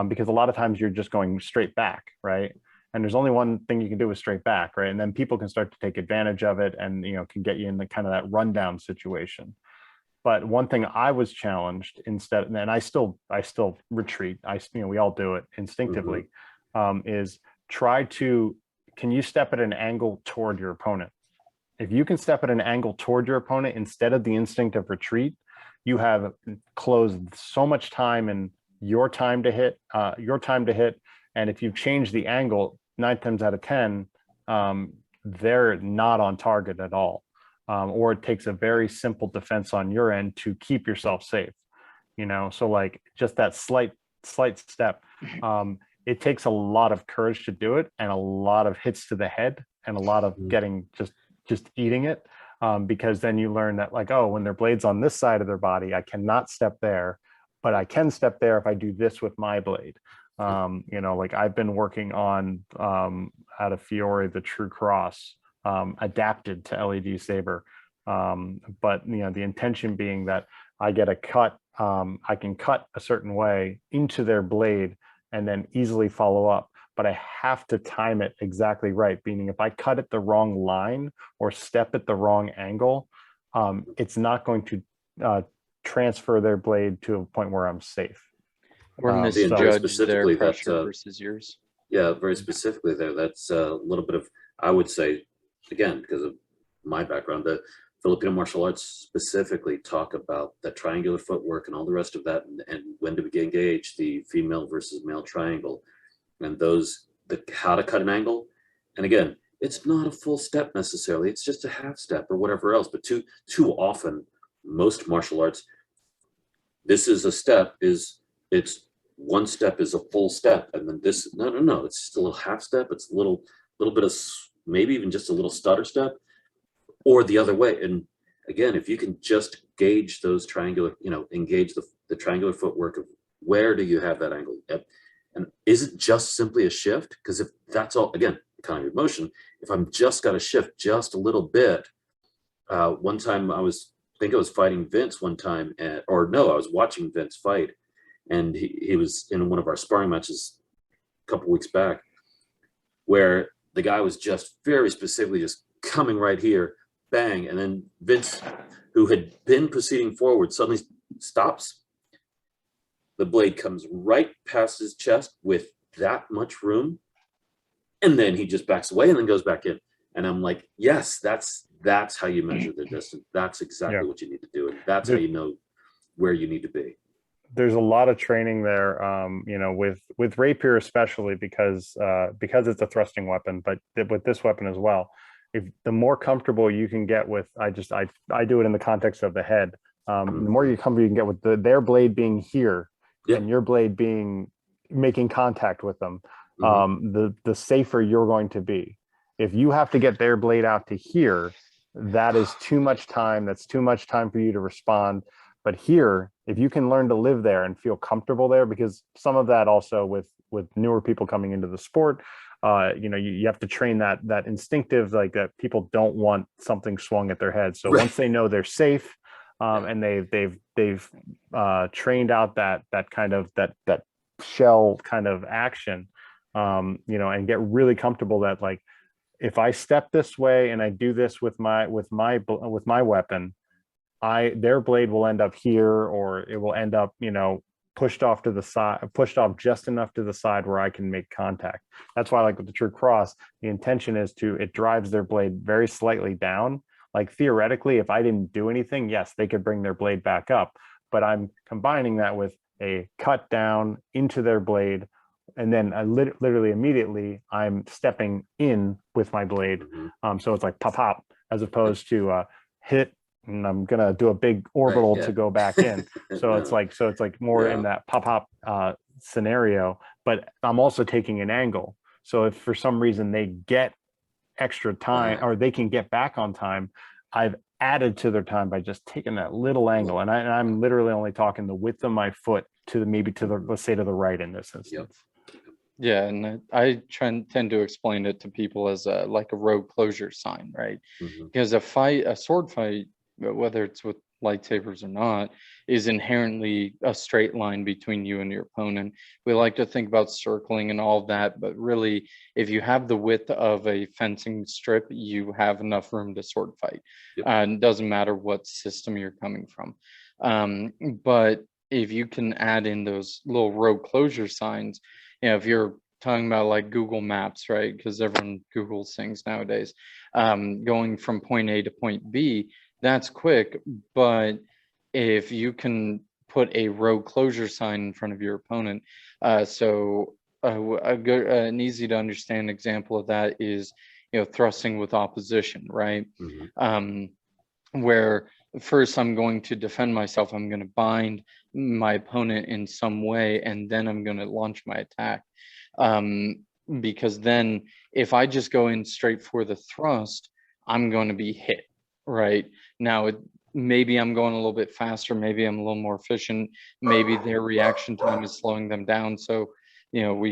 S4: because a lot of times you're just going straight back, right? And there's only one thing you can do with straight back, right? And then people can start to take advantage of it, and, you know, can get you in the kind of that rundown situation. But one thing I was challenged instead, and I still retreat. You know, we all do it instinctively. Is try to, can you step at an angle toward your opponent? If you can step at an angle toward your opponent instead of the instinct of retreat, you have closed so much time in your time to hit, And if you change the angle, 9 times out of 10, they're not on target at all. Or it takes a very simple defense on your end to keep yourself safe, you know? So like just that slight step, it takes a lot of courage to do it, and a lot of hits to the head, and a lot of getting just eating it, because then you learn that, like, oh, when their blade's on this side of their body, I cannot step there, but I can step there if I do this with my blade. You know, like I've been working on out of Fiore, the True Cross, adapted to LED Saber, but you know, the intention being that I get a cut, I can cut a certain way into their blade and then easily follow up, but I have to time it exactly right, meaning if I cut it the wrong line or step at the wrong angle, it's not going to transfer their blade to a point where I'm safe.
S8: Or
S2: very
S8: misjudge their
S2: specifically
S8: pressure
S2: that,
S8: versus yours.
S2: Yeah, very specifically there. That's a little bit of, I would say, again, because of my background, the Filipino martial arts specifically talk about that triangular footwork and all the rest of that, and when to engage the female versus male triangle, and those, how to cut an angle. And again, it's not a full step necessarily, it's just a half step or whatever else, but too often, most martial arts, this is a step, it's one step is a full step, and then this, no, it's just a little half step, it's a little bit of, maybe even just a little stutter step, or the other way. And again, if you can just gauge those triangular, you know, engage the triangular footwork of where do you have that angle, and is it just simply a shift? Because if that's all, again, kind of motion, if I'm just got to shift just a little bit. One time I think I was fighting Vince one time, I was watching Vince fight, and he was in one of our sparring matches a couple weeks back, where the guy was just very specifically just coming right here, bang, and then Vince, who had been proceeding forward, suddenly stops. The blade comes right past his chest with that much room, and then he just backs away and then goes back in. And I'm like, yes, that's how you measure the distance. That's exactly what you need to do, and that's how you know where you need to be.
S4: There's a lot of training there, you know, with rapier especially, because it's a thrusting weapon, but with this weapon as well. If the more comfortable you can get with, I do it in the context of the head. The more you can get with their blade being here, and your blade making contact with them, the safer you're going to be. If you have to get their blade out to here, that is too much time. That's too much time for you to respond. But here, if you can learn to live there and feel comfortable there, because some of that also with newer people coming into the sport, you know, you have to train that instinctive, like that people don't want something swung at their head. So once they know they're safe, and they've trained out that kind of that shell kind of action, you know, and get really comfortable that, like, if I step this way and I do this with my weapon, their blade will end up here, or it will end up, you know, pushed off to the side, pushed off just enough to the side where I can make contact. That's why, like with the True Cross, the intention is it drives their blade very slightly down. Like theoretically, if I didn't do anything, yes, they could bring their blade back up, but I'm combining that with a cut down into their blade, and then I literally immediately I'm stepping in with my blade. So it's like pop, as opposed to hit, and I'm gonna do a big orbital
S2: yeah.
S4: to go back in. So it's like more in that pop scenario, but I'm also taking an angle. So if for some reason they get extra time or they can get back on time, I've added to their time by just taking that little angle. And I'm literally only talking the width of my foot to the, maybe to the, let's say to the right in this instance.
S8: Yeah, and I tend to explain it to people as like a road closure sign, right? Because a sword fight, whether it's with lightsabers or not, is inherently a straight line between you and your opponent. We like to think about circling and all of that, but really, if you have the width of a fencing strip, you have enough room to sword fight. It doesn't matter what system you're coming from. But if you can add in those little road closure signs, you know, if you're talking about like Google Maps, right? Because everyone Googles things nowadays. Going from point A to point B, that's quick. But if you can put a road closure sign in front of your opponent, an easy to understand example of that is, you know, thrusting with opposition, right? Where first I'm going to defend myself, I'm going to bind my opponent in some way, and then I'm going to launch my attack. Because then if I just go in straight for the thrust, I'm going to be hit, right? Now, maybe I'm going a little bit faster, maybe I'm a little more efficient, maybe their reaction time is slowing them down, so, you know,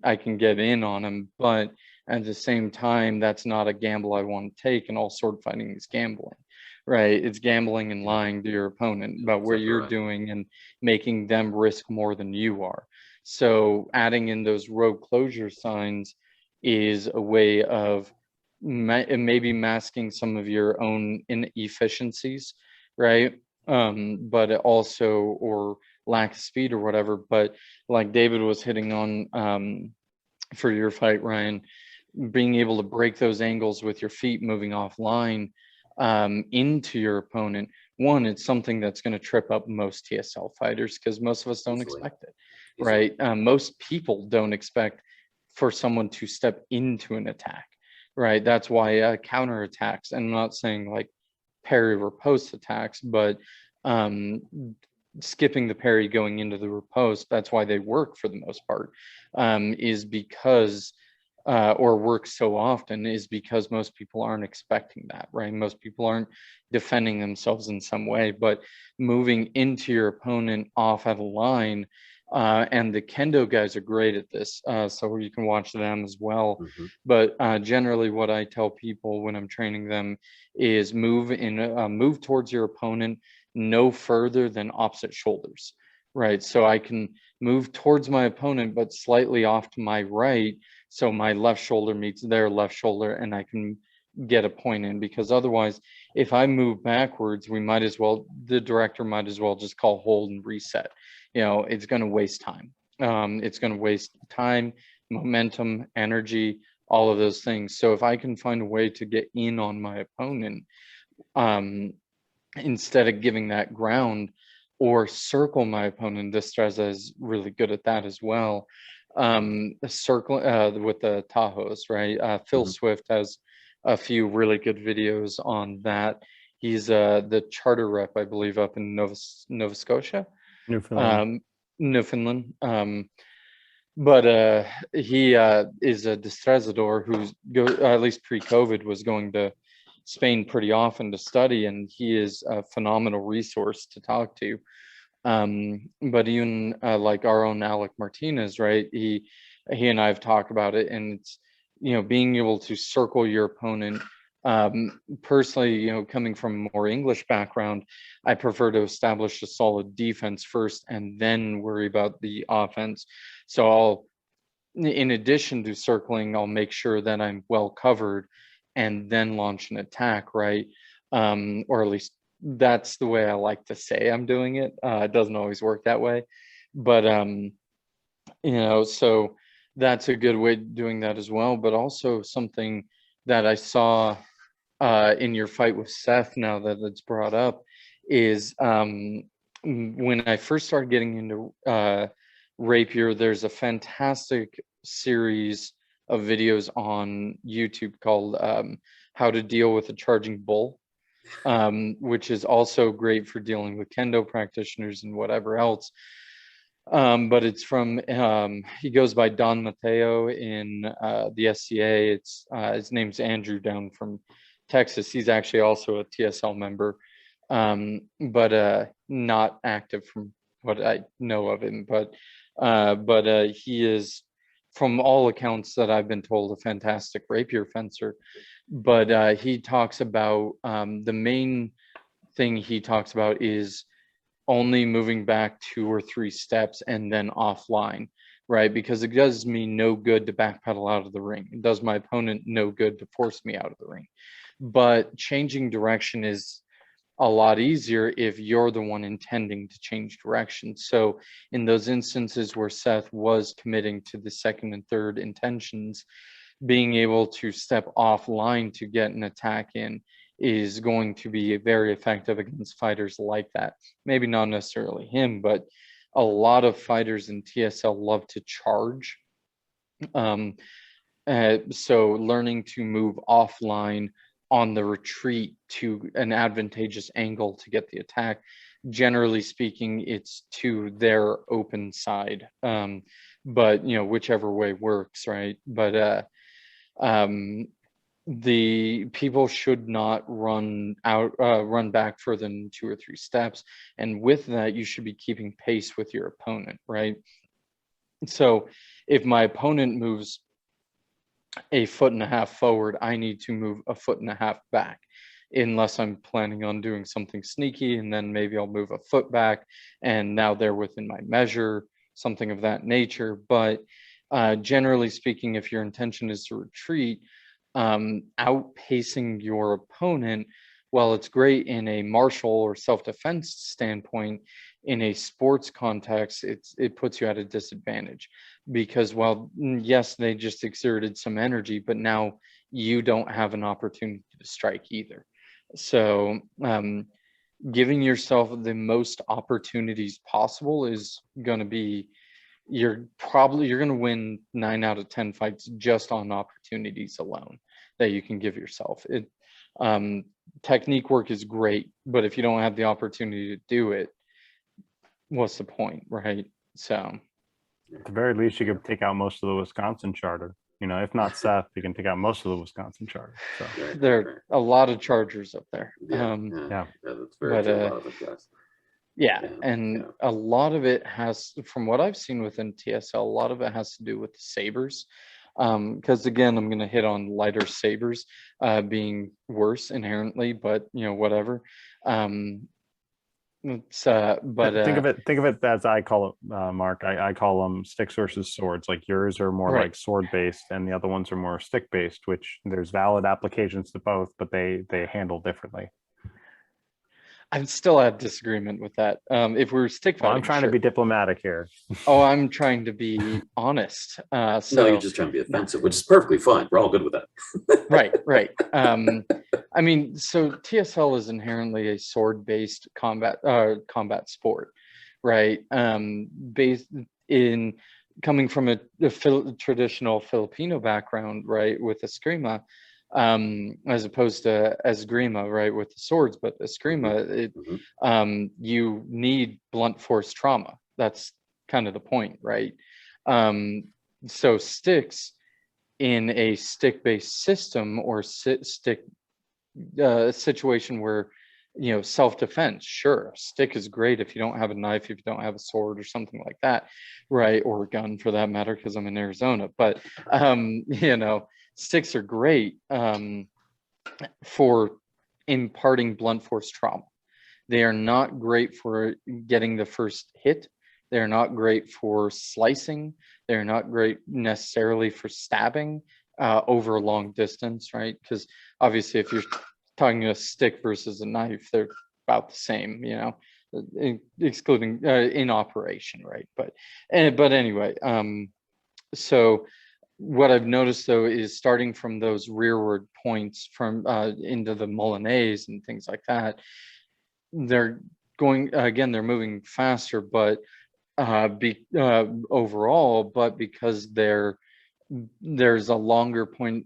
S8: I can get in on them, but at the same time, that's not a gamble I want to take, and all sword fighting is gambling. Right, it's gambling and lying to your opponent about what you're doing and making them risk more than you are. So adding in those road closure signs is a way of maybe masking some of your own inefficiencies, right? But it also, or lack of speed or whatever. But like David was hitting on for your fight, Ryan, being able to break those angles with your feet moving offline into your opponent. One, it's something that's going to trip up most TSL fighters because most of us don't expect it, right? Most people don't expect for someone to step into an attack, right? That's why counter attacks, and I'm not saying like parry riposte attacks, but skipping the parry going into the riposte, that's why they work for the most part, is because or work so often is because most people aren't expecting that, right? Most people aren't defending themselves in some way, but moving into your opponent off at a line, and the kendo guys are great at this, so you can watch them as well. But generally what I tell people when I'm training them is move towards your opponent no further than opposite shoulders, right? So I can move towards my opponent, but slightly off to my right, so my left shoulder meets their left shoulder and I can get a point in, because otherwise, if I move backwards, the director might as well just call hold and reset. You know, it's going to waste time. It's going to waste time, momentum, energy, all of those things. So if I can find a way to get in on my opponent, instead of giving that ground, or circle my opponent, Destreza is really good at that as well. Circle with the Tahoes, right? Phil Swift has a few really good videos on that. He's the charter rep, I believe, up in Nova Scotia, Newfoundland. But he is a Destrezador who's at least pre-COVID was going to Spain pretty often to study, and he is a phenomenal resource to talk to. But even like our own Alec Martinez, right? He and I have talked about it, and it's, you know, being able to circle your opponent. Personally, you know, coming from a more English background, I prefer to establish a solid defense first and then worry about the offense. So in addition to circling, I'll make sure that I'm well covered and then launch an attack, right? Or at least that's the way I like to say I'm doing it. It doesn't always work that way, but you know, so that's a good way of doing that as well. But also something that I saw in your fight with Seth, now that it's brought up, is when I first started getting into rapier, there's a fantastic series of videos on YouTube called How to Deal with a Charging Bull. which is also great for dealing with kendo practitioners and whatever else. But it's from, he goes by Don Mateo in the SCA. It's his name's Andrew down from Texas. He's actually also a TSL member, but not active from what I know of him. But he is, from all accounts that I've been told, a fantastic rapier fencer. But he talks about, the main thing he talks about is only moving back 2 or 3 steps and then offline, right? Because it does me no good to backpedal out of the ring. It does my opponent no good to force me out of the ring. But changing direction is a lot easier if you're the one intending to change direction. So in those instances where Seth was committing to the second and third intentions, being able to step offline to get an attack in is going to be very effective against fighters like that. Maybe not necessarily him, but a lot of fighters in TSL love to charge. So learning to move offline on the retreat to an advantageous angle to get the attack, generally speaking, it's to their open side. But whichever way works, right? But the people should not run back further than 2 or 3 steps, and with that you should be keeping pace with your opponent, right? So if my opponent moves 1.5 feet forward, I need to move 1.5 feet back, unless I'm planning on doing something sneaky, and then maybe I'll move 1 foot back and now they're within my measure, something of that nature. But generally speaking, if your intention is to retreat, outpacing your opponent, while it's great in a martial or self-defense standpoint, in a sports context, it puts you at a disadvantage, because while yes, they just exerted some energy, but now you don't have an opportunity to strike either. So giving yourself the most opportunities possible is going to be, you're going to win 9 out of 10 fights just on opportunities alone that you can give yourself. Technique work is great, but if you don't have the opportunity to do it, what's the point, right? So
S4: at the very least, you could take out most of the Wisconsin charter. If not Seth, you can take out most of the Wisconsin charter. So
S8: there are a lot of Chargers up there.
S4: Yeah,
S2: that's very true. A lot of it, yes.
S8: Yeah, and a lot of it has, from what I've seen within TSL, a lot of it has to do with the sabers. Because again, I'm going to hit on lighter sabers being worse inherently, but whatever. But
S4: think of it as I call it, Mark. I call them sticks versus swords. Like yours are more
S8: Right.
S4: like sword based, and the other ones are more stick based. Which there's valid applications to both, but they handle differently.
S8: I'm still at disagreement with that. If we're stick fighting,
S4: I'm trying
S8: sure.
S4: to be diplomatic here.
S8: Oh, I'm trying to be honest.
S2: No, you're just trying to be offensive, which is perfectly fine. We're all good with that.
S8: Right. I mean, so TSL is inherently a sword-based combat sport, right? Based in coming from a traditional Filipino background, right, with eskrima, as opposed to esgrima, right, with the swords. But eskrima, you need blunt force trauma. That's kind of the point, right? So sticks in a stick-based system or stick situation where self-defense, sure, stick is great if you don't have a knife, if you don't have a sword or something like that, right, or a gun for that matter, because I'm in Arizona. But sticks are great for imparting blunt force trauma. They are not great for getting the first hit. They're not great for slicing. They're not great necessarily for stabbing over a long distance, right? Because obviously if you're talking a stick versus a knife, they're about the same, excluding in operation, right? But anyway, so what I've noticed though is starting from those rearward points from into the Milanese and things like that, they're going again, they're moving faster, but overall, but because they're there's a longer point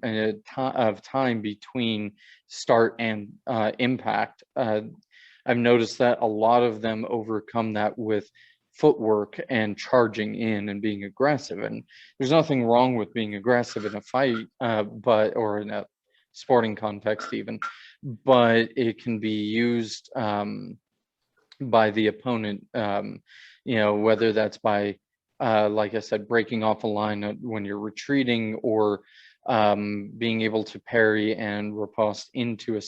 S8: of time between start and impact. I've noticed that a lot of them overcome that with footwork and charging in and being aggressive. And there's nothing wrong with being aggressive in a fight, or in a sporting context even, but it can be used by the opponent, whether that's by, like I said, breaking off a line when you're retreating, or being able to parry and riposte into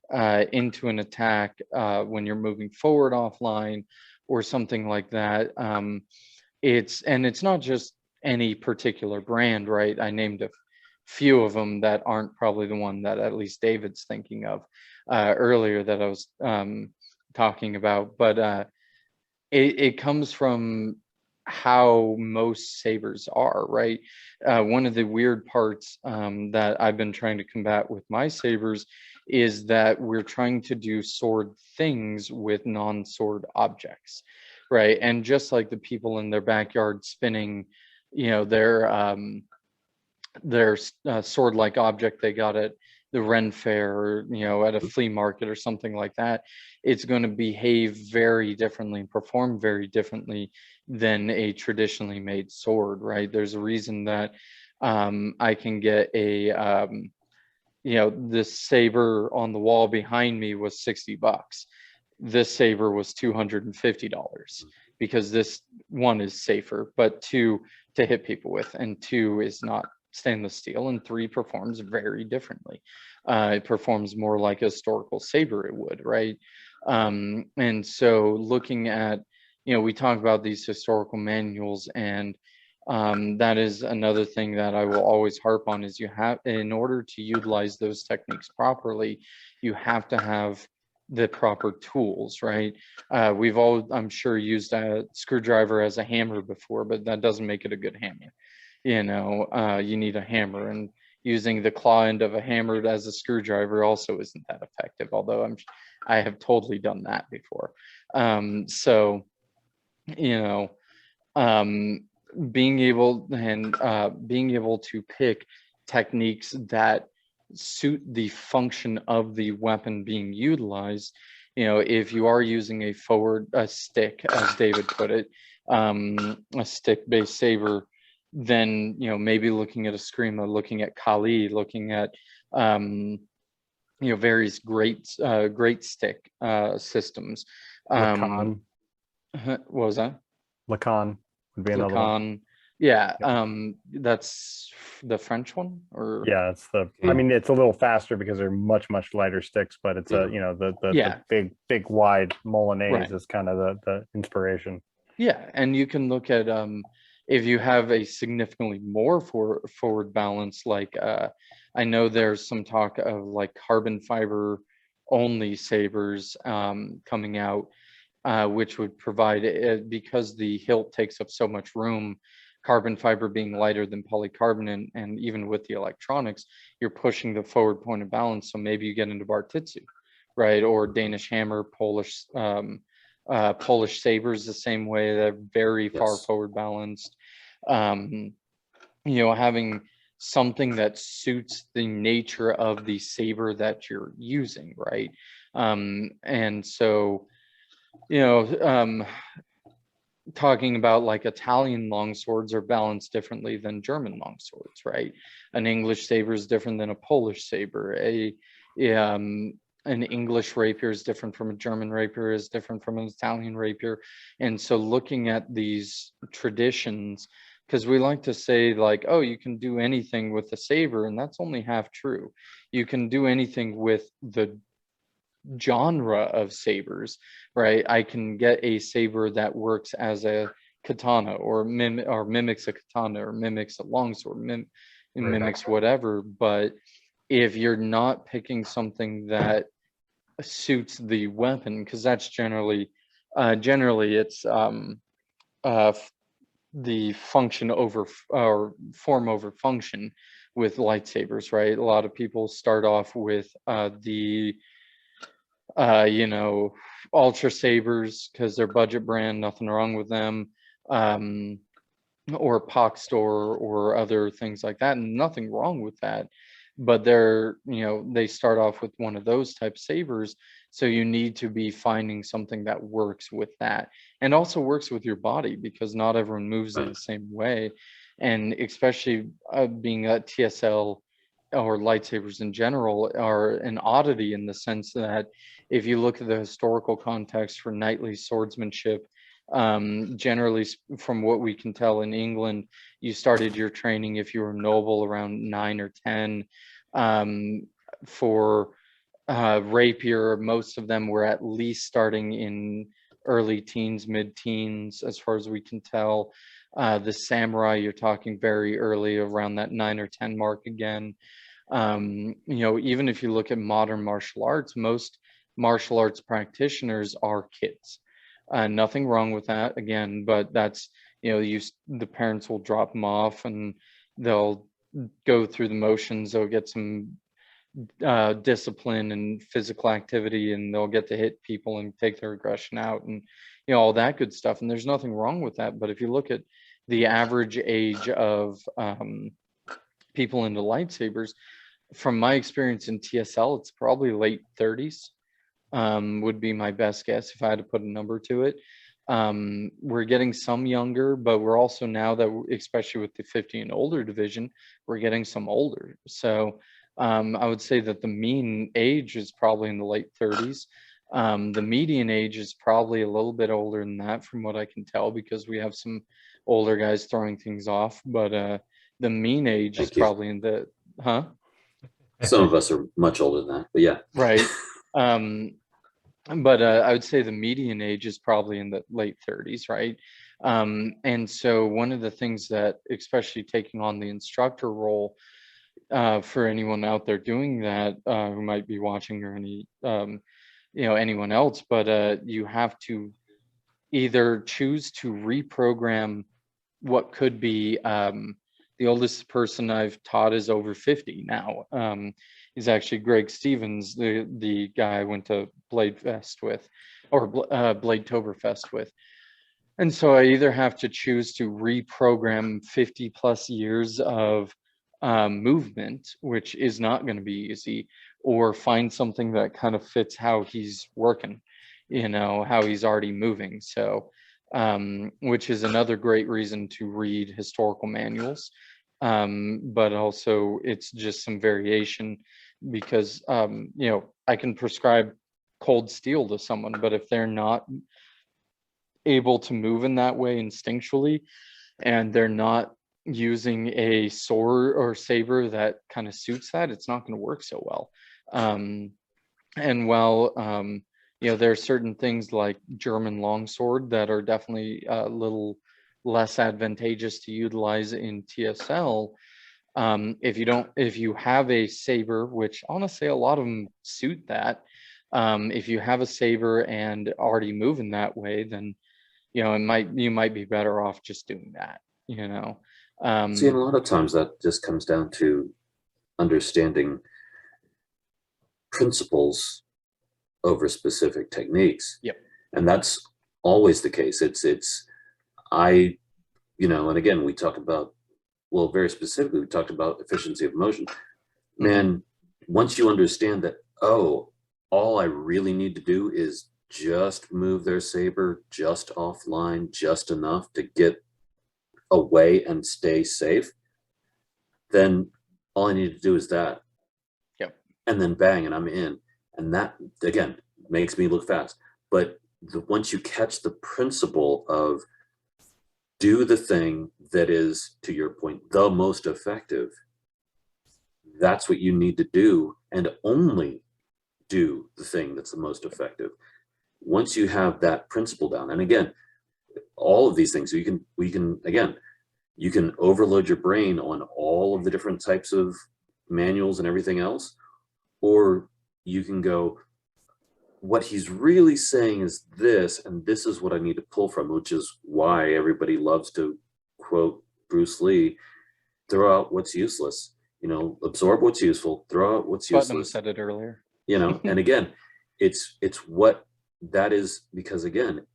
S8: an attack when you're moving forward offline, or something like that. It's not just any particular brand, right? I named a few of them that aren't probably the one that at least David's thinking of earlier that I was talking about, but it comes from how most sabers are, right? One of the weird parts that I've been trying to combat with my sabers is that we're trying to do sword things with non-sword objects, right? And just like the people in their backyard spinning, their sword-like object they got at the Ren Fair, or at a flea market or something like that, it's going to behave very differently and perform very differently than a traditionally made sword, right? There's a reason that I can get this saber on the wall behind me was $60. This saber was $250 because this one is safer, but two to hit people with, and two is not stainless steel, and three performs very differently. It performs more like a historical saber it would, right? And so looking at, we talk about these historical manuals, and that is another thing that I will always harp on, is you have, in order to utilize those techniques properly, you have to have the proper tools, right? We've all, I'm sure, used a screwdriver as a hammer before, but that doesn't make it a good hammer. You need a hammer, and using the claw end of a hammer as a screwdriver also isn't that effective, although I have totally done that before. Being able to pick techniques that suit the function of the weapon being utilized. If you are using a stick, as David put it, a stick-based saber, then maybe looking at Eskrima, looking at Kali, looking at various great stick systems.
S4: Lacan.
S8: What was that?
S4: Lacan would be another one.
S8: Yeah, that's the French one, or
S4: yeah, it's I mean, it's a little faster because they're much lighter sticks, but it's the big wide Molinex
S8: Right.
S4: is kind of the inspiration.
S8: Yeah, and you can look at if you have a significantly more forward balance, like I know there's some talk of like carbon fiber only sabers coming out, which would provide, because the hilt takes up so much room, carbon fiber being lighter than polycarbonate, and even with the electronics, you're pushing the forward point of balance. So maybe you get into Bartitsu, right? Or Danish hammer, Polish sabers the same way. They're very far forward balanced. Having something that suits the nature of the saber that you're using, right? And so, talking about like Italian longswords are balanced differently than German longswords, right? An English saber is different than a Polish saber. An English rapier is different from a German rapier, is different from an Italian rapier. And so looking at these traditions, because we like to say like, oh, you can do anything with a saber, and that's only half true. You can do anything with the genre of sabers, right? I can get a saber that works as a katana, or mimics a katana, or mimics a longsword, mimics whatever. But if you're not picking something that suits the weapon, because that's generally it's the function over, or form over function with lightsabers, right? A lot of people start off with the ultra sabers because they're budget brand, nothing wrong with them. or Pox Store or other things like that, and nothing wrong with that. But they're, they start off with one of those type sabers, so you need to be finding something that works with that and also works with your body, because not everyone moves in the same way. And especially being a TSL or lightsabers in general are an oddity, in the sense that if you look at the historical context for knightly swordsmanship, generally from what we can tell in England, you started your training if you were noble around 9 or 10. For rapier, most of them were at least starting in early teens, mid-teens, as far as we can tell. The samurai, you're talking very early, around that 9 or 10 mark again. Even if you look at modern martial arts, most martial arts practitioners are kids. Nothing wrong with that, again, but that's, the parents will drop them off and they'll go through the motions, they'll get some discipline and physical activity, and they'll get to hit people and take their aggression out, and all that good stuff, and there's nothing wrong with that. But if you look at the average age of people into lightsabers, from my experience in TSL, it's probably late 30s, would be my best guess if I had to put a number to it. We're getting some younger, but we're also, now that, especially with the 50 and older division, we're getting some older. So I would say that the mean age is probably in the late 30s. The median age is probably a little bit older than that, from what I can tell, because we have some older guys throwing things off. But the mean age is probably in the,
S2: Some of us are much older than that, but yeah.
S8: Right. But I would say the median age is probably in the late 30s, right? And so one of the things that, especially taking on the instructor role, for anyone out there doing that, who might be watching, or anyone else, but you have to either choose to reprogram what could be, the oldest person I've taught is over 50 now. He's actually Greg Stevens, the guy I went to Blade Fest with, or Blade Toberfest with. And so I either have to choose to reprogram 50 plus years of movement, which is not going to be easy, or find something that kind of fits how he's working, how he's already moving. So which is another great reason to read historical manuals. But also it's just some variation, because I can prescribe cold steel to someone, but if they're not able to move in that way instinctually, and they're not using a sword or saber that kind of suits that, it's not going to work so well. And while there are certain things like German longsword that are definitely a little less advantageous to utilize in TSL, if you have a saber, which honestly a lot of them suit that, if you have a saber and already move in that way, then you might be better off just doing that.
S2: See, and a lot of times that just comes down to understanding principles over specific techniques.
S8: Yep.
S2: And that's always the case. And again, we talk about, well, very specifically, we talked about efficiency of motion. Man, once you understand that, oh, all I really need to do is just move their saber just offline, just enough to get away and stay safe, then all I need to do is that.
S8: Yep.
S2: And then bang, and I'm in. And that, again, makes me look fast. But once you catch the principle of do the thing that is, to your point, the most effective, that's what you need to do, and only do the thing that's the most effective. Once you have that principle down, and again, all of these things, you can overload your brain on all of the different types of manuals and everything else, or you can go, what he's really saying is this, and this is what I need to pull from, which is why everybody loves to quote Bruce Lee, throw out what's useless, absorb what's useful, throw out what's useless.
S8: Putnam said it earlier.
S2: And again, it's what that is, because again,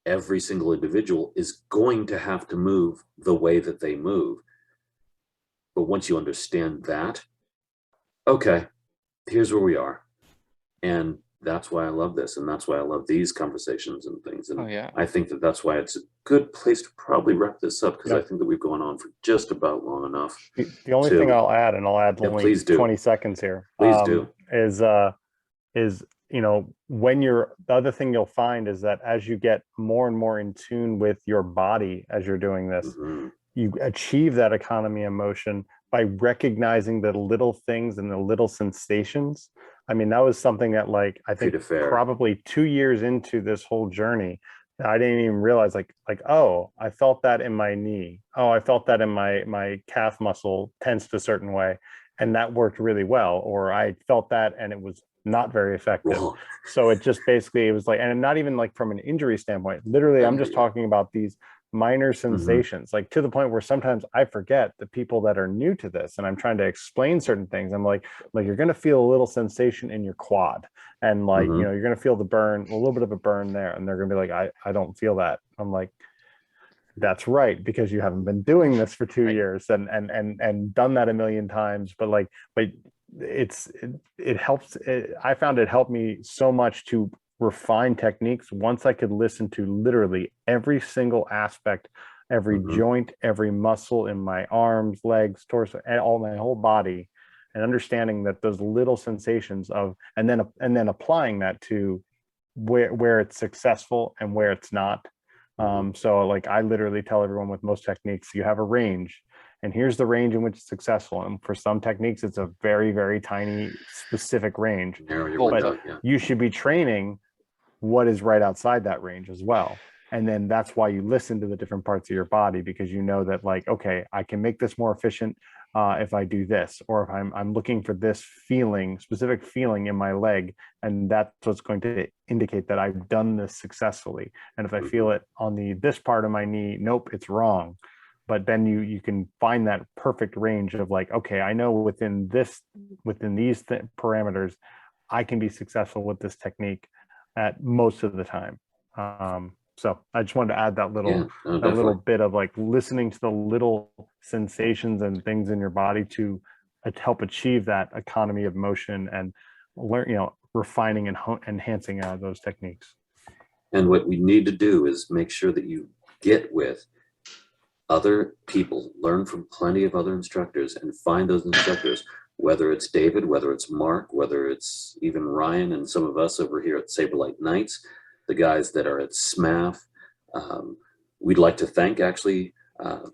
S2: every single individual is going to have to move the way that they move. But once you understand that, okay, here's where we are. And that's why I love this. And that's why I love these conversations and things. And
S8: Oh yeah.
S2: I think that that's why it's a good place to probably wrap this up, because
S4: Yeah.
S2: I think that we've gone on for just about long enough.
S4: The only thing I'll add, and I'll add
S2: Yeah,
S4: only
S2: please do.
S4: 20 seconds here,
S2: Please do.
S4: is you know, when you're, the other thing you'll find is that as you get more and more in tune with your body as you're doing this,
S2: Mhm.
S4: you achieve that economy of motion by recognizing the little things and the little sensations. I mean, that was something that, like, I think
S2: Peter Fair.
S4: probably 2 years into this whole journey, I didn't even realize, like, oh, I felt that in my knee. Oh, I felt that in my calf muscle tensed a certain way, and that worked really well. Or I felt that and it was not very effective.
S2: Wrong.
S4: So it just basically, it was like, and not even like from an injury standpoint, literally, I'm just talking about these minor sensations, like to the point where sometimes I forget the people that are new to this and I'm trying to explain certain things. I'm like you're going to feel a little sensation in your quad, and like, you know, you're going to feel the burn, a little bit of a burn there, and they're going to be like, I don't feel that. I'm like, that's right, because you haven't been doing this for 2 years and done that a million times. But it helps. I found it helped me so much to refine techniques once I could listen to literally every single aspect, every joint, every muscle in my arms, legs, torso, and all my whole body, and understanding that those little sensations of, and then applying that to where it's successful and where it's not. So like I literally tell everyone with most techniques, you have a range, and here's the range in which it's successful. And for some techniques, it's a very, very tiny specific range.
S2: Narrow your window,
S4: But
S2: yeah.
S4: you should be training what is right outside that range as well. And then that's why you listen to the different parts of your body, because you know that, like, okay, I can make this more efficient if I do this, or if I'm looking for this feeling, specific feeling in my leg, and that's what's going to indicate that I've done this successfully. And if I feel it on this part of my knee, nope, it's wrong. But then you can find that perfect range of, like, okay, I know within these parameters, I can be successful with this technique at most of the time. So I just wanted to add that little little bit of, like, listening to the little sensations and things in your body to help achieve that economy of motion and learn, you know, refining and enhancing those techniques.
S2: And what we need to do is make sure that you get with other people, learn from plenty of other instructors, and find those instructors, whether it's David, whether it's Mark, whether it's even Ryan and some of us over here at Saberlight Knights, the guys that are at SMAF. We'd like to thank actually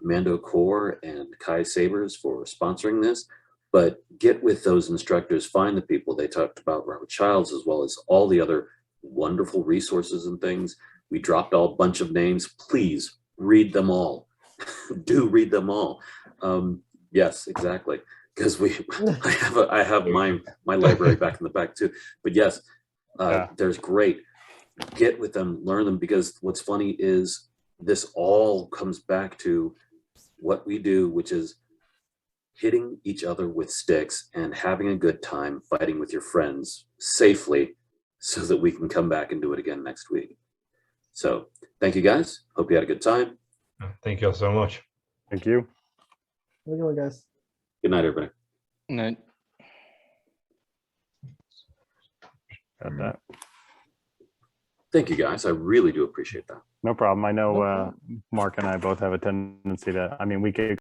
S2: Mando Core and Kai Sabers for sponsoring this, but get with those instructors, find the people. They talked about Robert Childs, as well as all the other wonderful resources and things. We dropped a bunch of names. Please read them all. Do read them all. Yes, exactly. Because I have my library back in the back too. But yes, there's great. Get with them, learn them, because what's funny is this all comes back to what we do, which is hitting each other with sticks and having a good time fighting with your friends safely, so that we can come back and do it again next week. So thank you guys. Hope you had a good time.
S1: Thank you all so much.
S4: Thank you.
S3: How you doing, guys?
S2: Good night, everybody.
S8: No,
S4: Got that.
S2: Thank you guys. I really do appreciate that.
S4: No problem. I know
S3: No problem.
S4: Mark and I both have a tendency to, I mean, we could